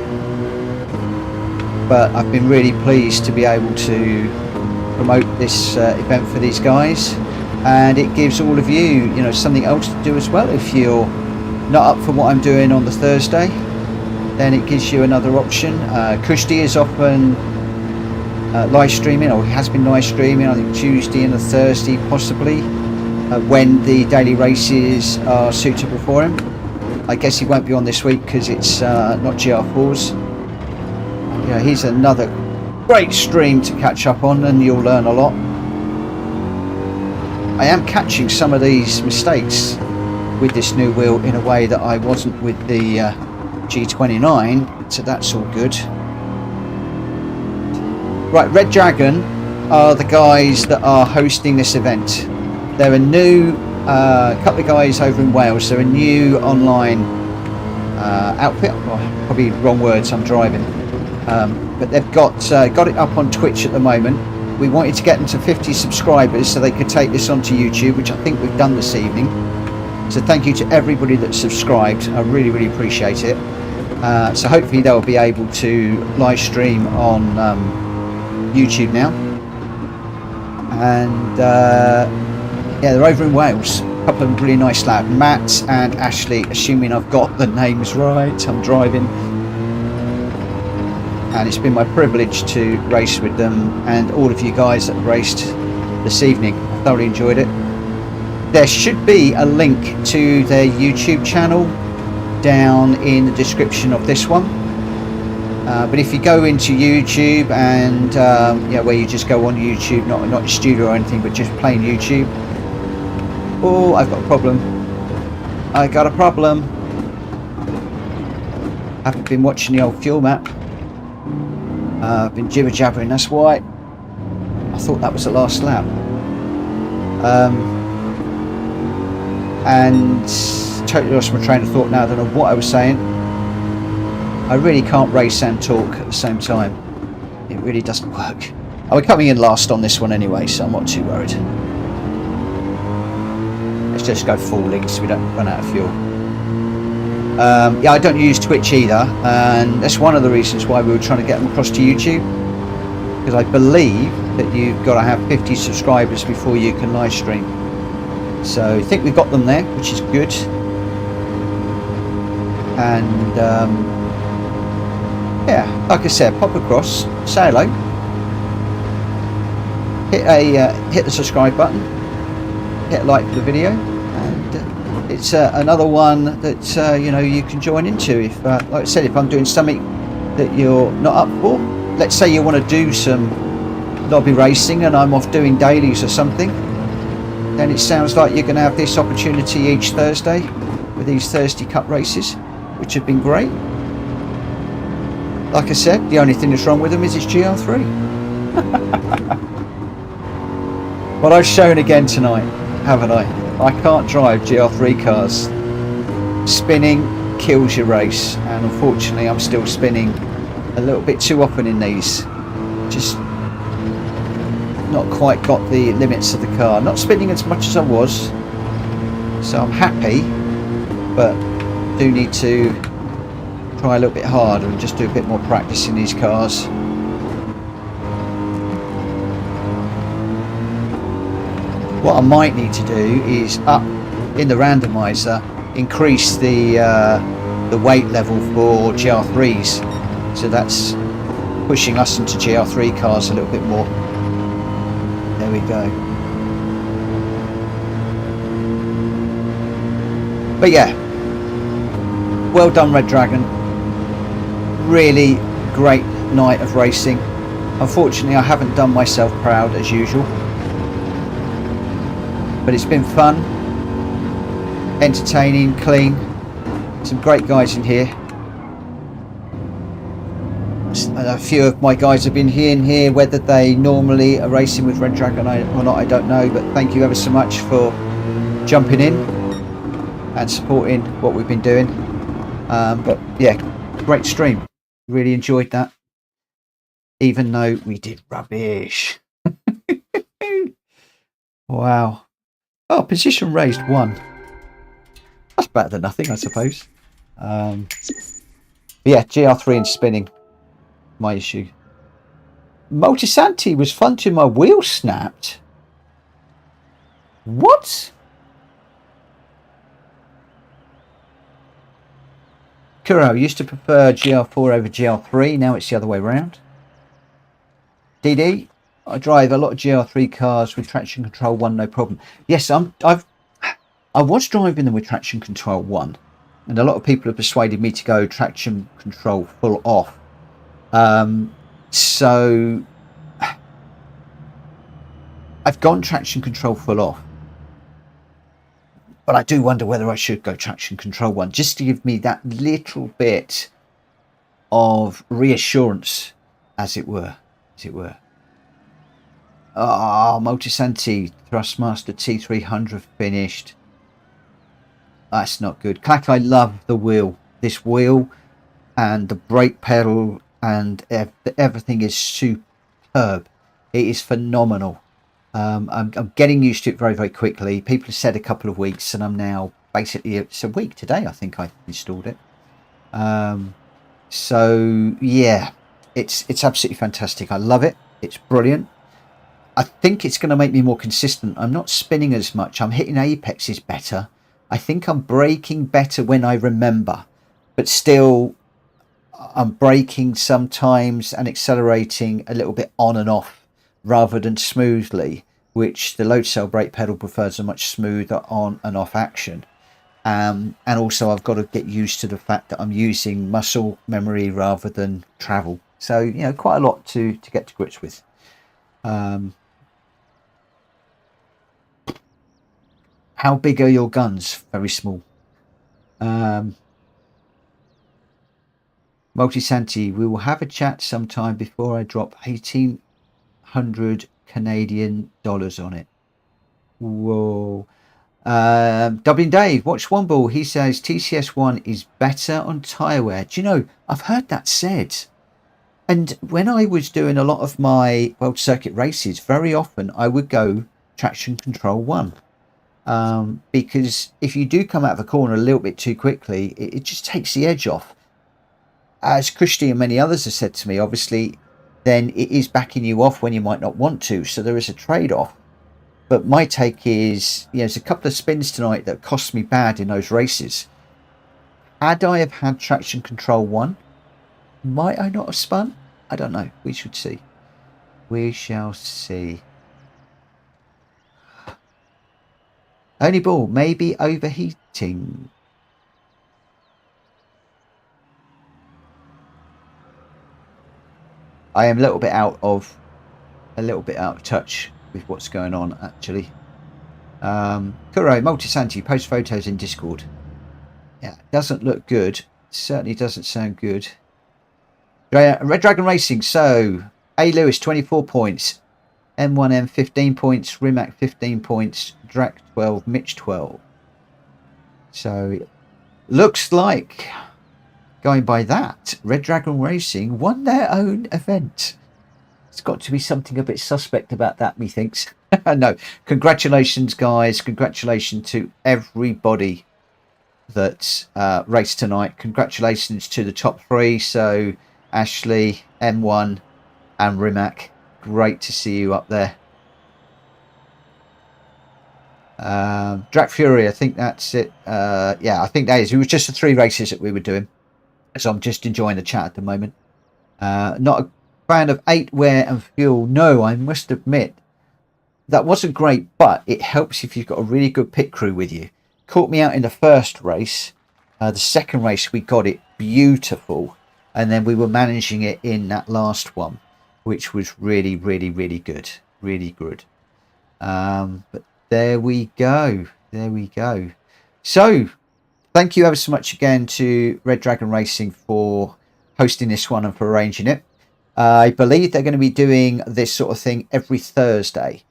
but I've been really pleased to be able to promote this event for these guys, and it gives all of you, something else to do as well. If you're not up for what I'm doing on the Thursday, then it gives you another option. Kushti is often live streaming, or he has been live streaming, I think Tuesday and a Thursday possibly, when the daily races are suitable for him. I guess he won't be on this week because it's not GR4s. He's another great stream to catch up on, and you'll learn a lot. I am catching some of these mistakes with this new wheel in a way that I wasn't with the G29, so that's all good. Right, Red Dragon are the guys that are hosting this event. They're a new couple of guys over in Wales. They're a new online outfit. Oh, probably wrong words, I'm driving. But they've got it up on Twitch at the moment. We wanted to get them to 50 subscribers so they could take this onto YouTube, which I think we've done this evening. So thank you to everybody that subscribed. I really, really appreciate it. So hopefully they'll be able to live stream on YouTube now. And yeah, they're over in Wales. A couple of really nice lads, Matt and Ashley, assuming I've got the names right. I'm driving. And it's been my privilege to race with them and all of you guys that have raced this evening. I thoroughly enjoyed it. There should be a link to their YouTube channel down in the description of this one. But if you go into YouTube and where you just go on YouTube, not a studio or anything, but just plain YouTube. Oh, I've got a problem. I got a problem. I haven't been watching the old fuel map. I've been jibber jabbering, that's why. I thought that was the last lap. And totally lost my train of thought now. I don't know what I was saying. I really can't race and talk at the same time. It really doesn't work. We're coming in last on this one anyway, so I'm not too worried. Let's just go full link so we don't run out of fuel. Yeah, I don't use Twitch either, and that's one of the reasons why we were trying to get them across to YouTube, because I believe that you've got to have 50 subscribers before you can live stream. So I think we've got them there, which is good. And yeah, like I said, pop across, say hello, hit the subscribe button, hit a like for the video, and it's another one that you can join into. If like I said, if I'm doing something that you're not up for, let's say you want to do some lobby racing and I'm off doing dailies or something, then it sounds like you're going to have this opportunity each Thursday with these Thursday Cup races, which have been great. Like I said, the only thing that's wrong with them is it's GR3. Well, I've shown again tonight, haven't I? I can't drive GR3 cars. Spinning kills your race, and unfortunately I'm still spinning a little bit too often in these. Just not quite got the limits of the car. Not spinning as much as I was, so I'm happy, but do need to try a little bit harder and just do a bit more practice in these cars. What I might need to do is up in the randomizer, increase the weight level for GR3s, so that's pushing us into GR3 cars a little bit more. There we go. But yeah, well done Red Dragon, really great night of racing. Unfortunately I haven't done myself proud as usual, but it's been fun, entertaining, clean, some great guys in here. A few of my guys have been here, whether they normally are racing with Red Dragon or not I don't know, but thank you ever so much for jumping in and supporting what we've been doing. But yeah, great stream, really enjoyed that, even though we did rubbish. Wow. Oh, position raised 1. That's better than nothing, I suppose. Yeah, GR3 and spinning, my issue. Multisanti was fun till my wheel snapped. What? Kuro used to prefer GR4 over GR3. Now it's the other way around. DD, I drive a lot of GR3 cars with traction control 1, no problem. Yes, I was driving them with traction control 1, and a lot of people have persuaded me to go traction control full off. So I've gone traction control full off, but I do wonder whether I should go traction control 1, just to give me that little bit of reassurance, as it were. Oh, Multisanti Thrustmaster T300 finished. That's not good. Clack, I love the wheel. This wheel and the brake pedal and everything is superb. It is phenomenal. I'm getting used to it very, very quickly. People have said a couple of weeks, and I'm now basically, it's a week today I think I installed it. So yeah, it's absolutely fantastic. I love it. It's brilliant. I think it's going to make me more consistent. I'm not spinning as much. I'm hitting apexes better. I think I'm braking better when I remember, but still I'm braking sometimes and accelerating a little bit on and off rather than smoothly, which the load cell brake pedal prefers a much smoother on and off action. And also I've got to get used to the fact that I'm using muscle memory rather than travel. So, you know, quite a lot to get to grips with. How big are your guns? Very small. Multisanti, we will have a chat sometime before I drop 1,800 Canadian dollars on it. Whoa. Dublin Dave, watch one ball. He says TCS1 is better on tyre wear. Do you know, I've heard that said. And when I was doing a lot of my World Circuit races, very often I would go traction control 1. Because if you do come out of a corner a little bit too quickly, it just takes the edge off. As Christy and many others have said to me, obviously, then it is backing you off when you might not want to. So there is a trade-off. But my take is, you know, there's a couple of spins tonight that cost me bad in those races. Had I have had traction control 1, might I not have spun? I don't know. We should see. We shall see. Only ball, maybe overheating. I am a little bit out of touch with what's going on actually. Kuro, Multisanti, post photos in Discord. Yeah, doesn't look good. Certainly doesn't sound good. Red Dragon Racing. So A Lewis 24 points, M1M 15 points, Rimac 15 points, Drac 12, Mitch 12. So looks like, going by that, Red Dragon Racing won their own event. It's got to be something a bit suspect about that, methinks. No, congratulations, guys. Congratulations to everybody that raced tonight. Congratulations to the top three. So Ashley, M1 and Rimac. Great to see you up there. Drac Fury, I think that's it. Yeah, I think that is. It was just the 3 races that we were doing. So I'm just enjoying the chat at the moment. Not a fan of 8 wear and fuel. No, I must admit that wasn't great, but it helps if you've got a really good pit crew with you. Caught me out in the first race. The second race we got it beautiful, and then we were managing it in that last one, which was really good, really good. But there we go, so thank you ever so much again to Red Dragon Racing for hosting this one and for arranging it. I believe they're going to be doing this sort of thing every Thursday.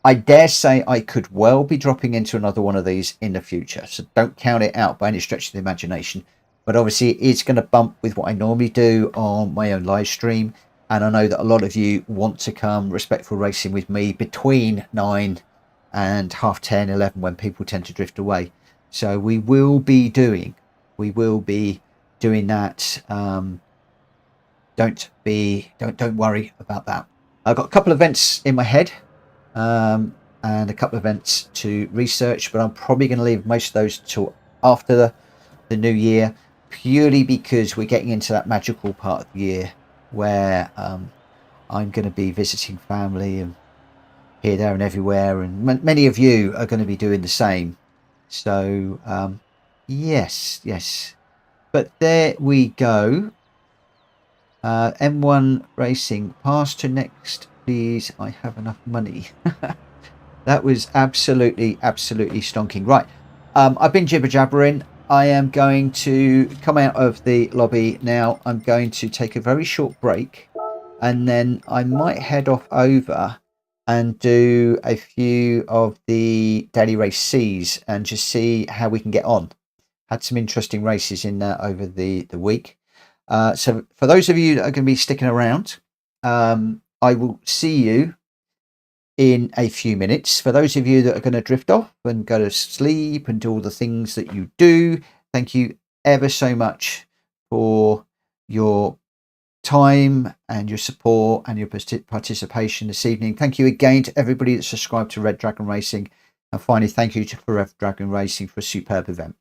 I dare say I could well be dropping into another one of these in the future, so don't count it out by any stretch of the imagination. But obviously it's going to bump with what I normally do on my own live stream, and I know that a lot of you want to come Respectful Racing with me between 9 and 10:30, 11 when people tend to drift away. So we will be doing that. Don't worry about that. I've got a couple of events in my head, and a couple of events to research, but I'm probably going to leave most of those till after the new year, purely because we're getting into that magical part of the year where I'm going to be visiting family and here, there and everywhere, and many of you are going to be doing the same. So yes, but there we go. M1 Racing, pass to next please. I have enough money. That was absolutely stonking. Right, I've been jibber jabbering. I am going to come out of the lobby now. I'm going to take a very short break, and then I might head off over and do a few of the daily race C's and just see how we can get on. Had some interesting races in there over the week. So for those of you that are going to be sticking around, I will see you in a few minutes. For those of you that are going to drift off and go to sleep and do all the things that you do, thank you ever so much for your time and your support and your participation this evening. Thank you again to everybody that subscribed to Red Dragon Racing, and finally thank you to Red Dragon Racing for a superb event.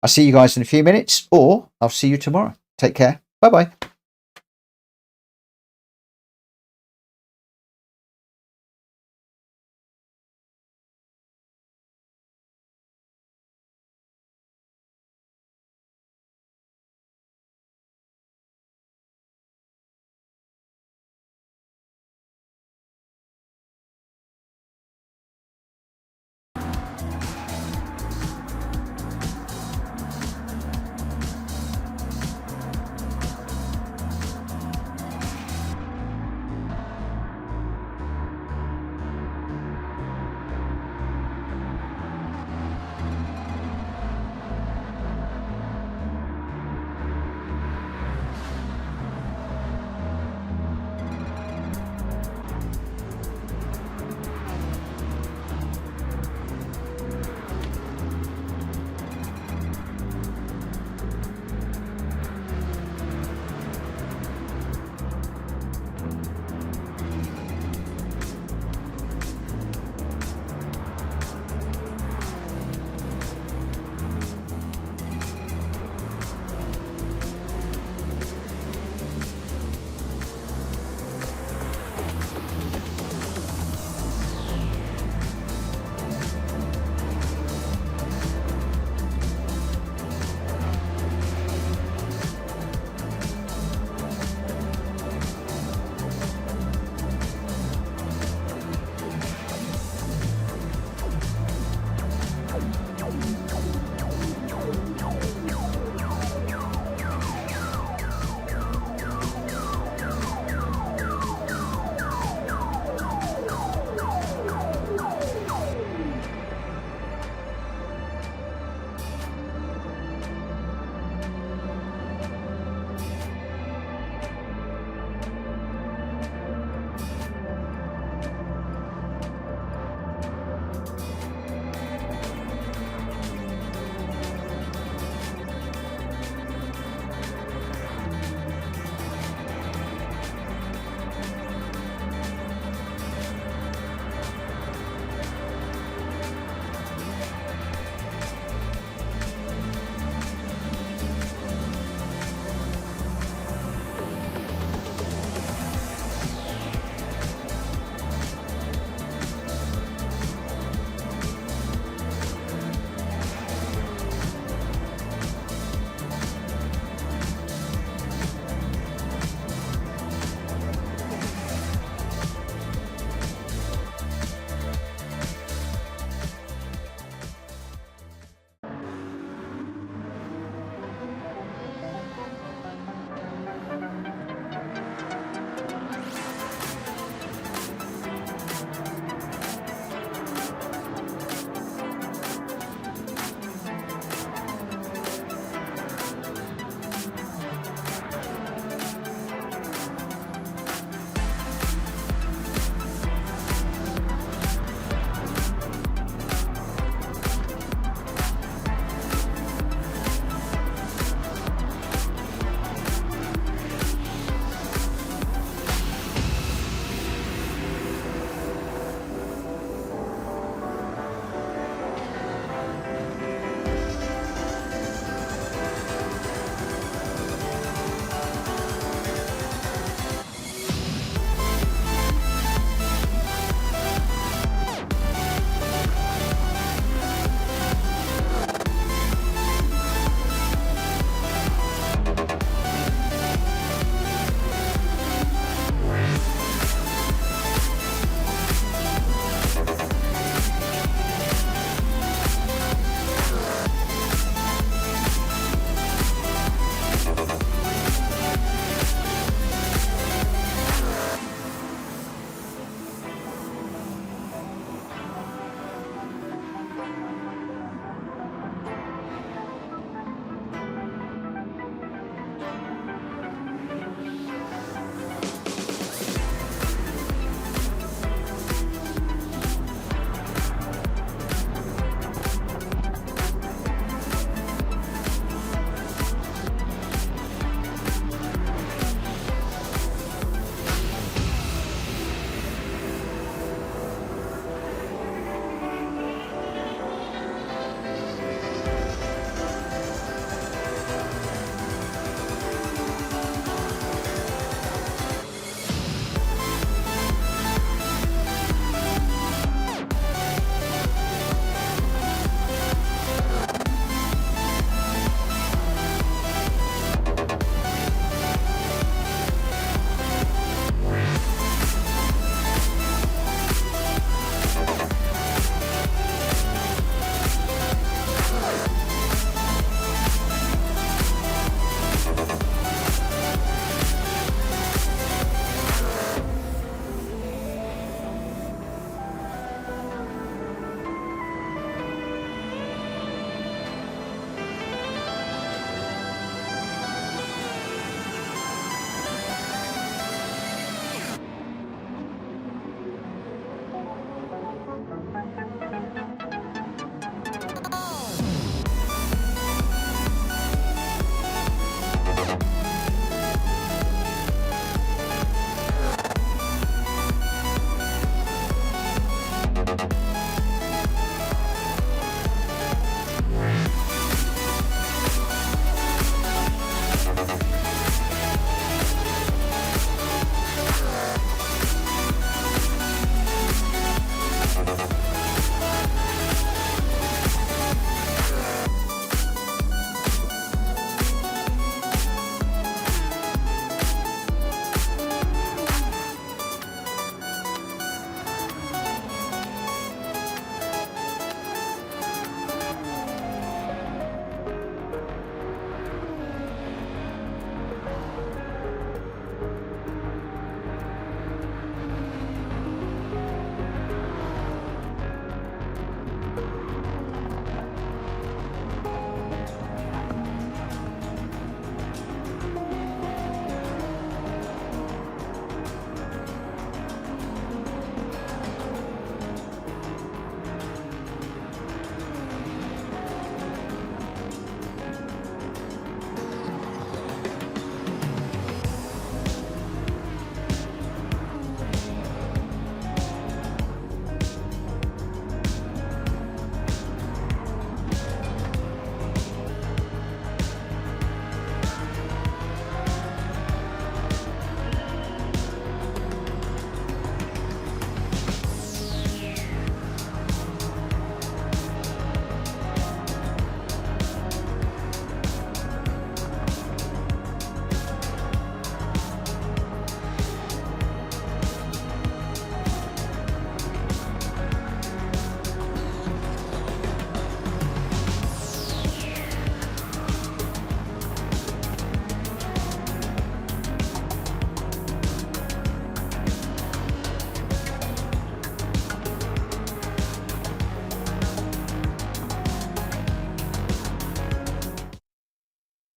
I'll see you guys in a few minutes, or I'll see you tomorrow. Take care. Bye bye.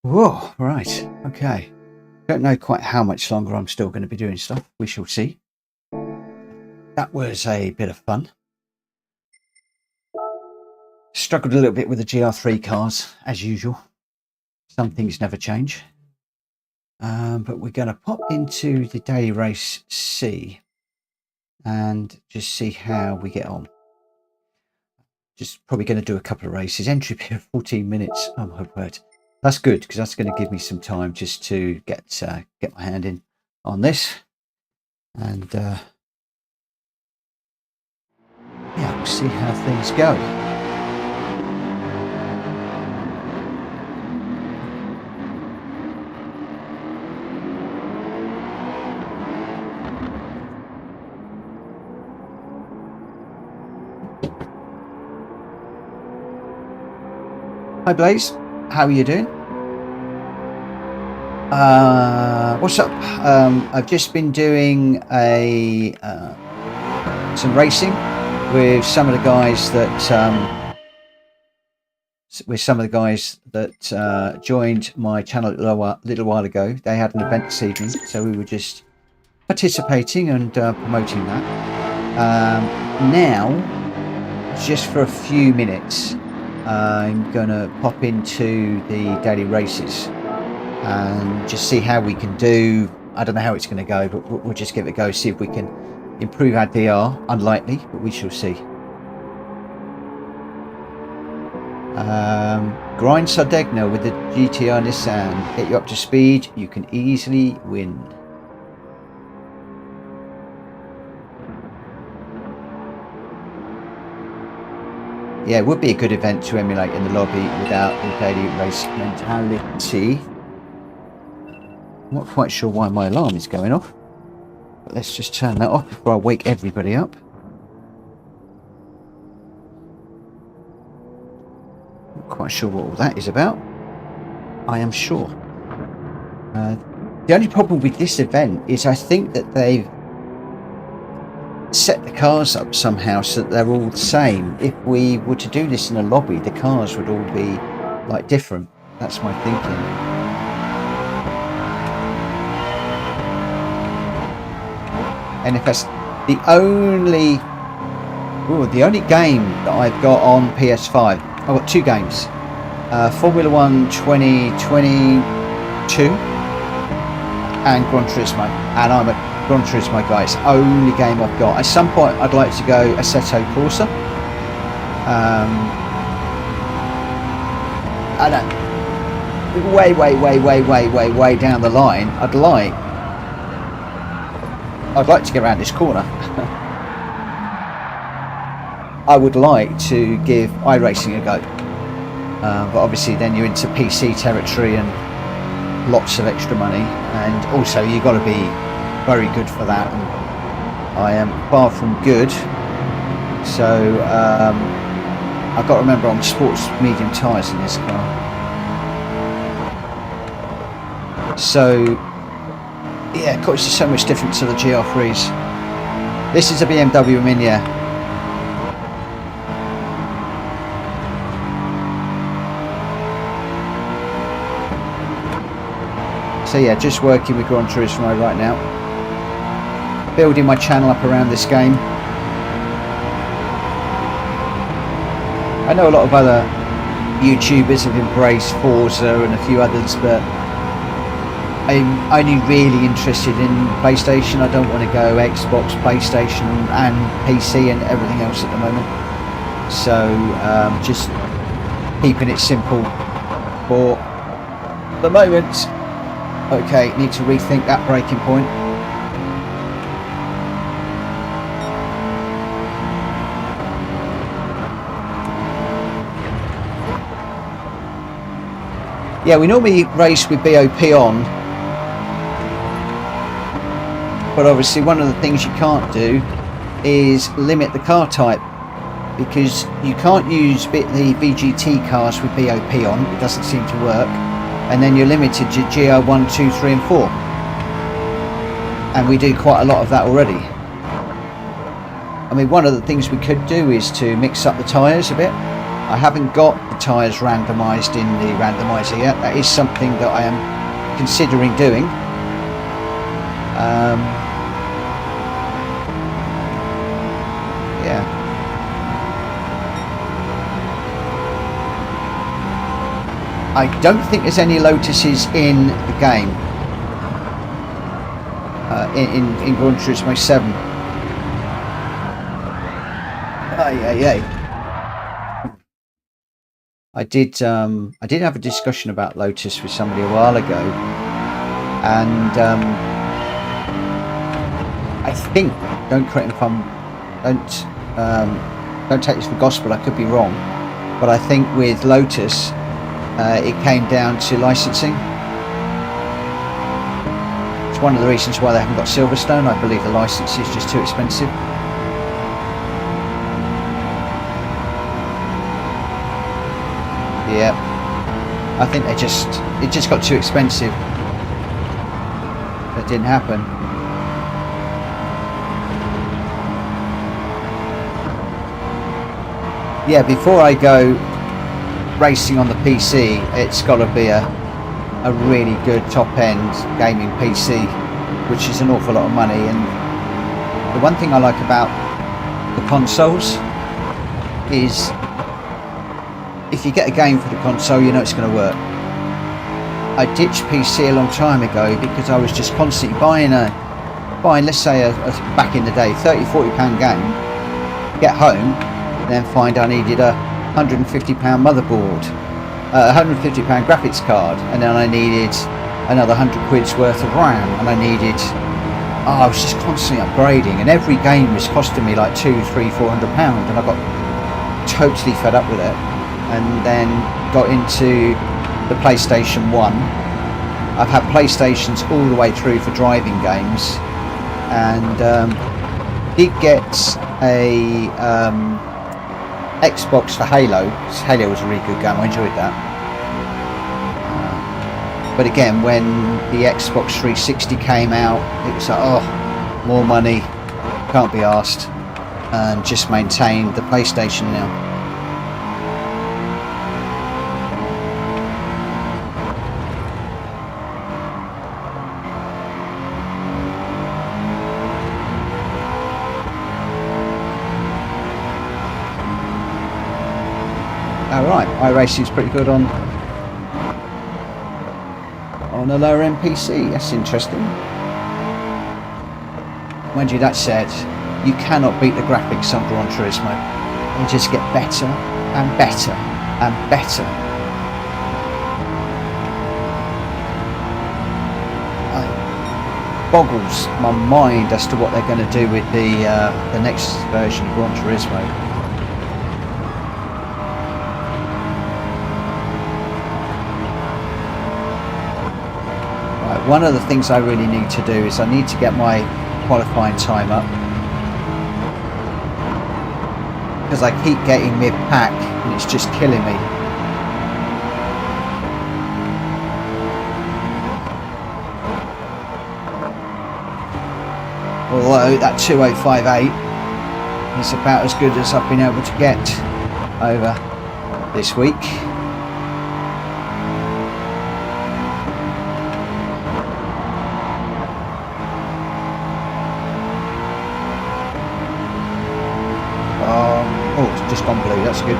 Whoa, right, okay. Don't know quite how much longer I'm still going to be doing stuff. We shall see. That was a bit of fun. Struggled a little bit with the GR3 cars, as usual. Some things never change. But we're going to pop into the daily race C and just see how we get on. Just probably going to do a couple of races. Entry period 14 minutes. Oh my word. That's good, because that's going to give me some time just to get my hand in on this. And yeah, we'll see how things go. Hi Blaze, how are you doing? What's up? I've just been doing some racing with some of the guys that joined my channel a little while ago. They had an event this evening, so we were just participating and promoting that. Now, just for a few minutes, I'm gonna pop into the daily races and just see how we can do. I don't know how it's going to go, but we'll just give it a go, see if we can improve our DR. Unlikely, but we shall see. Grind Sardegna with the GTR Nissan. Get you up to speed, you can easily win. Yeah, it would be a good event to emulate in the lobby without the daily race mentality. I'm not quite sure why my alarm is going off, but let's just turn that off before I wake everybody up. Not quite sure what all that is about, I am sure. The only problem with this event is I think that they've set the cars up somehow so that they're all the same. If we were to do this in a lobby, the cars would all be like different. That's my thinking. And if that's the only game that I've got on PS5, I've got two games, Formula 1 2022 and Gran Turismo, and I'm a Gran Turismo guy. It's the only game I've got. At some point I'd like to go Assetto Corsa. I don't, way down the line, I'd like to get around this corner. I would like to give iRacing a go, but obviously then you're into PC territory and lots of extra money, and also you've got to be very good for that, and I am far from good, so I've got to remember I'm sports medium tyres in this car. So yeah, of course it's so much different to the GR3s. This is a BMW Mini. So yeah, just working with Gran Turismo right now. Building my channel up around this game. I know a lot of other YouTubers have embraced Forza and a few others, but I'm only really interested in PlayStation. I don't want to go Xbox, PlayStation and PC and everything else at the moment. So just keeping it simple for the moment. Okay, need to rethink that braking point. Yeah, we normally race with BOP on, but obviously one of the things you can't do is limit the car type, because you can't use the VGT cars with BOP on. It doesn't seem to work, and then you're limited to GR1, 2, 3 and 4, and we do quite a lot of that already. I mean, one of the things we could do is to mix up the tyres a bit. I haven't got the tyres randomised in the randomiser yet. That is something that I am considering doing. Yeah. I don't think there's any Lotuses in the game. In Gran Turismo 7. I did have a discussion about Lotus with somebody a while ago, and I think, don't correct me if I'm, don't take this for gospel, I could be wrong, but I think with Lotus it came down to licensing. It's one of the reasons why they haven't got Silverstone. I believe the license is just too expensive. Yeah, I think it just got too expensive. That didn't happen. Yeah, before I go racing on the PC, it's got to be a really good top-end gaming PC, which is an awful lot of money. And the one thing I like about the consoles is if you get a game for the console, you know it's going to work. I ditched PC a long time ago because I was just constantly buying let's say a back in the day £30–40 game, get home, then find I needed a £150 motherboard, £150 graphics card, and then I needed another £100 worth of RAM, and I was just constantly upgrading, and every game was costing me like £200–400, and I got totally fed up with it, and then got into the PlayStation 1. I've had PlayStations all the way through for driving games, and did get a Xbox for Halo. Halo was a really good game, I enjoyed that. But again, when the Xbox 360 came out, it was like, oh, more money, can't be arsed, and just maintained the PlayStation now. Alright, iRacing's pretty good on a lower end PC. That's interesting. Mind you, that said, you cannot beat the graphics on Gran Turismo. They just get better and better and better. It boggles my mind as to what they're going to do with the next version of Gran Turismo. One of the things I really need to do is I need to get my qualifying time up, because I keep getting mid-pack and it's just killing me. Although that 2058 is about as good as I've been able to get over this week. Oh, it's just gone blue, that's good.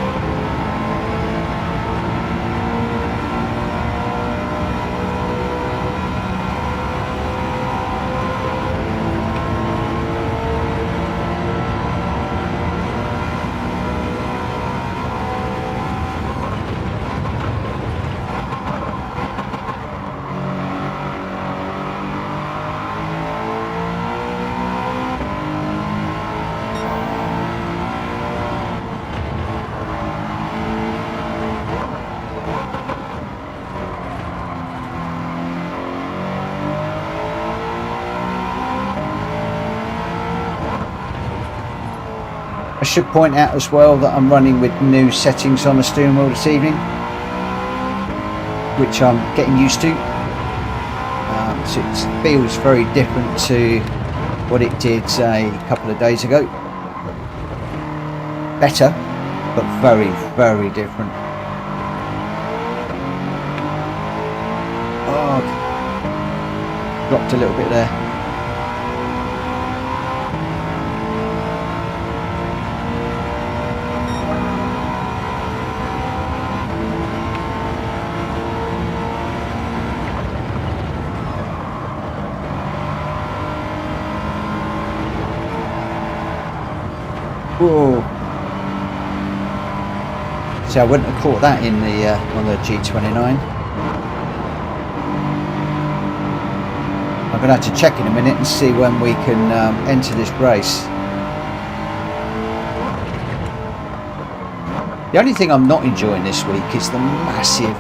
I should point out as well that I'm running with new settings on the steering wheel this evening, which I'm getting used to. So it feels very different to what it did a couple of days ago. Better, but very, very different. dropped a little bit there. Whoa. See, I wouldn't have caught that in the on the G29. I'm going to have to check in a minute and see when we can enter this race. The only thing I'm not enjoying this week is the massive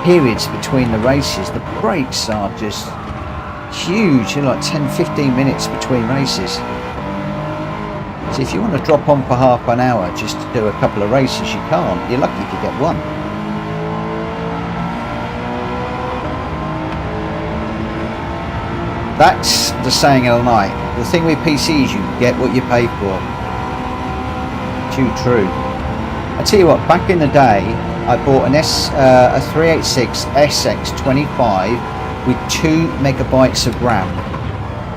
periods between the races. The breaks are just huge, you know, like 10-15 minutes between races. So if you want to drop on for half an hour just to do a couple of races, you can't. You're lucky if you get one. That's the saying of the night. The thing with PCs, you get what you pay for. Too true. I tell you what, back in the day, I bought a 386 SX25 with 2 megabytes of RAM.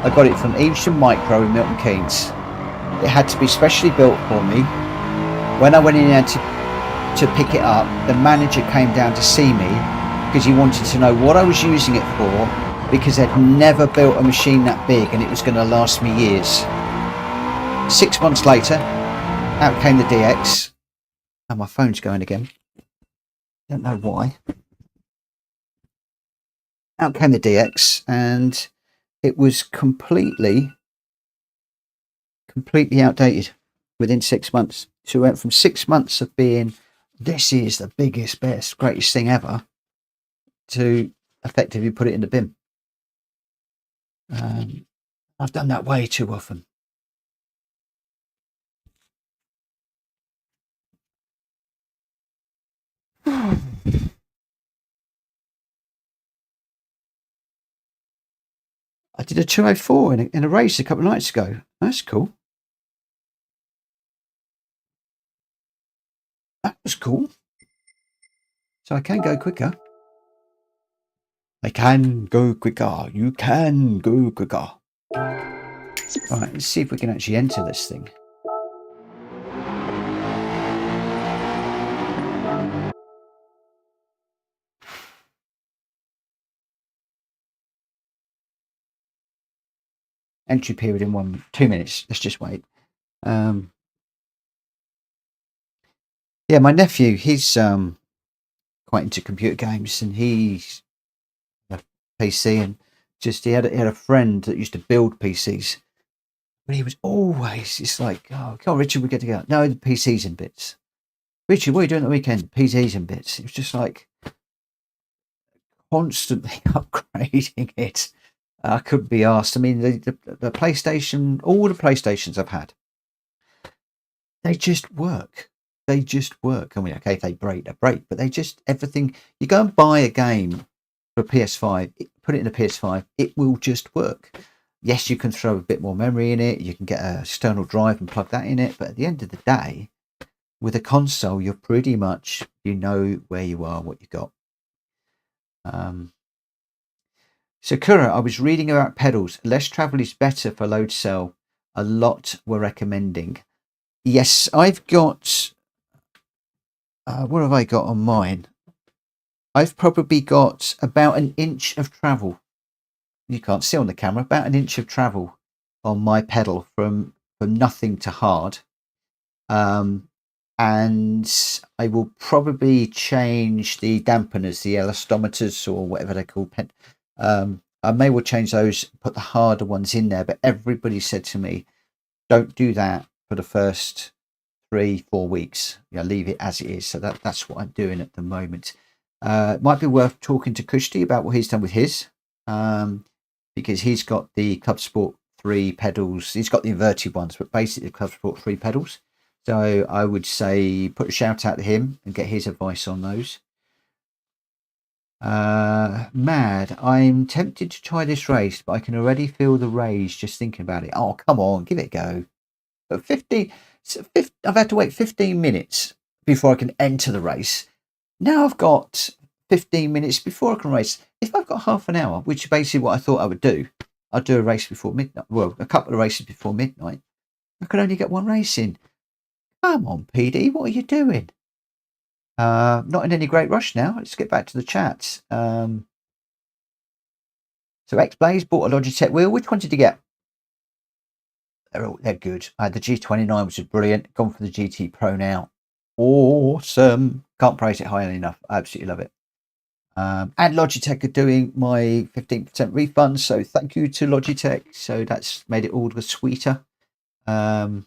I got it from Evesham Micro in Milton Keynes. It had to be specially built for me. When I went in there to pick it up, the manager came down to see me because he wanted to know what I was using it for, because they'd never built a machine that big and it was going to last me years. 6 months later, out came the DX. And my phone's going again. Don't know why. Out came the DX and it was completely outdated within 6 months. So we went from 6 months of being, this is the biggest, best, greatest thing ever, to effectively put it in the bin. I've done that way too often. I did a 204 in a race a couple of nights ago. That's cool. That was cool. So I can go quicker. I can go quicker. You can go quicker. Right, let's see if we can actually enter this thing. Entry period in 2 minutes. Let's just wait. Yeah, my nephew, he's quite into computer games, and he's a PC, and just he had a friend that used to build PCs, but he was always just like, oh, come on, Richard, we get together. No, the PCs in bits. Richard, what are you doing at the weekend? PCs in bits. It was just like constantly upgrading it. I couldn't be asked. I mean, the PlayStation, all the PlayStations I've had, they just work. They just work. I mean, okay, if they break, they break, but they just, everything, you go and buy a game for a PS5, put it in a PS5, it will just work. Yes, you can throw a bit more memory in it, you can get an external drive and plug that in it, but at the end of the day, with a console, you're pretty much, you know where you are, what you got. Sakura, I was reading about pedals. Less travel is better for load cell. A lot were recommending. Yes, I've got... what have I got on mine? I've probably got about an inch of travel. You can't see on the camera. About an inch of travel on my pedal from nothing to hard. And I will probably change the dampeners, the elastometers, or whatever they're called. I may well change those, put the harder ones in there. But everybody said to me, don't do that for the first 3-4 weeks. Leave it as it is. So that's what I'm doing at the moment. It might be worth talking to Kushti about what he's done with his, because he's got the Club Sport 3 pedals. He's got the inverted ones, but basically the Club Sport 3 pedals. So I would say put a shout out to him and get his advice on those. Mad, I'm tempted to try this race, but I can already feel the rage just thinking about it. Oh, come on, give it a go. But I've had to wait 15 minutes before I can enter the race. Now I've got 15 minutes before I can race. If I've got half an hour, which is basically what I thought I would do, I'd do a race before midnight. Well, a couple of races before midnight. I could only get one race in. Come on, PD, what are you doing? Not in any great rush now. Let's get back to the chats. So X-Blaze bought a Logitech wheel. Which one did you get? They're good. I had the G29, which is brilliant. Gone for the GT Pro now. Awesome. Can't praise it highly enough. I absolutely love it. And Logitech are doing my 15% refund. So thank you to Logitech. So that's made it all the sweeter. Didn't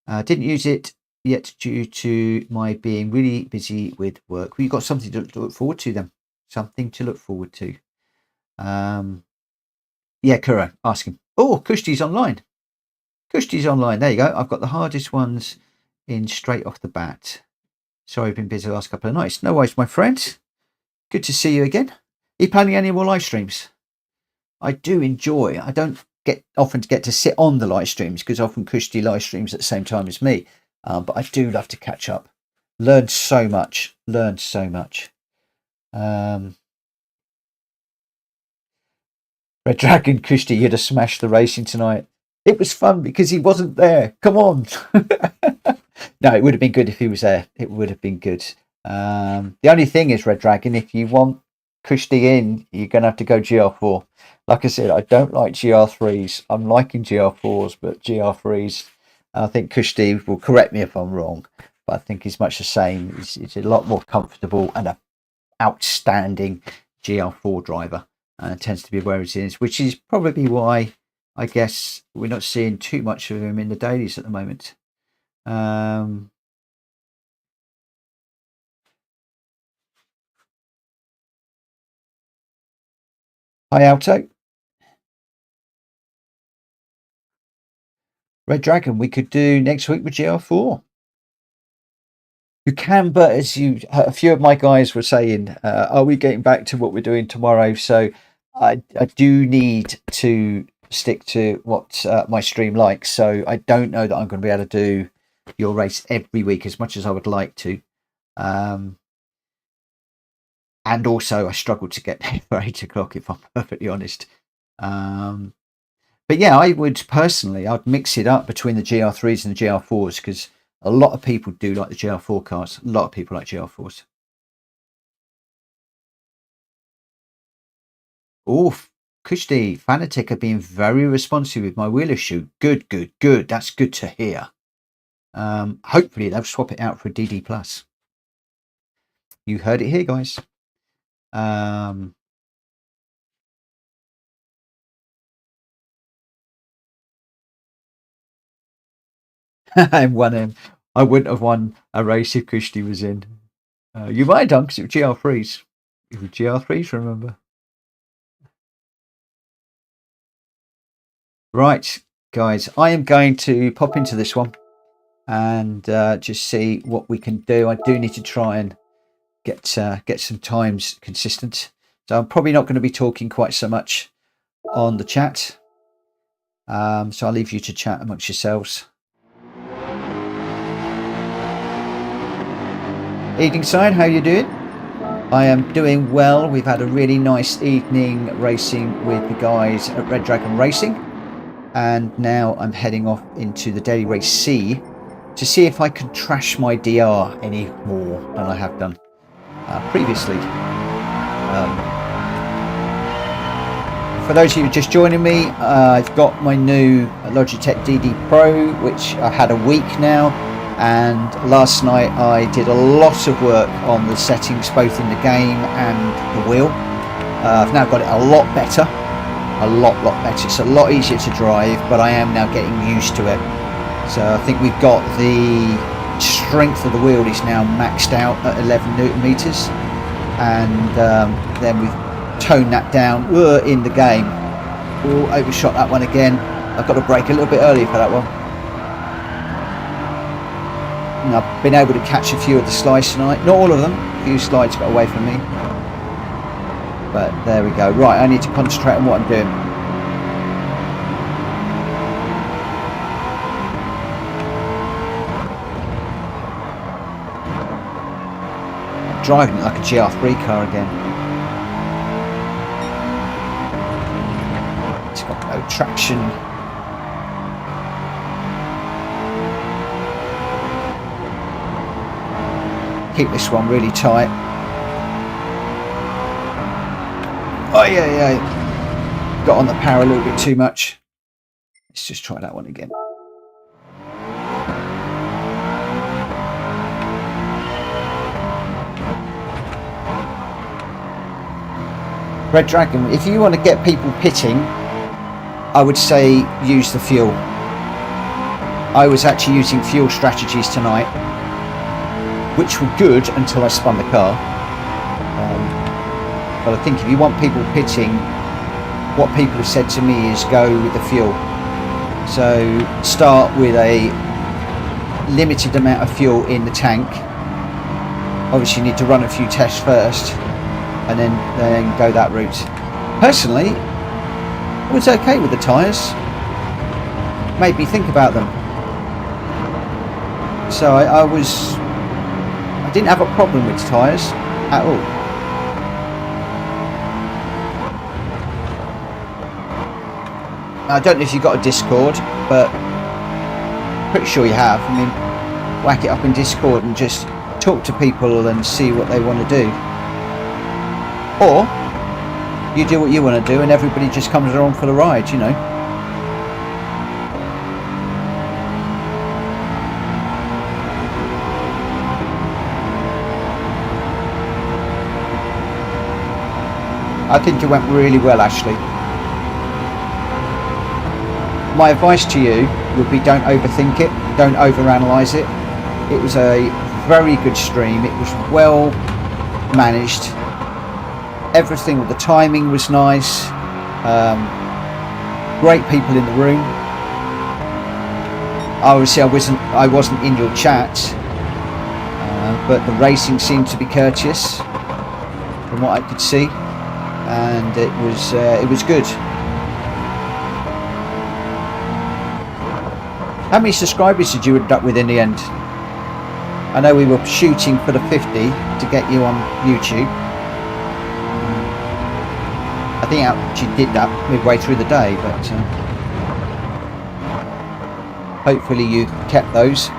use it yet due to my being really busy with work. We've got something to look forward to then. Something to look forward to. Yeah, Kuro, ask him. Oh, Kushti's online. Kushti's online. There you go. I've got the hardest ones in straight off the bat. Sorry, I've been busy the last couple of nights. No worries, my friend. Good to see you again. Are you planning any more live streams? I do enjoy. I don't often get to sit on the live streams because often Kushti live streams at the same time as me. But I do love to catch up. Learned so much. Red Dragon, Kushti, you'd have smashed the racing tonight. It was fun because he wasn't there. Come on. No, it would have been good if he was there. It would have been good. The only thing is, Red Dragon, if you want Kushti in, you're going to have to go GR4. Like I said, I don't like GR3s. I'm liking GR4s, but GR3s, I think Kushti will correct me if I'm wrong, but I think he's much the same. He's a lot more comfortable and an outstanding GR4 driver. Tends to be where it is, which is probably why I guess we're not seeing too much of him in the dailies at the moment. Hi, Alto. Red Dragon, we could do next week with GR4. You can, but as a few of my guys were saying, are we getting back to what we're doing tomorrow? So I do need to stick to what my stream likes. So I don't know that I'm going to be able to do your race every week as much as I would like to. And also I struggle to get there for 8 o'clock, if I'm perfectly honest. But yeah, I would personally, I'd mix it up between the GR3s and the GR4s because a lot of people do like the GR4 cars. A lot of people like GR4s. Oh, Kushti, Fanatic have been very responsive with my wheel issue. Good. That's good to hear. Hopefully they'll swap it out for a DD Plus. You heard it here, guys. And won him. I wouldn't have won a race if Kushti was in. You might have done because it was GR3s. It was GR3s, remember? Right, guys, I am going to pop into this one and just see what we can do. I do need to try and get some times consistent. So I'm probably not going to be talking quite so much on the chat. So I'll leave you to chat amongst yourselves. Evening Sign, how you doing? I am doing well. We've had a really nice evening racing with the guys at Red Dragon Racing. And now I'm heading off into the Daily Race C to see if I can trash my DR any more than I have done previously. For those of you just joining me, I've got my new Logitech DD Pro, which I've had a week now. And last night I did a lot of work on the settings both in the game and the wheel. I've now got it a lot better. A lot better. It's a lot easier to drive, but I am now getting used to it. So I think we've got the strength of the wheel is now maxed out at 11 Newton meters, and then we've toned that down in the game. Oh, overshot that one again. I've got to brake a little bit early for that one. And I've been able to catch a few of the slides tonight. Not all of them. A few slides got away from me. But there we go. Right, I need to concentrate on what I'm doing. Driving it like a GR3 car again. It's got no traction. Keep this one really tight. Oh yeah. Got on the power a little bit too much. Let's just try that one again. Red Dragon, if you want to get people pitting, I would say use the fuel. I was actually using fuel strategies tonight, which were good until I spun the car. But I think if you want people pitting, what people have said to me is go with the fuel. So start with a limited amount of fuel in the tank. Obviously you need to run a few tests first and then go that route. Personally, I was okay with the tyres. Made me think about them. So I didn't have a problem with tyres at all. I don't know if you've got a Discord, but pretty sure you have. I mean, whack it up in Discord and just talk to people and see what they want to do. Or you do what you want to do and everybody just comes along for the ride, you know. I think it went really well, Ashley. My advice to you would be don't overthink it, don't overanalyze it. It was a very good stream, it was well managed. Everything with the timing was nice. Great people in the room. Obviously I wasn't in your chat, but the racing seemed to be courteous from what I could see. And it was good. How many subscribers did you end up with in the end? I know we were shooting for the 50 to get you on YouTube. I think I actually did that midway through the day, but hopefully you kept those.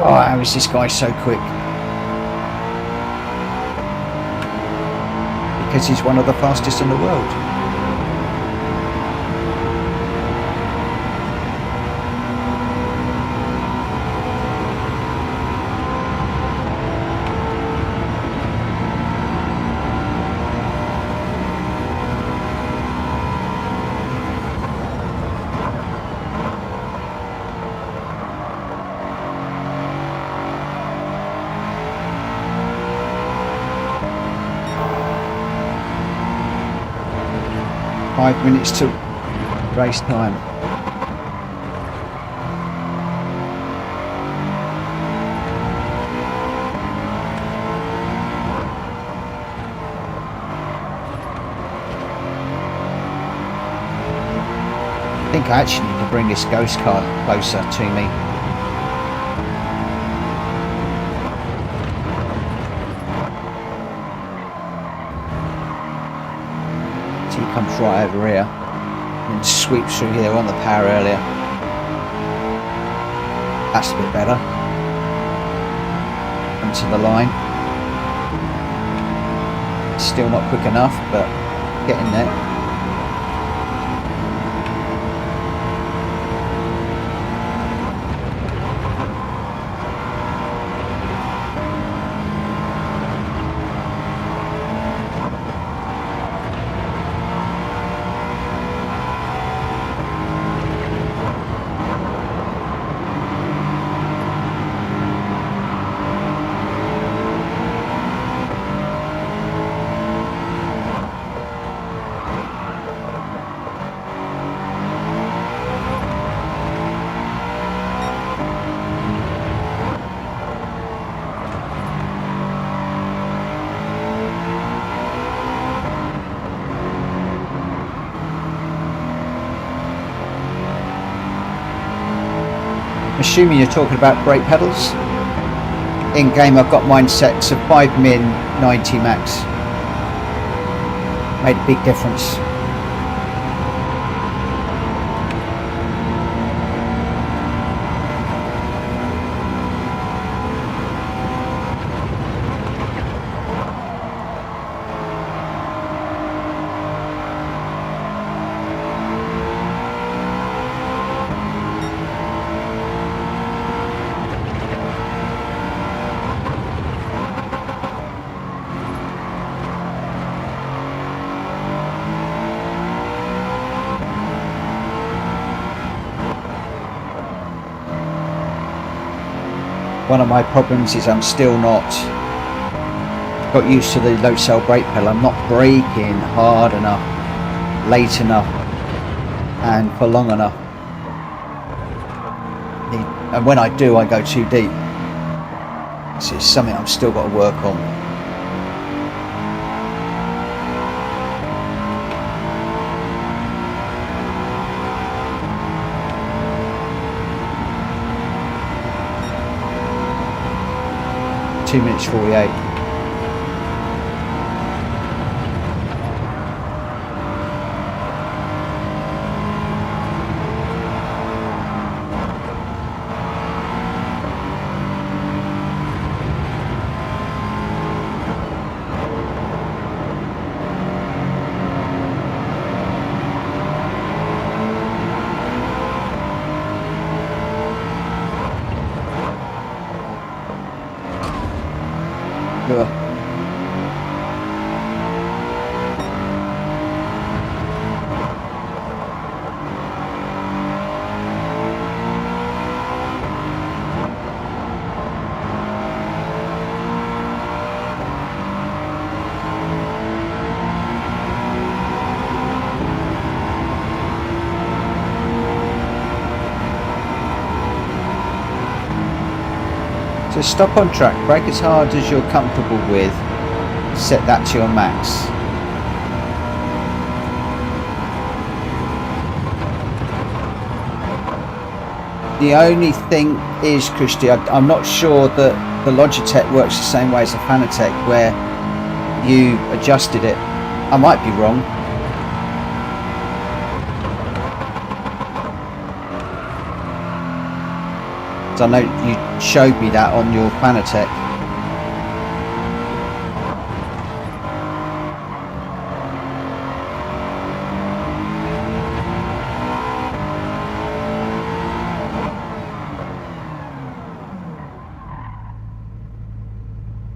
Oh, how is this guy so quick? Because he's one of the fastest in the world. Five minutes to race time. I think I actually need to bring this ghost car closer to me. Comes right over here and sweeps through here on the power earlier. That's a bit better. Onto the line. Still not quick enough, but getting there. Assuming you're talking about brake pedals. In game I've got mine set to 5 min 90 max. Made a big difference. One of my problems is I'm still not got used to the low cell brake pedal. I'm not braking hard enough, late enough, and for long enough. And when I do, I go too deep. So it's something I've still got to work on. Two minutes 48. So stop on track, brake as hard as you're comfortable with, set that to your max. The only thing is, Christy, I'm not sure that the Logitech works the same way as the Fanatec where you adjusted it. I might be wrong. So I know you showed me that on your Fanatec.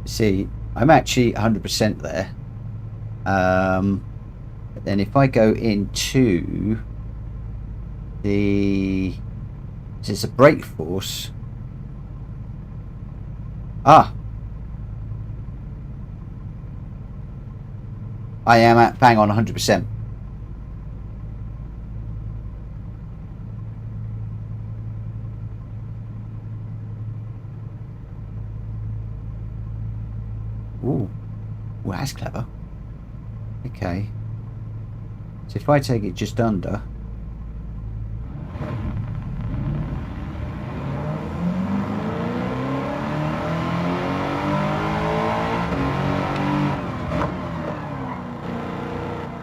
See, I'm actually 100% there. But then if I go into the... There's a brake force. I am at bang on 100%. Ooh, well, that's clever. Okay. So if I take it just under.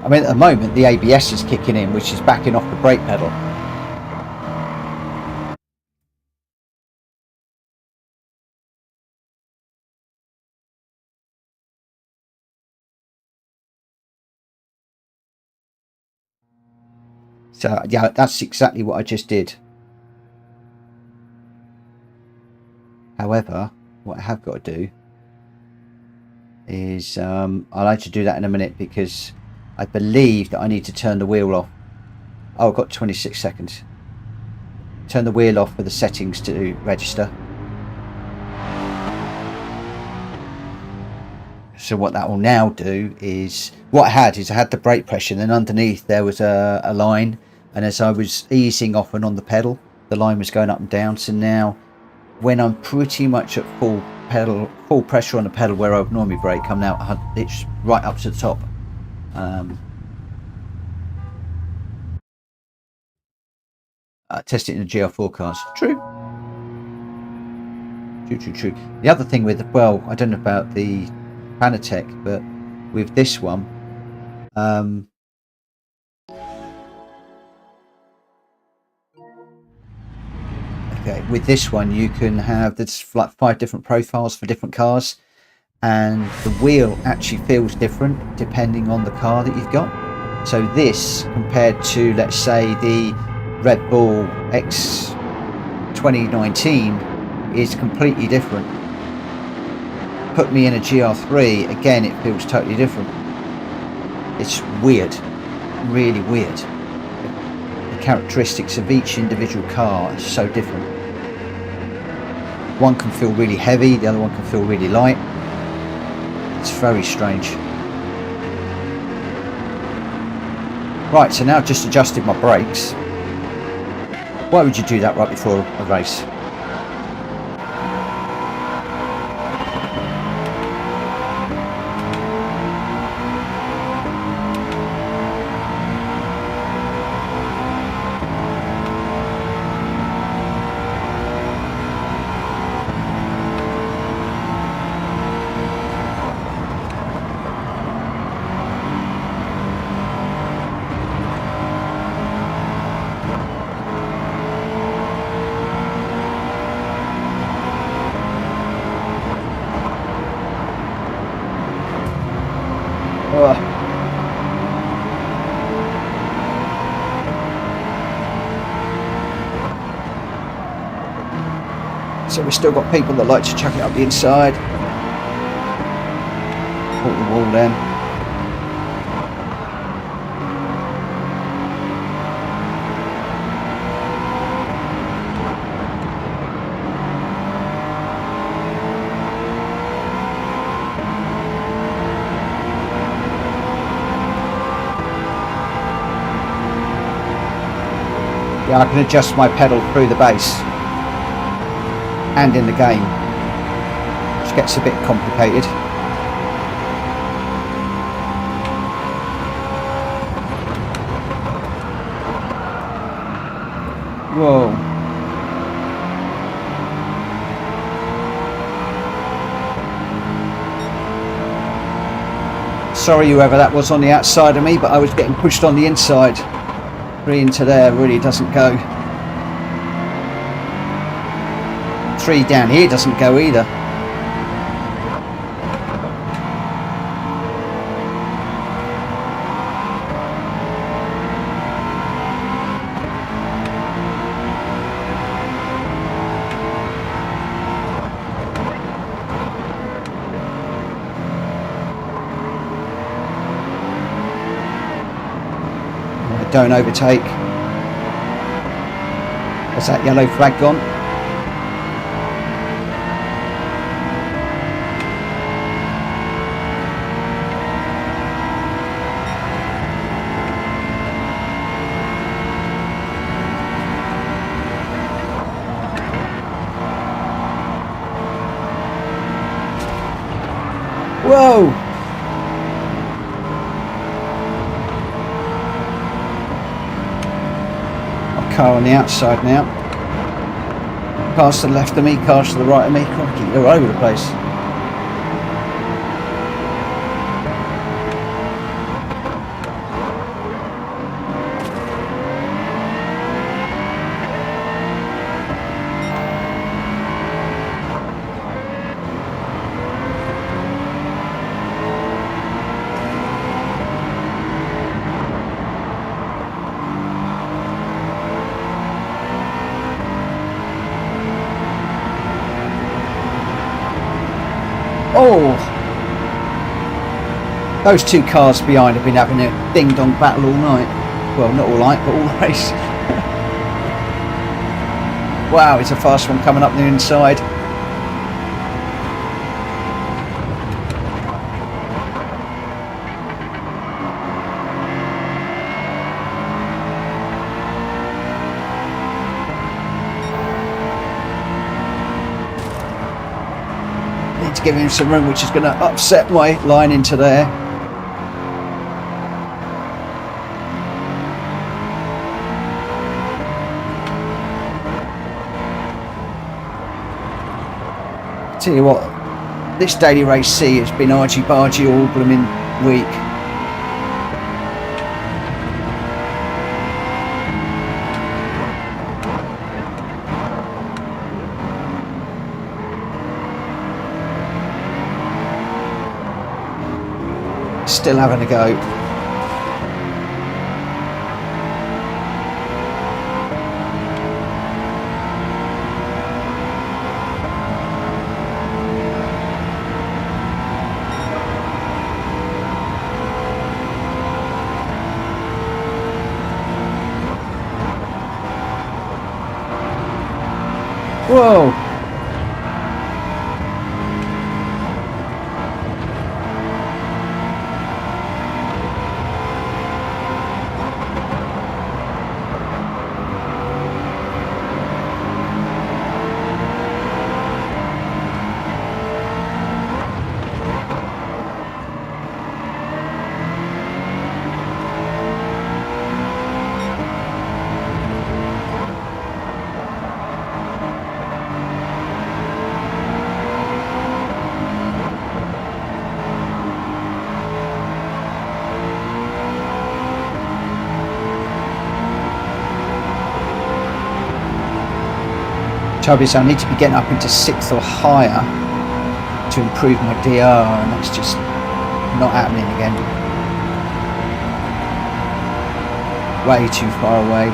I mean, at the moment, the ABS is kicking in, which is backing off the brake pedal. So yeah, that's exactly what I just did. However, what I have got to do is I'll like to do that in a minute, because I believe that I need to turn the wheel off. Oh, I've got 26 seconds. Turn the wheel off for the settings to register. So what that will now do is, what I had the brake pressure, and then underneath there was a line, and as I was easing off and on the pedal, the line was going up and down. So now when I'm pretty much at full pressure on the pedal where I would normally brake, I'm now, it's right up to the top. Test it in a GR4 cars. True. The other thing with, well, I don't know about the Fanatec, but with this one, okay, with this one you can have, there's like 5 different profiles for different cars, and the wheel actually feels different depending on the car that you've got. So this, compared to, let's say, the Red Bull X 2019, is completely different. Put me in a GR3, again it feels totally different. It's weird, really weird. The characteristics of each individual car is so different. One can feel really heavy, the other one can feel really light. It's very strange. Right, so now I've just adjusted my brakes. Why would you do that right before a race? So we've still got people that like to chuck it up the inside. Pull the wall then. Yeah, I can adjust my pedal through the bass and in the game, which gets a bit complicated. Whoa. Sorry whoever that was on the outside of me, but I was getting pushed on the inside. 3 into there really doesn't go. 3 down here doesn't go either. Don't overtake. Has that yellow flag gone? Whoa! Car on the outside now. Cars to the left of me, cars to the right of me. Crikey, they're all over the place. Oh, those two cars behind have been having a ding-dong battle all night. Well, not all night, but all race. Wow, it's a fast one coming up the inside. Need to give him some room, which is going to upset my line into there. Tell you what, this daily race C has been argy-bargy all blooming week. Still having a go. Whoa! Trouble is, I need to be getting up into 6th or higher to improve my DR, and that's just not happening again. Way too far away.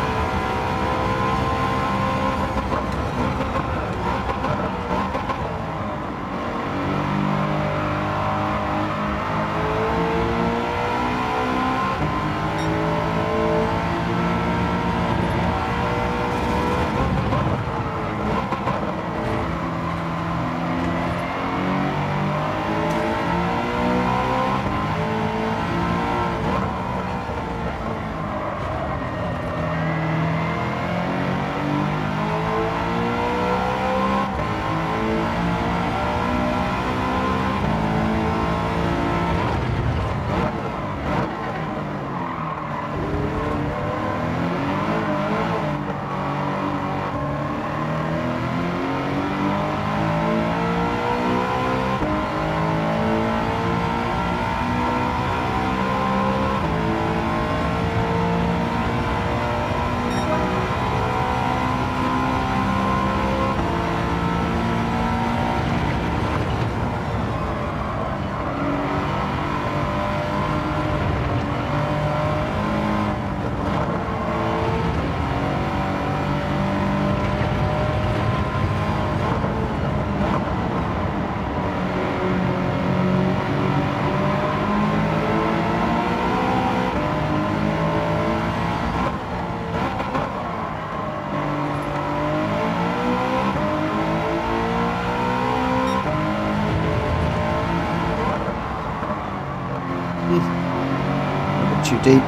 Too deep.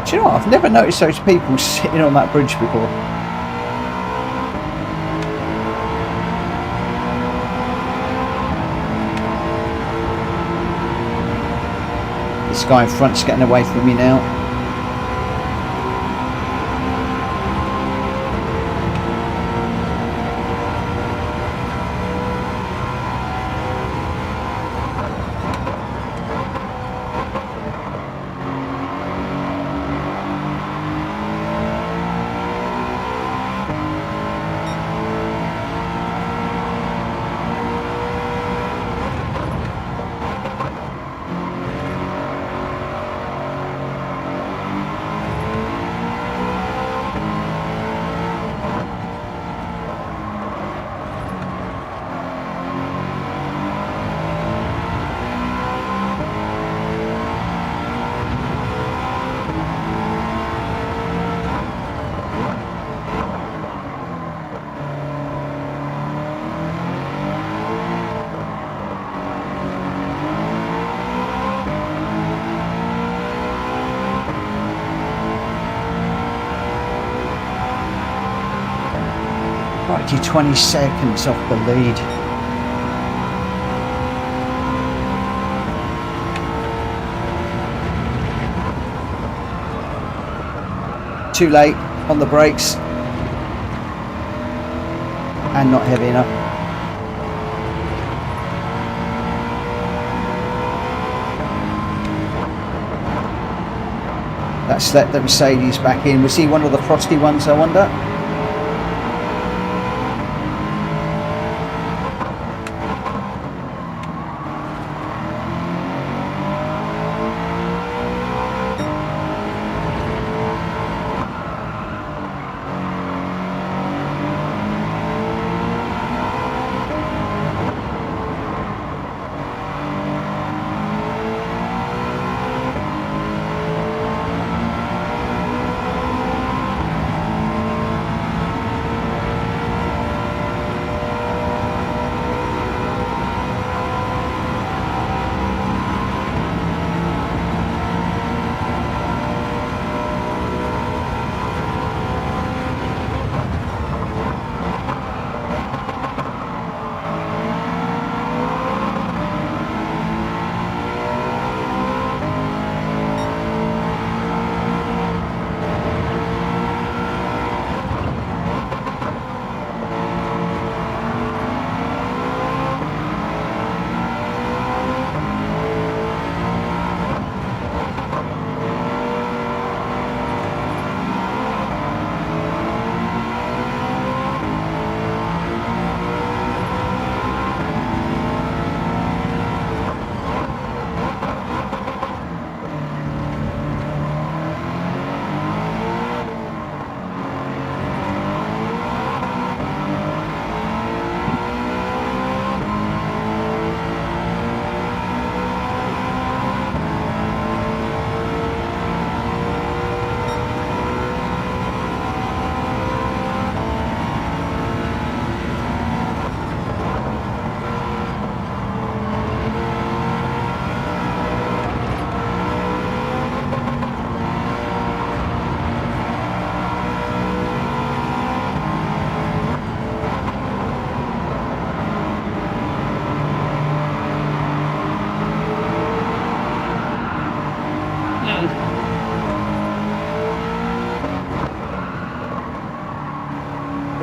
Do you know what? I've never noticed those people sitting on that bridge before. This guy in front's getting away from me now. Crikey, 20 seconds off the lead. Too late on the brakes and not heavy enough. That's let the Mercedes back in. Was he one of the frosty ones, I wonder?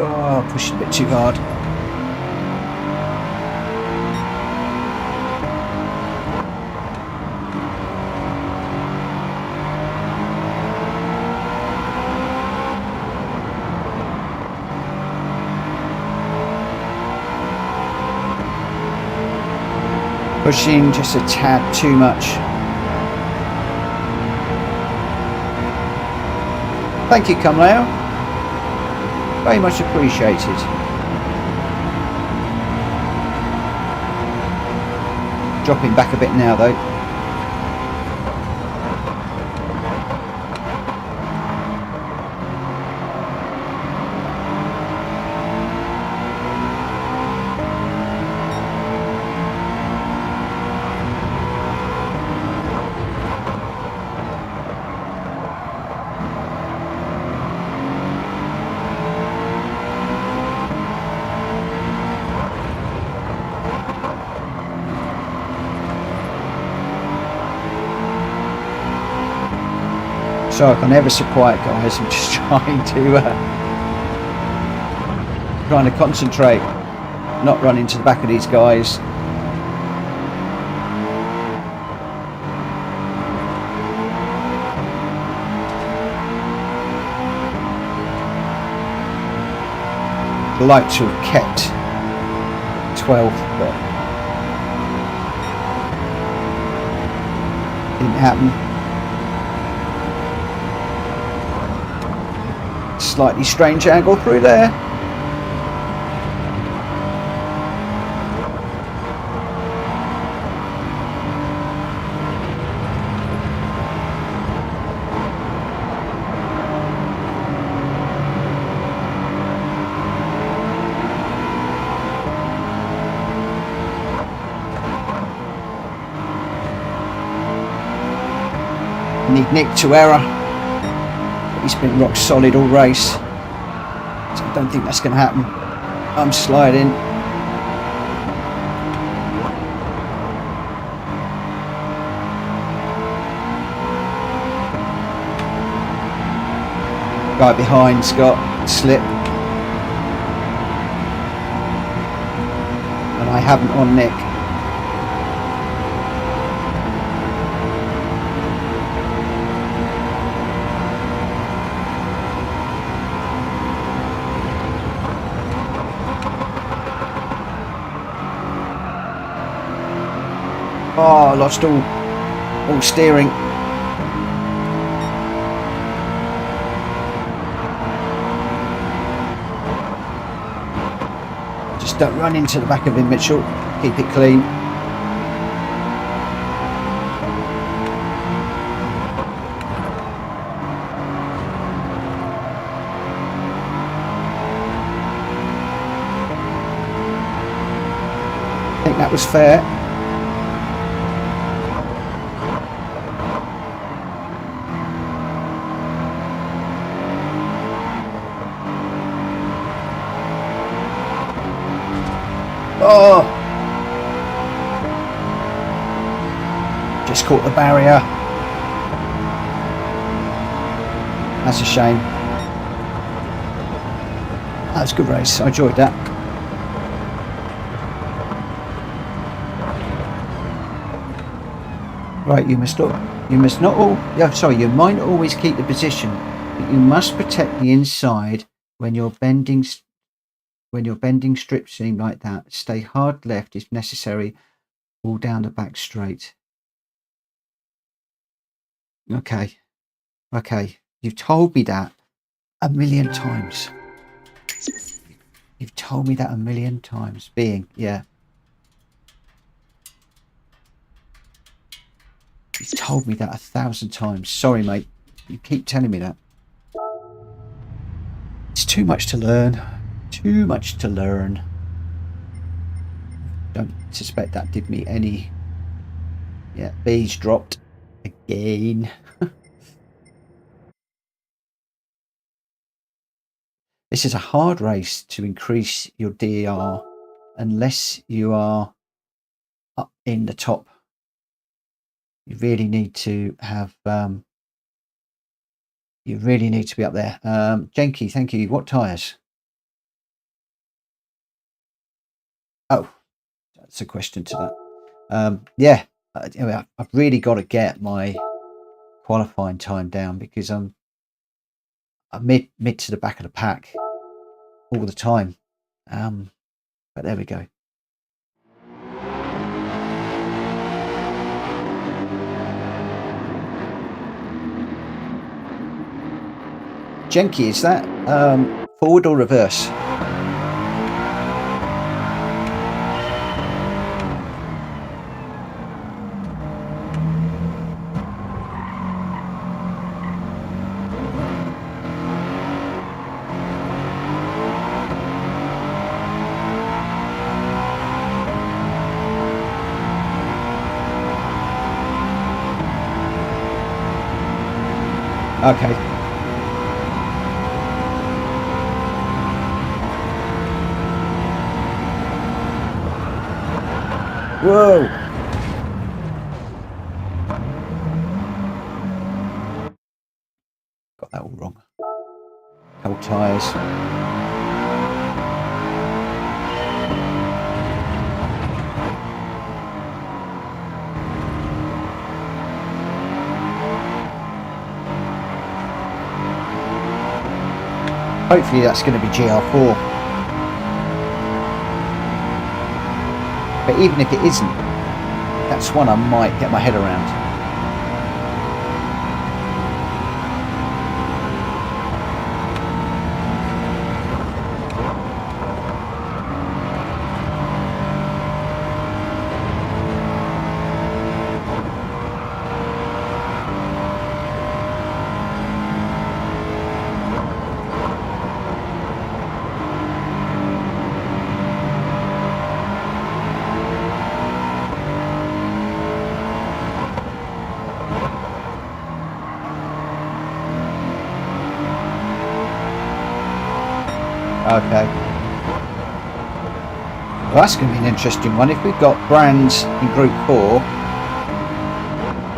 Oh, pushed a bit too hard. Pushing just a tad too much. Thank you, Cumleo. Very much appreciated. Dropping back a bit now though. Sorry, I'm ever so quiet, guys. I'm just trying to concentrate, not run into the back of these guys. I'd like to have kept 12, but didn't happen. Slightly strange angle through there. Need Nick to error. He's been rock solid all race, so I don't think that's going to happen. I'm sliding. Guy behind's got slip. And I haven't on Nick. Oh, I lost all steering. Just don't run into the back of him, Mitchell. Keep it clean. I think that was fair. Oh! Just caught the barrier. That's a shame. That was a good race. I enjoyed that. Right, you must you might always keep the position, but you must protect the inside when you're bending strip seam like that. Stay hard left if necessary, all down the back straight. Okay. You've told me that a million times. You've told me that a million times. Yeah. You've told me that 1,000 times. Sorry, mate. You keep telling me that. It's too much to learn. Too much to learn. Don't suspect that did me any. Yeah, B's dropped again. This is a hard race to increase your DER unless you are up in the top. You really need to have. You really need to be up there. Jenky, thank you. What tyres? Oh, that's a question to that. Yeah, I've really got to get my qualifying time down because I'm mid to the back of the pack all the time. But there we go. Jenky, is that forward or reverse? Okay. Whoa. Got that all wrong. Cold tyres. Hopefully that's going to be GR4. But even if it isn't, that's one I might get my head around. Okay. that's going to be an interesting one. If we've got brands in Group 4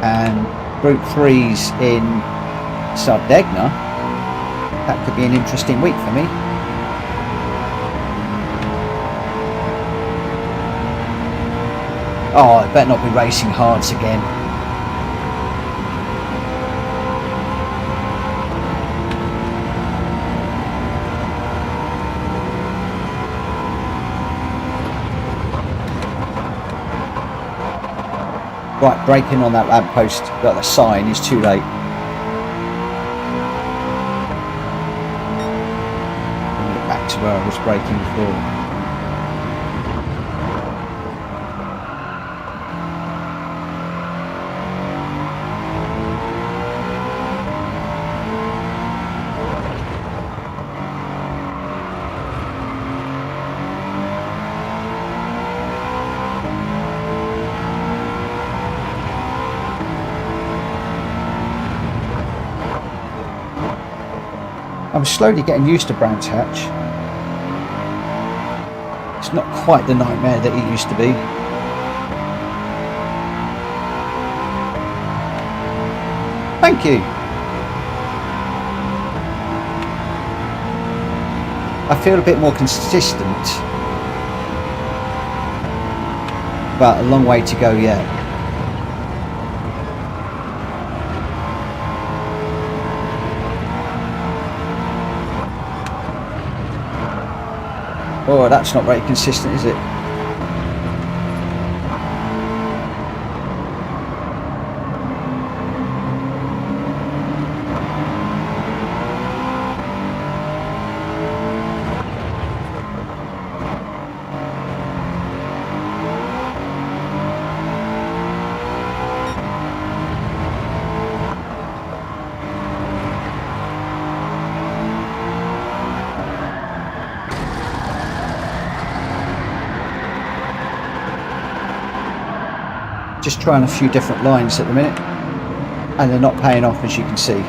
and Group 3's in Sardegna, that could be an interesting week for me. Oh, I better not be racing hards again. Right, braking on that lamppost, got the sign, is too late. Bring it back to where I was braking before. I'm slowly getting used to Brands Hatch. It's not quite the nightmare that it used to be. Thank you. I feel a bit more consistent, but a long way to go yet. Oh, that's not very consistent, is it? Just trying a few different lines at the minute, and they're not paying off, as you can see.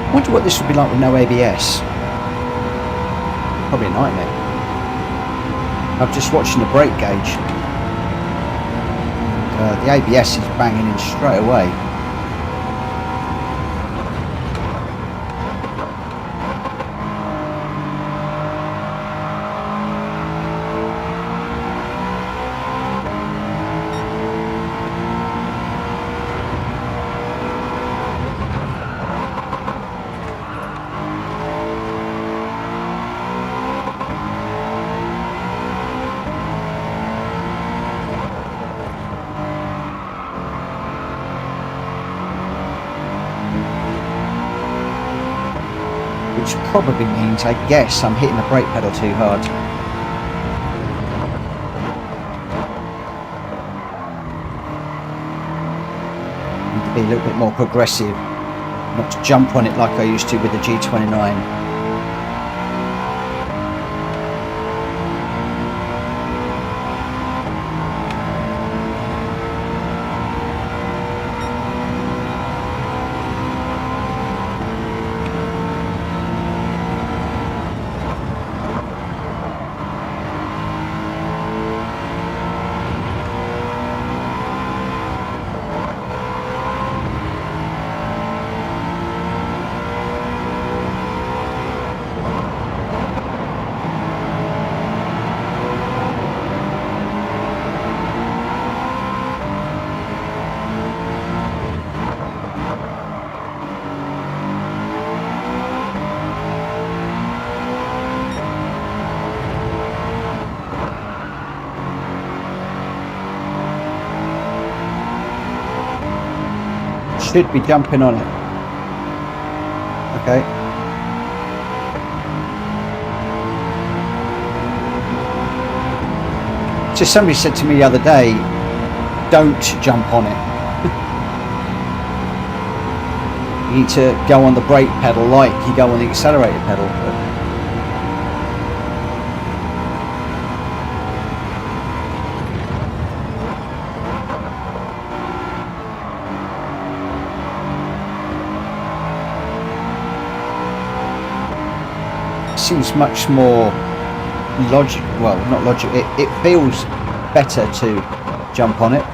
I wonder what this would be like with no ABS. Probably a nightmare. I'm just watching the brake gauge. The ABS is banging in straight away. Which probably means, I guess, I'm hitting the brake pedal too hard. Need to be a little bit more progressive, not to jump on it like I used to with the G29. should be jumping on it. Okay. Just somebody said to me the other day, don't jump on it. You need to go on the brake pedal like you go on the accelerator pedal. Seems much more logic. Well, not logic. It feels better to jump on it.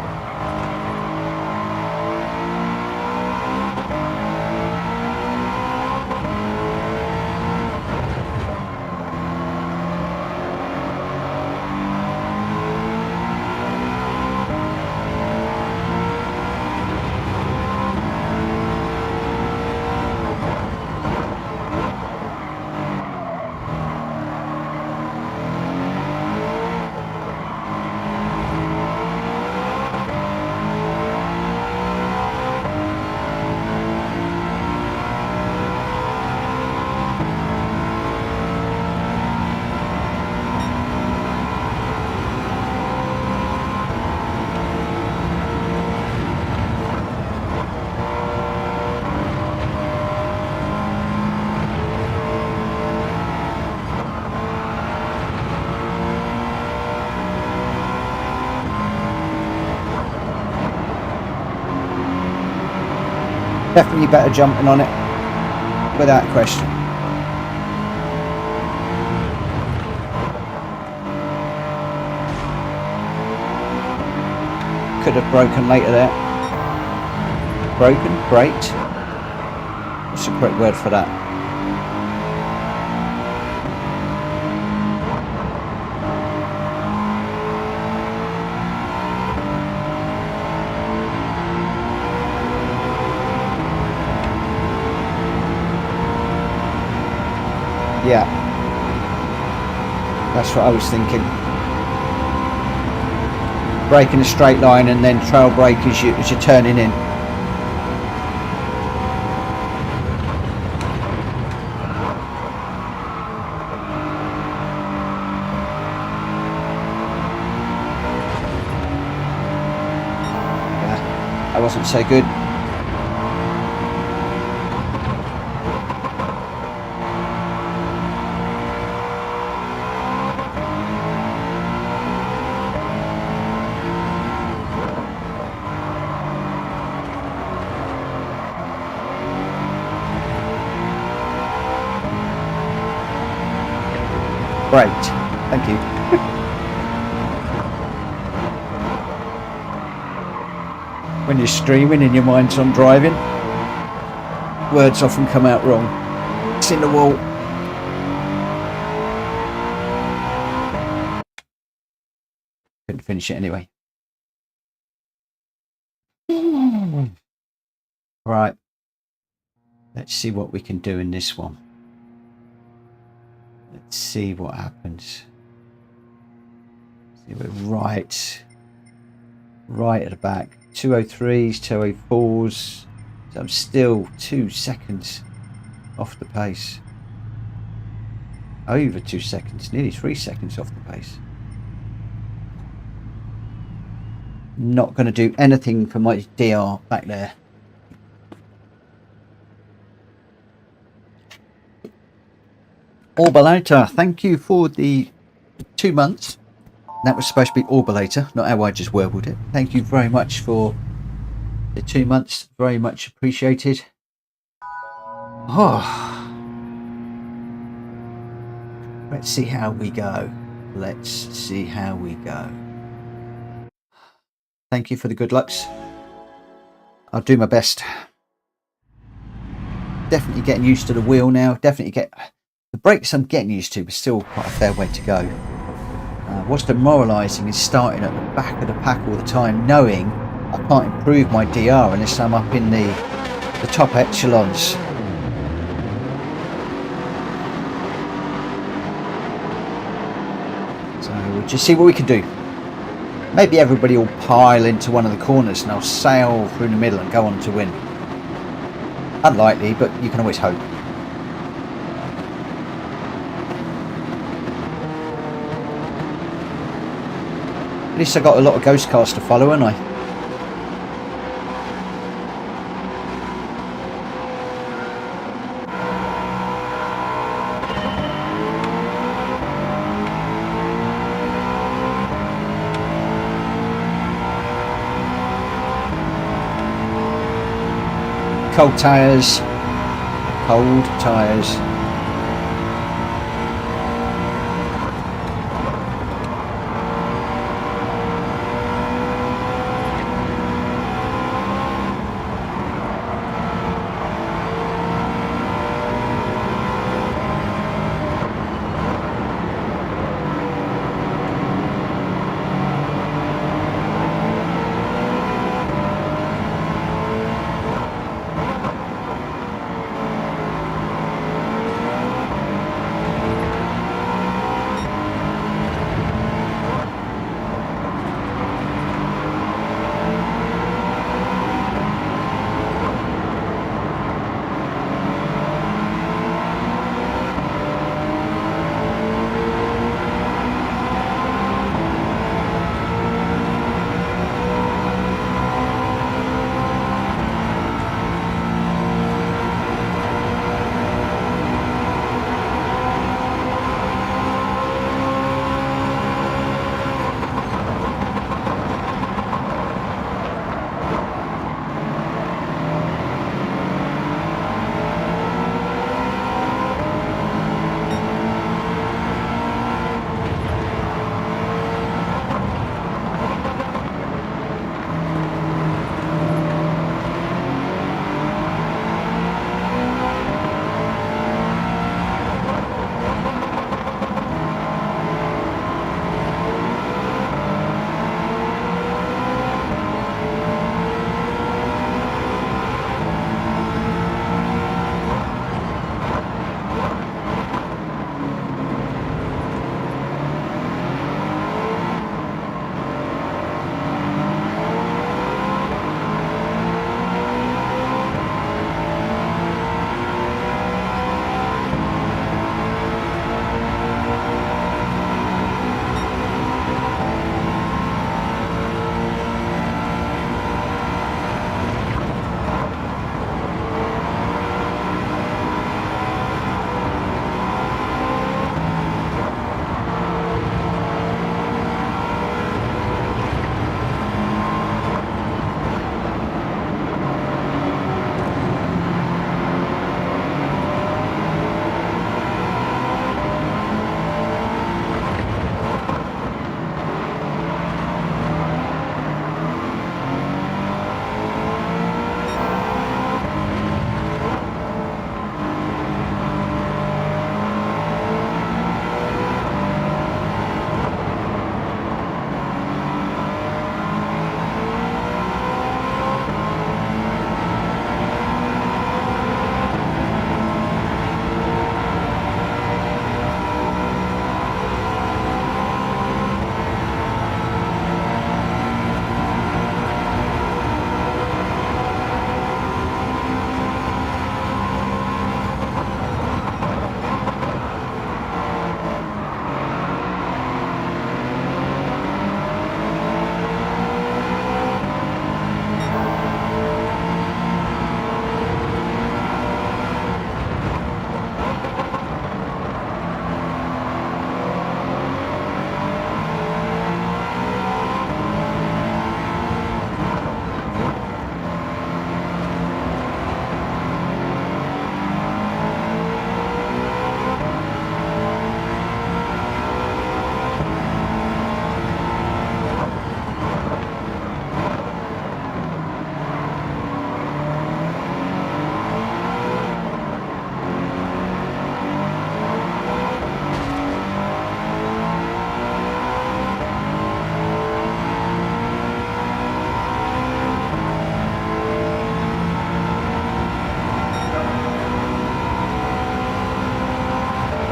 Definitely better jumping on it, without question. Could have broken later there. Broken? Braked? What's the correct word for that? Yeah, that's what I was thinking. Brake in a straight line and then trail brake as you're turning in. Yeah, that wasn't so good. Great, thank you. When you're streaming and your mind's on driving, words often come out wrong. It's in the wall. Couldn't finish it anyway. Right, let's see what we can do in this one. Let's see what happens. See, we're right at the back. 203s, 204s. So I'm still 2 seconds off the pace. Over 2 seconds, nearly 3 seconds off the pace. Not going to do anything for my DR back there. Orbalator, thank you for the 2 months. That was supposed to be Orbalator, not how I just warbled it. Thank you very much for the 2 months. Very much appreciated. Oh. Let's see how we go. Let's see how we go. Thank you for the good lucks. I'll do my best. Definitely getting used to the wheel now. Definitely get... The brakes I'm getting used to, but still quite a fair way to go. What's demoralising is starting at the back of the pack all the time, knowing I can't improve my DR unless I'm up in the top echelons. So we'll just see what we can do. Maybe everybody will pile into one of the corners and I'll sail through the middle and go on to win. Unlikely, but you can always hope. At least I got a lot of ghost cars to follow, haven't I? Cold tyres. Cold tyres.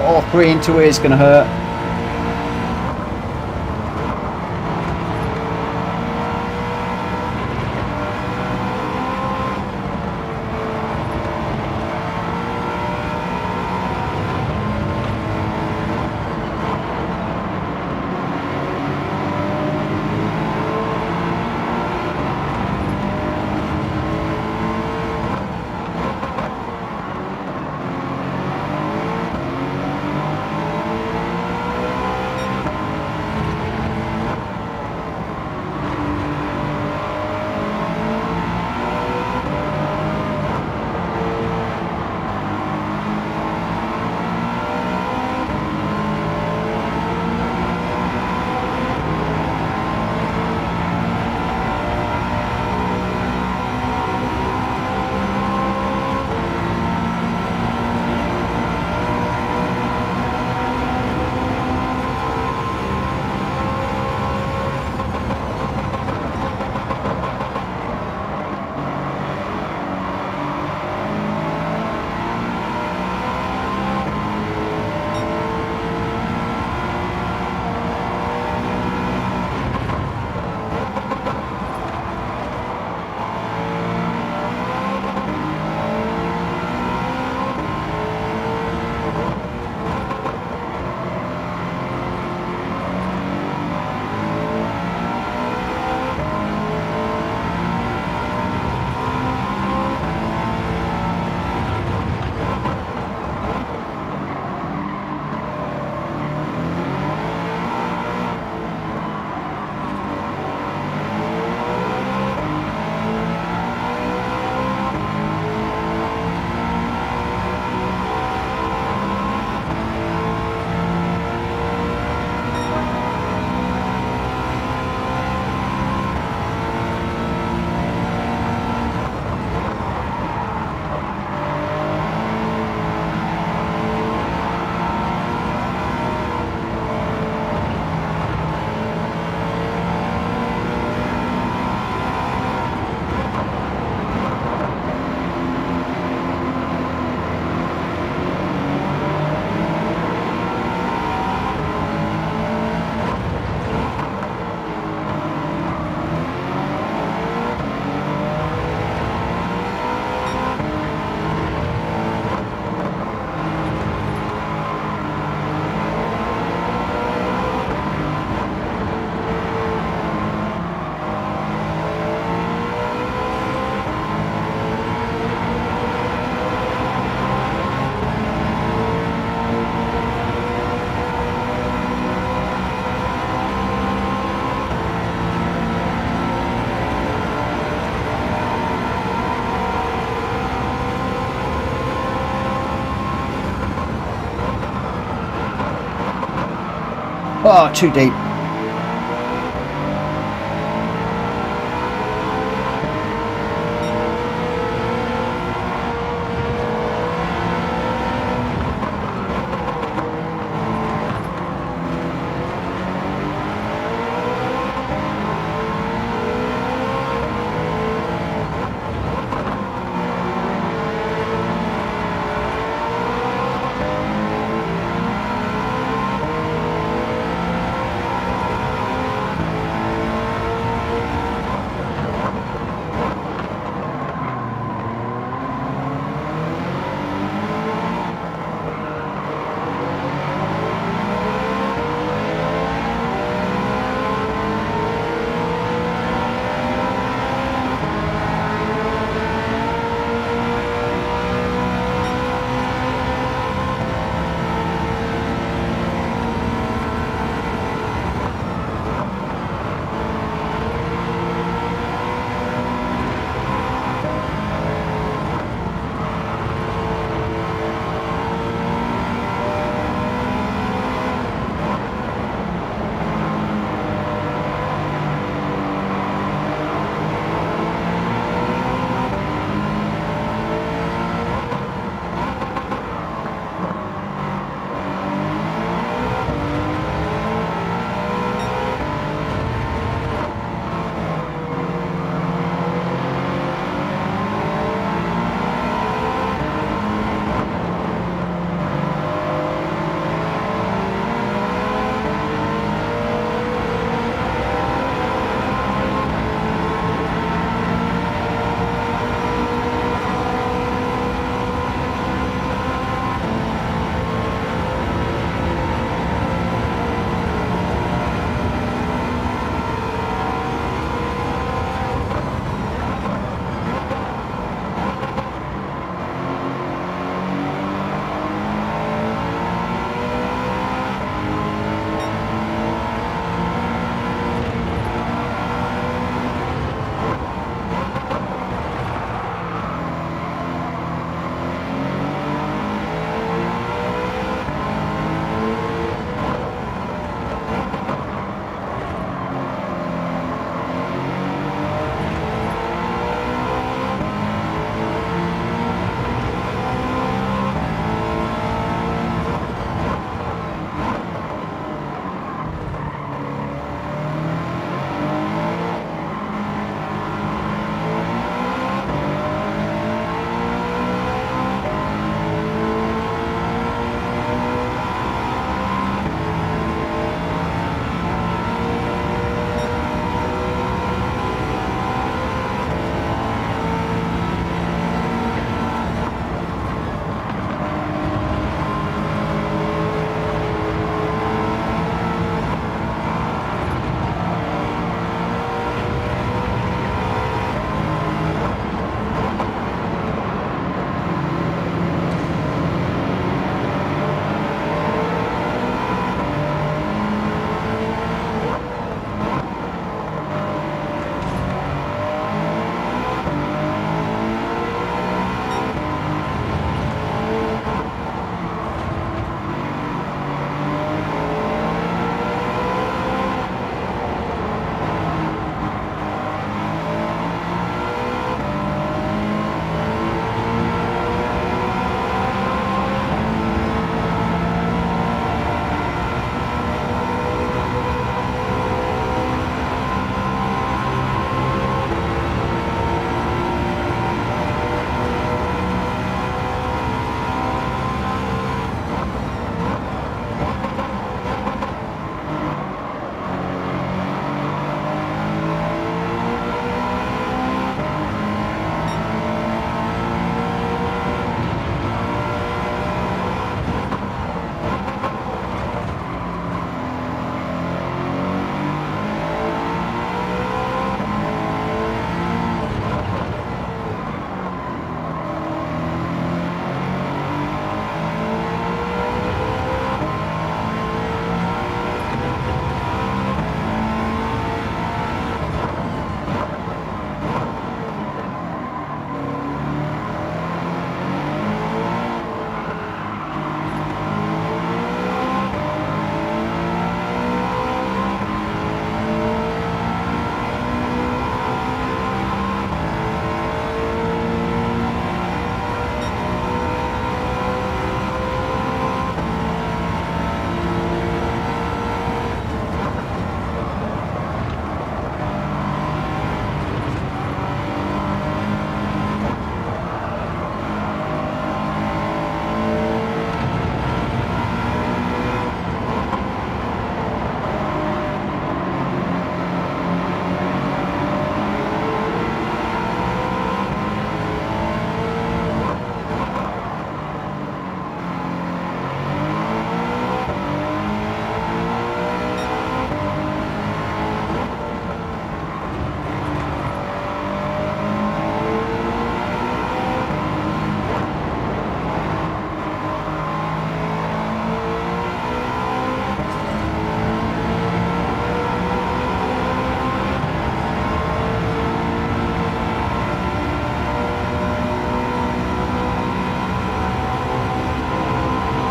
Oh, 3 into it is going to hurt. Oh, too deep.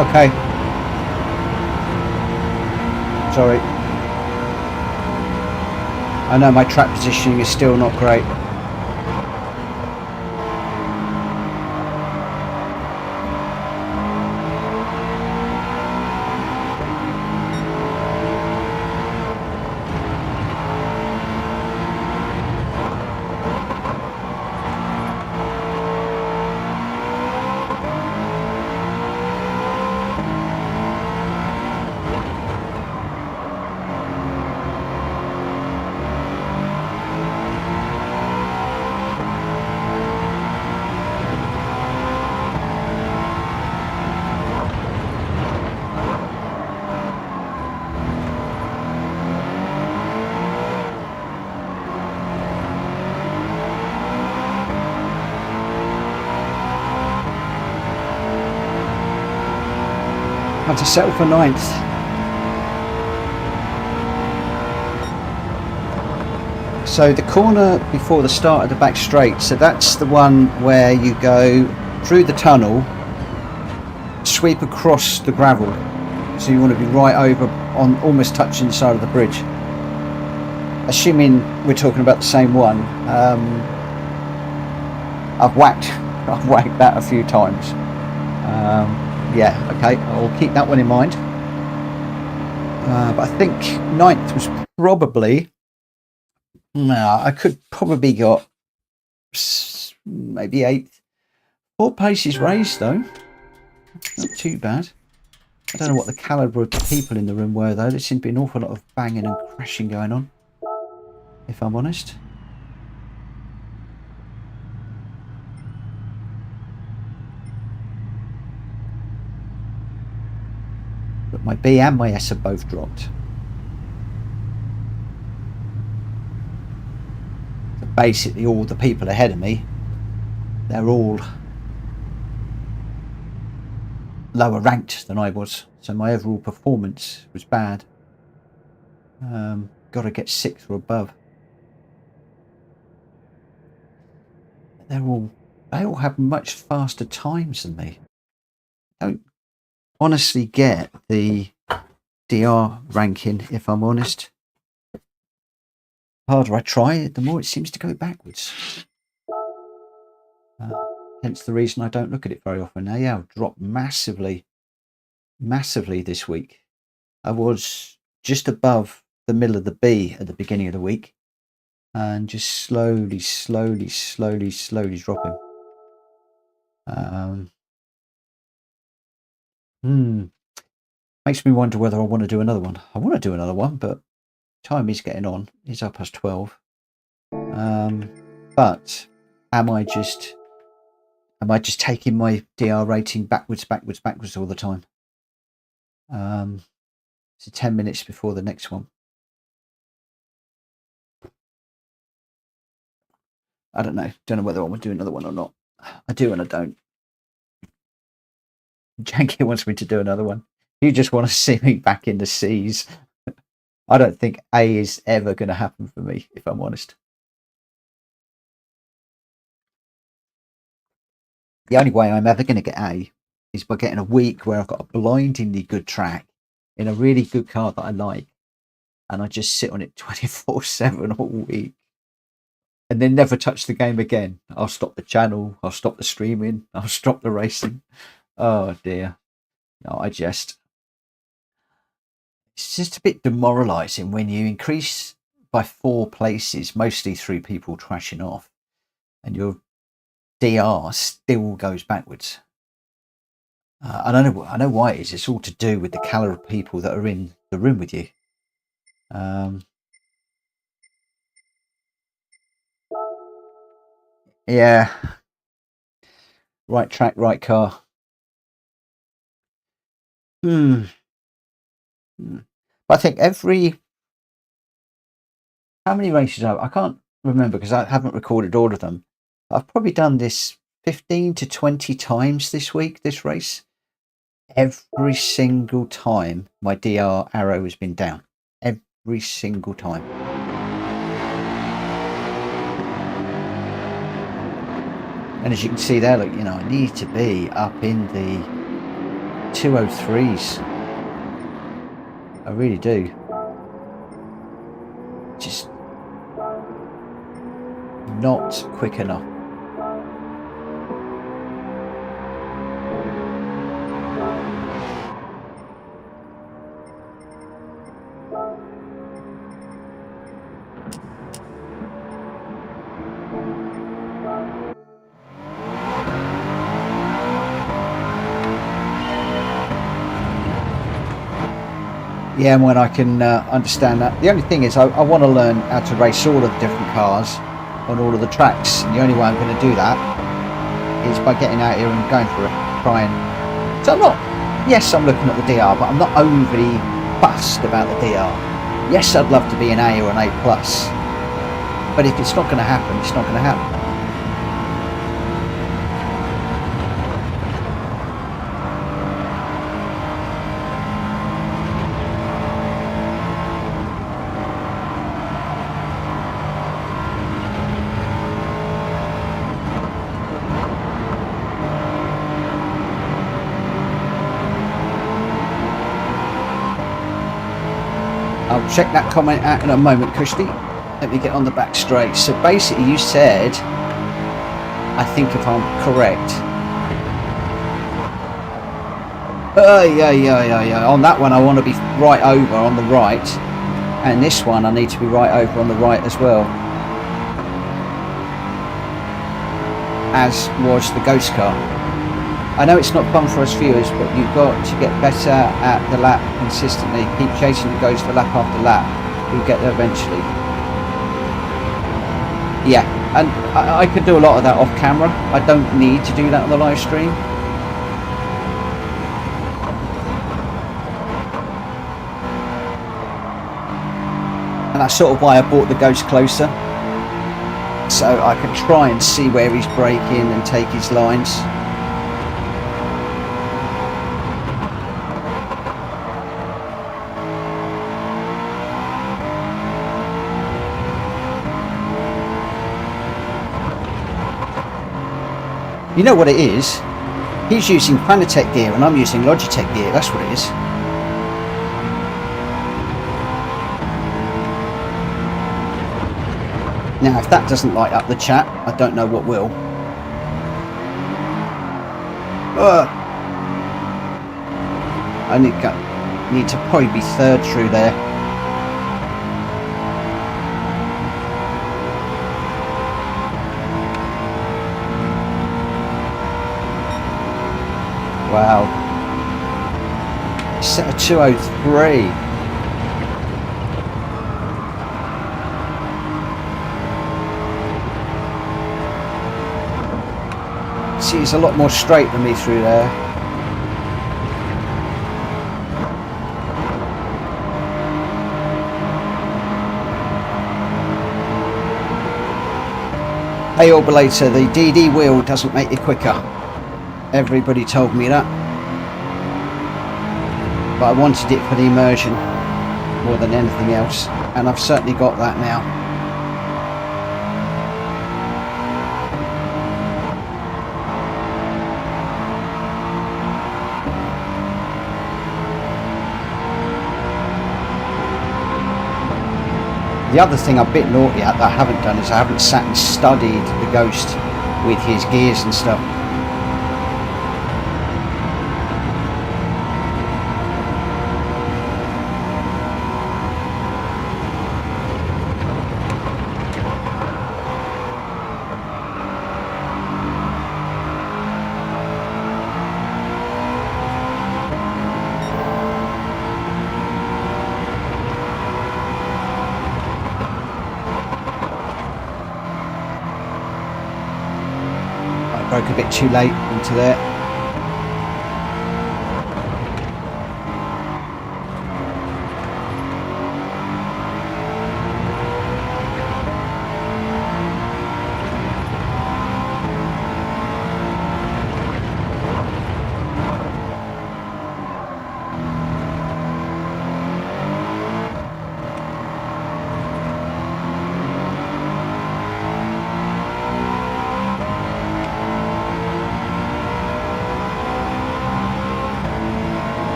Okay. Sorry. I know my track positioning is still not great. Had to settle for 9th. So the corner before the start of the back straight, so that's the one where you go through the tunnel, sweep across the gravel. So you want to be right over on, almost touching the side of the bridge. Assuming we're talking about the same one. I've whacked that a few times. Yeah, okay, I'll keep that one in mind. But I think 9th was probably, I could probably got maybe 8th. 4 paces raised though, not too bad. I don't know what the calibre of the people in the room were though. There seemed to be an awful lot of banging and crashing going on, if I'm honest. But my B and my S have both dropped. So basically all the people ahead of me, they're all lower ranked than I was. So my overall performance was bad. Got to get 6th or above. They all have much faster times than me. I don't honestly get the DR ranking, if I'm honest. The harder I try it, the more it seems to go backwards. Hence the reason I don't look at it very often. Now, yeah, I've dropped massively this week. I was just above the middle of the B at the beginning of the week, and just slowly dropping. Makes me wonder whether I want to do another one. I want to do another one, but time is getting on. It's up past 12. But am I just taking my DR rating backwards all the time? So 10 minutes before the next one. I don't know. Don't know whether I want to do another one or not. I do and I don't. Janky wants me to do another one. You just want to see me back in the seas. I don't think A is ever going to happen for me, if I'm honest. The only way I'm ever going to get A is by getting a week where I've got a blindingly good track in a really good car that I like, and I just sit on it 24/7 all week, and then never touch the game again. I'll stop the channel, I'll stop the streaming, I'll stop the racing. Oh dear. No, it's just a bit demoralising when you increase by 4 places, mostly through people trashing off, and your DR still goes backwards. I know why it is. It's all to do with the calibre of people that are in the room with you. Yeah. Right track, right car. But I think how many races I can't remember because I haven't recorded all of them. I've probably done this 15 to 20 times this week, this race. Every single time my DR arrow has been down. Every single time. And as you can see there, look, I need to be up in the 203s. I really do. Just not quick enough. Yeah, and when I can understand that. The only thing is I want to learn how to race all of the different cars on all of the tracks. And the only way I'm going to do that is by getting out here and going for it. Trying. So I'm not, yes, I'm looking at the DR, but I'm not overly fussed about the DR. Yes, I'd love to be an A or an A+. But if it's not going to happen, it's not going to happen. I'll check that comment out in a moment, Kirsty. Let me get on the back straight. So basically you said, I think if I'm correct. Yeah. On that one I want to be right over on the right. And this one I need to be right over on the right as well. As was the ghost car. I know it's not fun for us viewers, but you've got to get better at the lap consistently. Keep chasing the ghost for lap after lap. You'll get there eventually. Yeah, and I could do a lot of that off camera. I don't need to do that on the live stream. And that's sort of why I brought the ghost closer. So I can try and see where he's braking and take his lines. You know what it is? He's using Fanatec gear and I'm using Logitech gear, that's what it is. Now if that doesn't light up the chat, I don't know what will. I need to probably be third through there. Wow. Set a 203. See, he's a lot more straight than me through there. Hey Orbulator, the DD wheel doesn't make you quicker. Everybody told me that, but I wanted it for the immersion more than anything else, and I've certainly got that now. The other thing I'm a bit naughty at that I haven't done is I haven't sat and studied the Ghost with his gears and stuff. Broke a bit too late into there.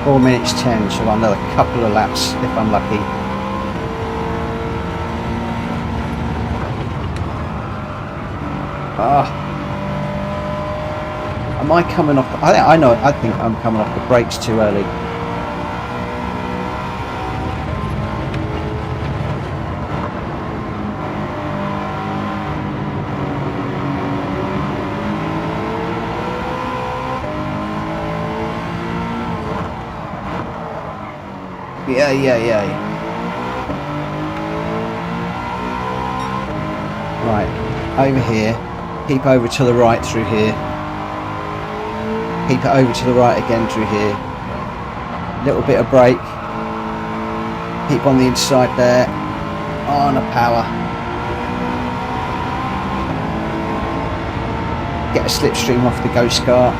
4 minutes 10, so another couple of laps if I'm lucky. Am I coming off? I think I'm coming off the brakes too early. Yeah. Right, over here. Keep over to the right through here. Keep it over to the right again through here. Little bit of brake. Keep on the inside there. On a power. Get a slipstream off the ghost car.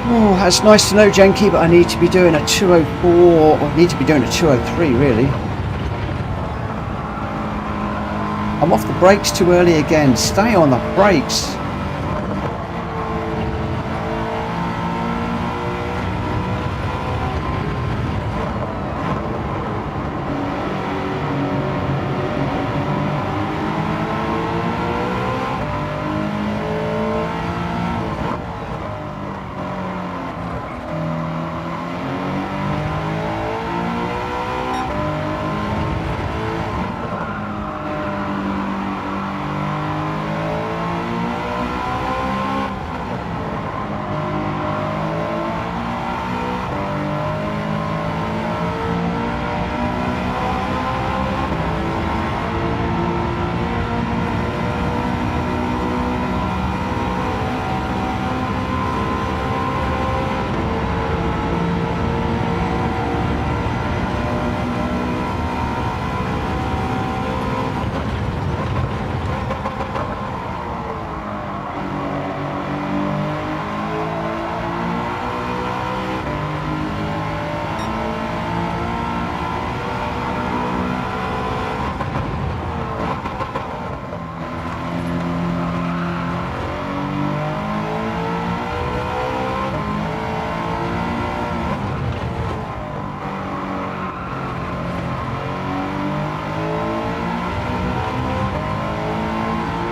Oh, that's nice to know, Jenky, but I need to be doing a 204, or I need to be doing a 203, really. I'm off the brakes too early again. Stay on the brakes.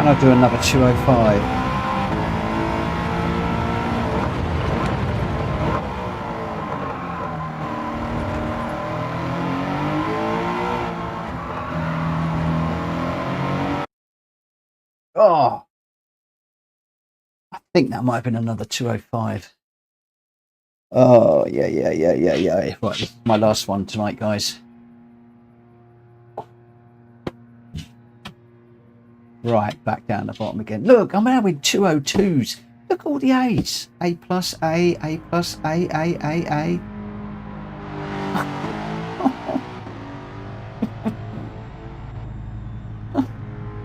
And I'll do another 205. Oh, I think that might have been another 205. Oh, yeah. Right, this is my last one tonight, guys. Right, back down the bottom again. Look, I'm out with 202s. Look at all the A's. A plus A, A plus A, A, A, A.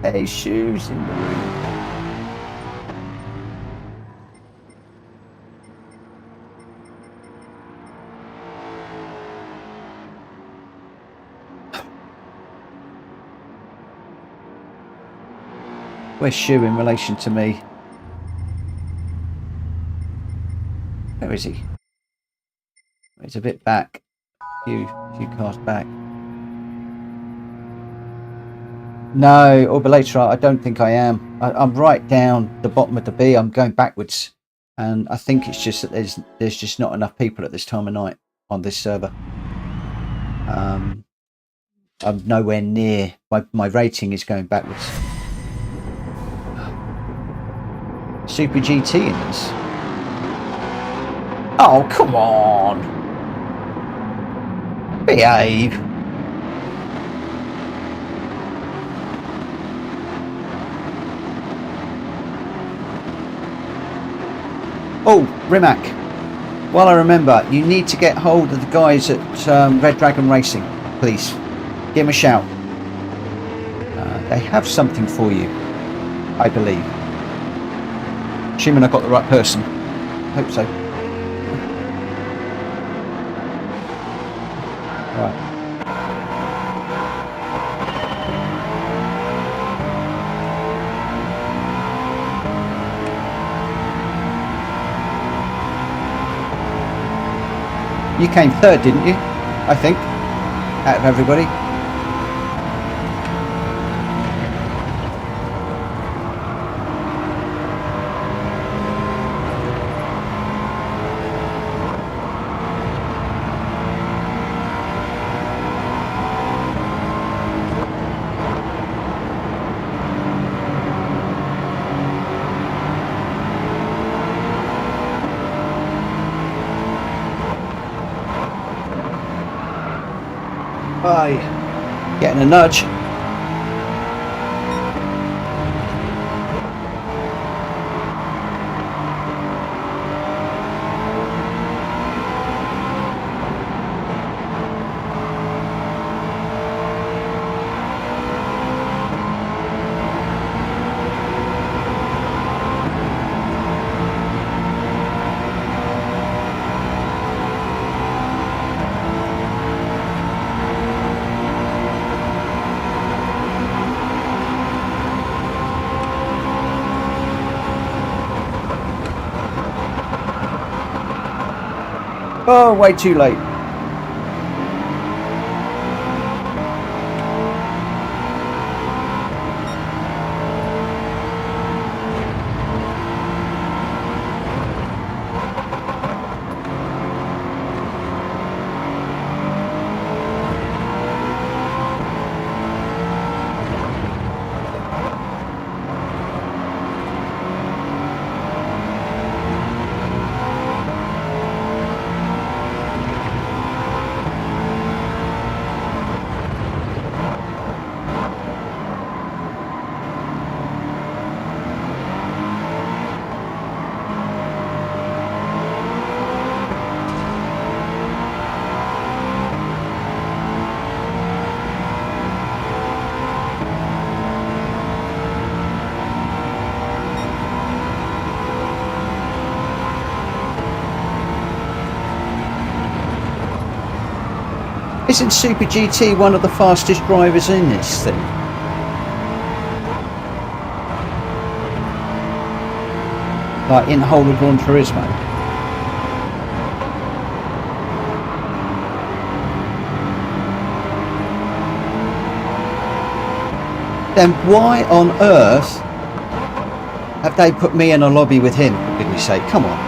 There's shoes in the room. Where's Shoe in relation to me? Where is he? He's a bit back. A few cars back. No, or later I don't think I am. I'm right down the bottom of the B. I'm going backwards, and I think it's just that there's just not enough people at this time of night on this server. I'm nowhere near. My rating is going backwards. Super GT in this. Oh, come on. Behave. Oh, Rimac. While I remember, you need to get hold of the guys at Red Dragon Racing, please. Give them a shout. They have something for you, I believe. Assuming I got the right person. Hope so. Right. You came third, didn't you? I think, out of everybody. Bye. Getting a nudge. Oh, way too late. Isn't Super GT one of the fastest drivers in this thing? Like in the whole of Gran Turismo? Then why on earth have they put me in a lobby with him, for goodness sake? Come on.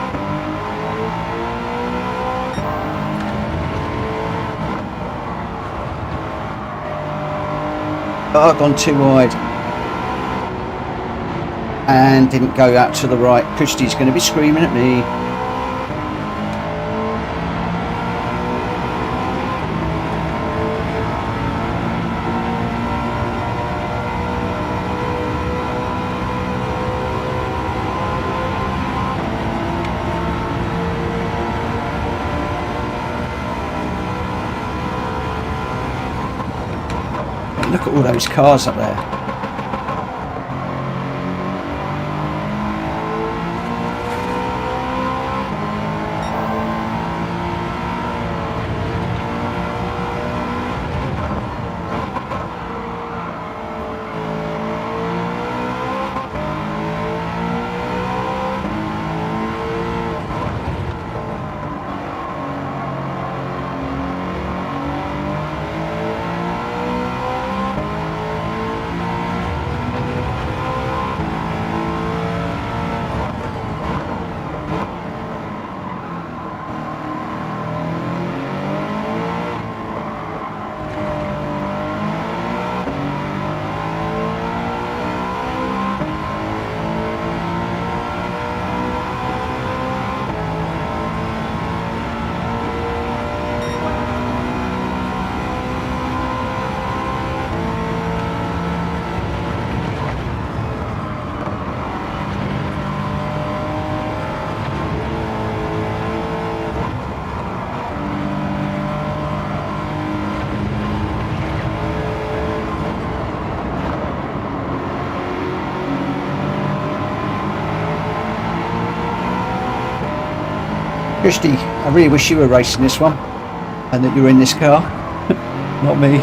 Oh, I've gone too wide and didn't go out to the right. Kushti's going to be screaming at me. Look at all those cars up there. Christy, I really wish you were racing this one and that you were in this car, not me.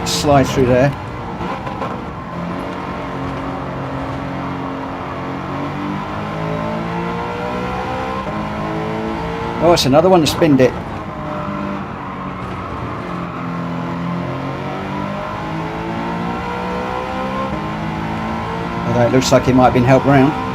Slide through there. Oh, it's another one to spinned it. Although it looks like it might have been helped round.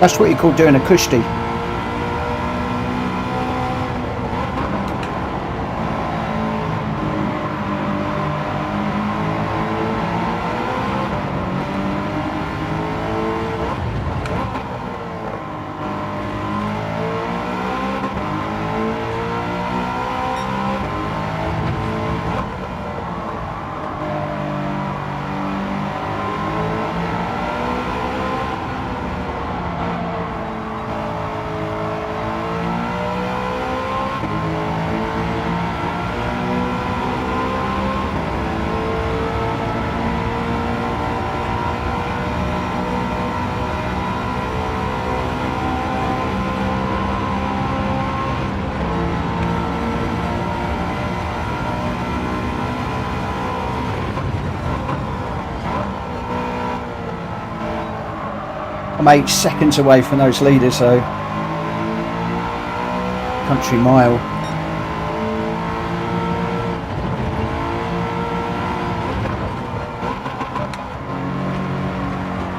That's what you call doing a kushti. I'm 8 seconds away from those leaders though. Country mile.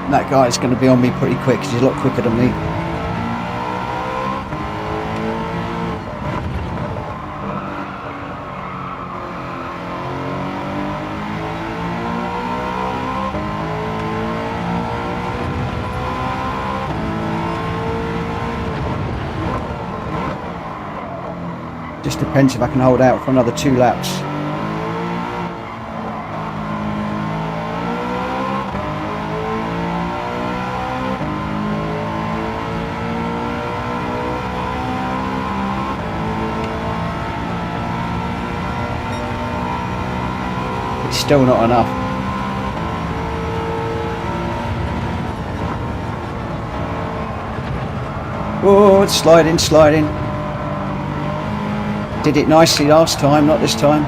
And that guy's going to be on me pretty quick because he's a lot quicker than me. Just depends if I can hold out for another 2 laps. It's still not enough. Oh, it's sliding, sliding. Did it nicely last time, not this time.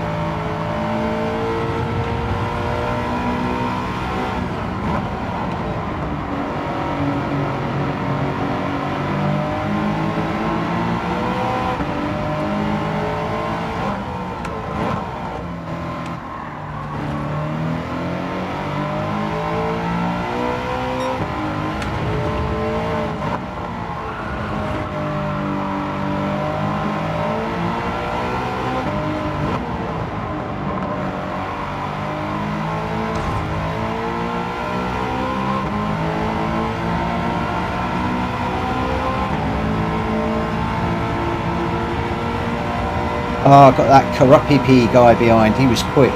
Oh, I got that Karapipi guy behind. He was quick.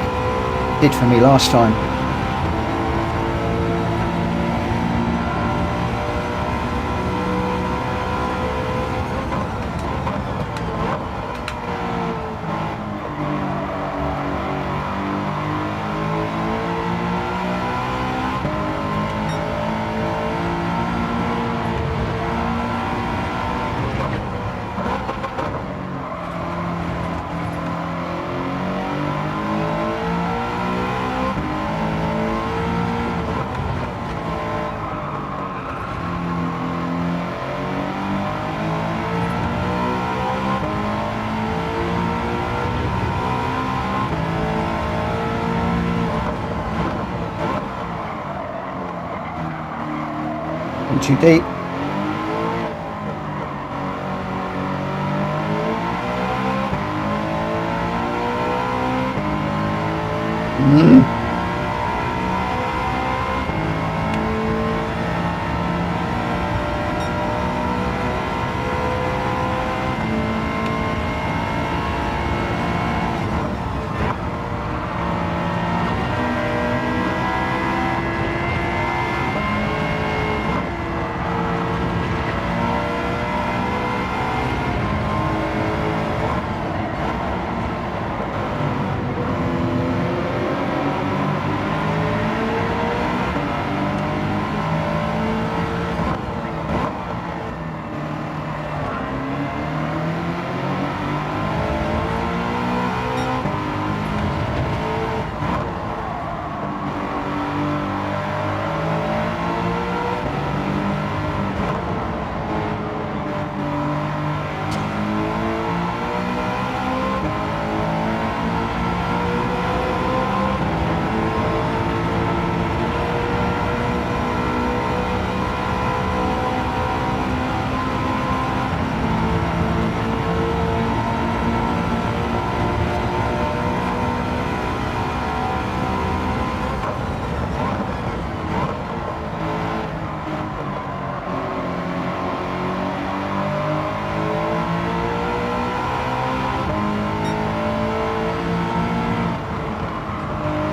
Did for me last time. Too deep.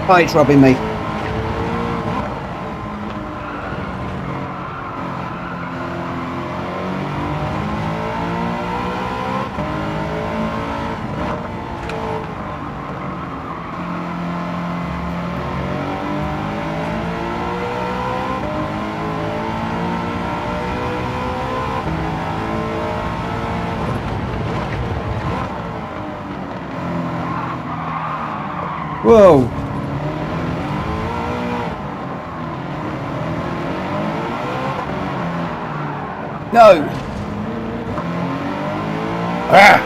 Oh, it's robbing me. Whoa. No! Ah!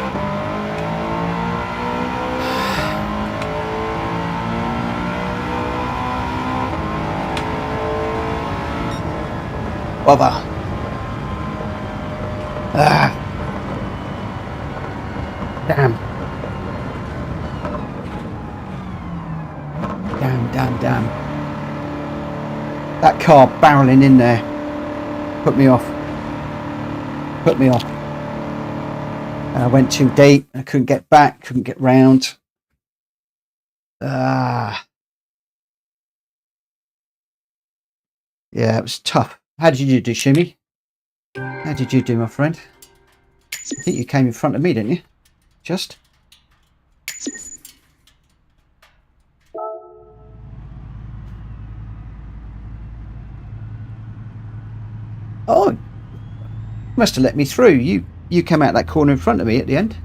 Bother. Ah. Damn. Damn. That car barreling in there put me off. I went too deep. I couldn't get back, couldn't get round. Yeah, it was tough. How did you do, Shumi? How did you do, my friend? I think you came in front of me, didn't you? Just. Oh, must have let me through. You came out that corner in front of me at the end.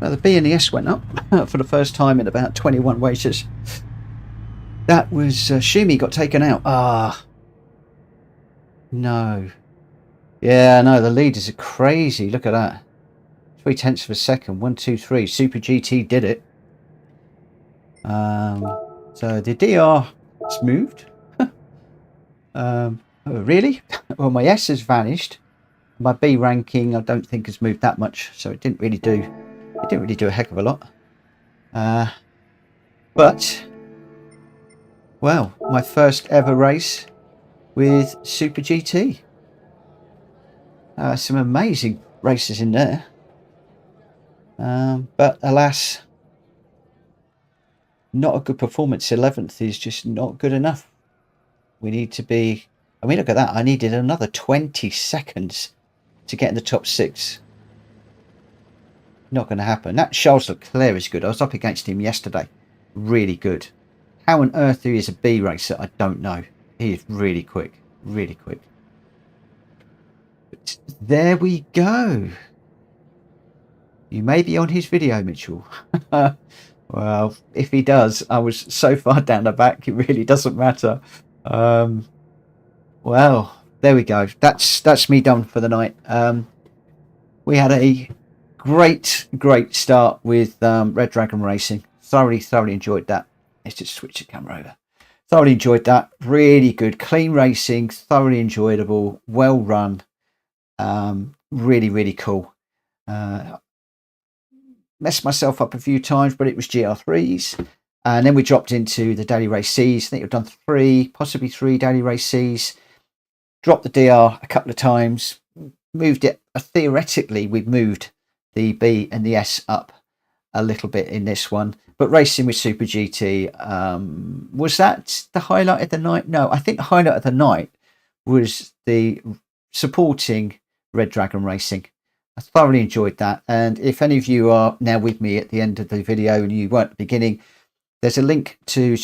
Well, the B and the S went up for the first time in about 21 races. That was Shumi got taken out. Ah, no. Yeah, no, the leaders are crazy. Look at that. 0.3 of a second. 1, 2, 3. Super GT did it. So the DR has moved. Oh, really? Well, my S has vanished. My B ranking, I don't think has moved that much, so it didn't really do a heck of a lot. But well, my first ever race with Super GT. Some amazing races in there. But alas, not a good performance. 11th is just not good enough. We need to be, I mean, look at that. I needed another 20 seconds to get in the top 6. Not going to happen. That Charles Leclerc is good. I was up against him yesterday. Really good. How on earth he is a B racer, I don't know. He is really quick. Really quick. But there we go. You may be on his video, Mitchell. Well, if he does, I was so far down the back, it really doesn't matter. Well, there we go. That's me done for the night. We had a great start with Red Dragon Racing. Thoroughly enjoyed that. Let's just switch the camera over. Thoroughly enjoyed that. Really good, clean racing. Thoroughly enjoyable. Well run. Really cool. Messed myself up a few times, but it was GR3s. And then we dropped into the daily race Cs. I think we've done 3, possibly 3 daily race Cs. Dropped the DR a couple of times. Moved it. Theoretically, we've moved the B and the S up a little bit in this one. But racing with Super GT, was that the highlight of the night? No, I think the highlight of the night was the supporting Red Dragon Racing. I thoroughly enjoyed that. And if any of you are now with me at the end of the video and you weren't at the beginning, there's a link to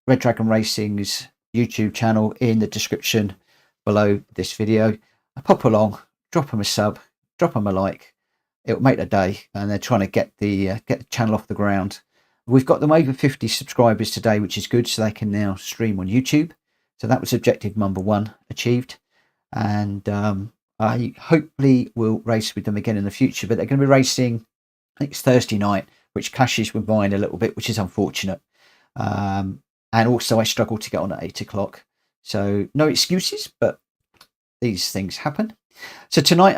Red Dragon Racing's YouTube channel in the description below this video. Pop along, drop them a sub, drop them a like. It'll make the day, and they're trying to get the channel off the ground. We've got them over 50 subscribers today, which is good, so they can now stream on YouTube. So that was objective number 1 achieved, and I hopefully will race with them again in the future. But they're going to be racing, I think it's Thursday night, which clashes with mine a little bit, which is unfortunate. And also I struggle to get on at 8 o'clock, so no excuses, but these things happen. So tonight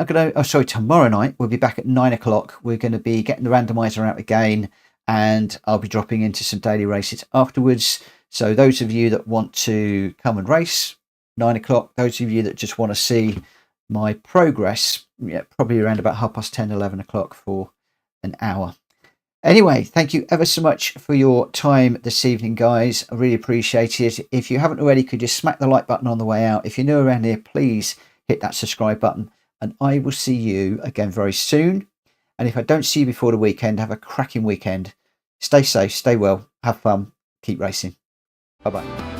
tomorrow night we'll be back at 9 o'clock. We're going to be getting the randomizer out again, and I'll be dropping into some daily races afterwards. So those of you that want to come and race, 9 o'clock. Those of you that just want to see my progress, probably around about 10:30, 11 o'clock for an hour. Anyway, thank you ever so much for your time this evening, guys. I really appreciate it. If you haven't already, could you smack the like button on the way out? If you're new around here, please hit that subscribe button, and I will see you again very soon. And if I don't see you before the weekend, have a cracking weekend. Stay safe, stay well, have fun, keep racing. Bye bye.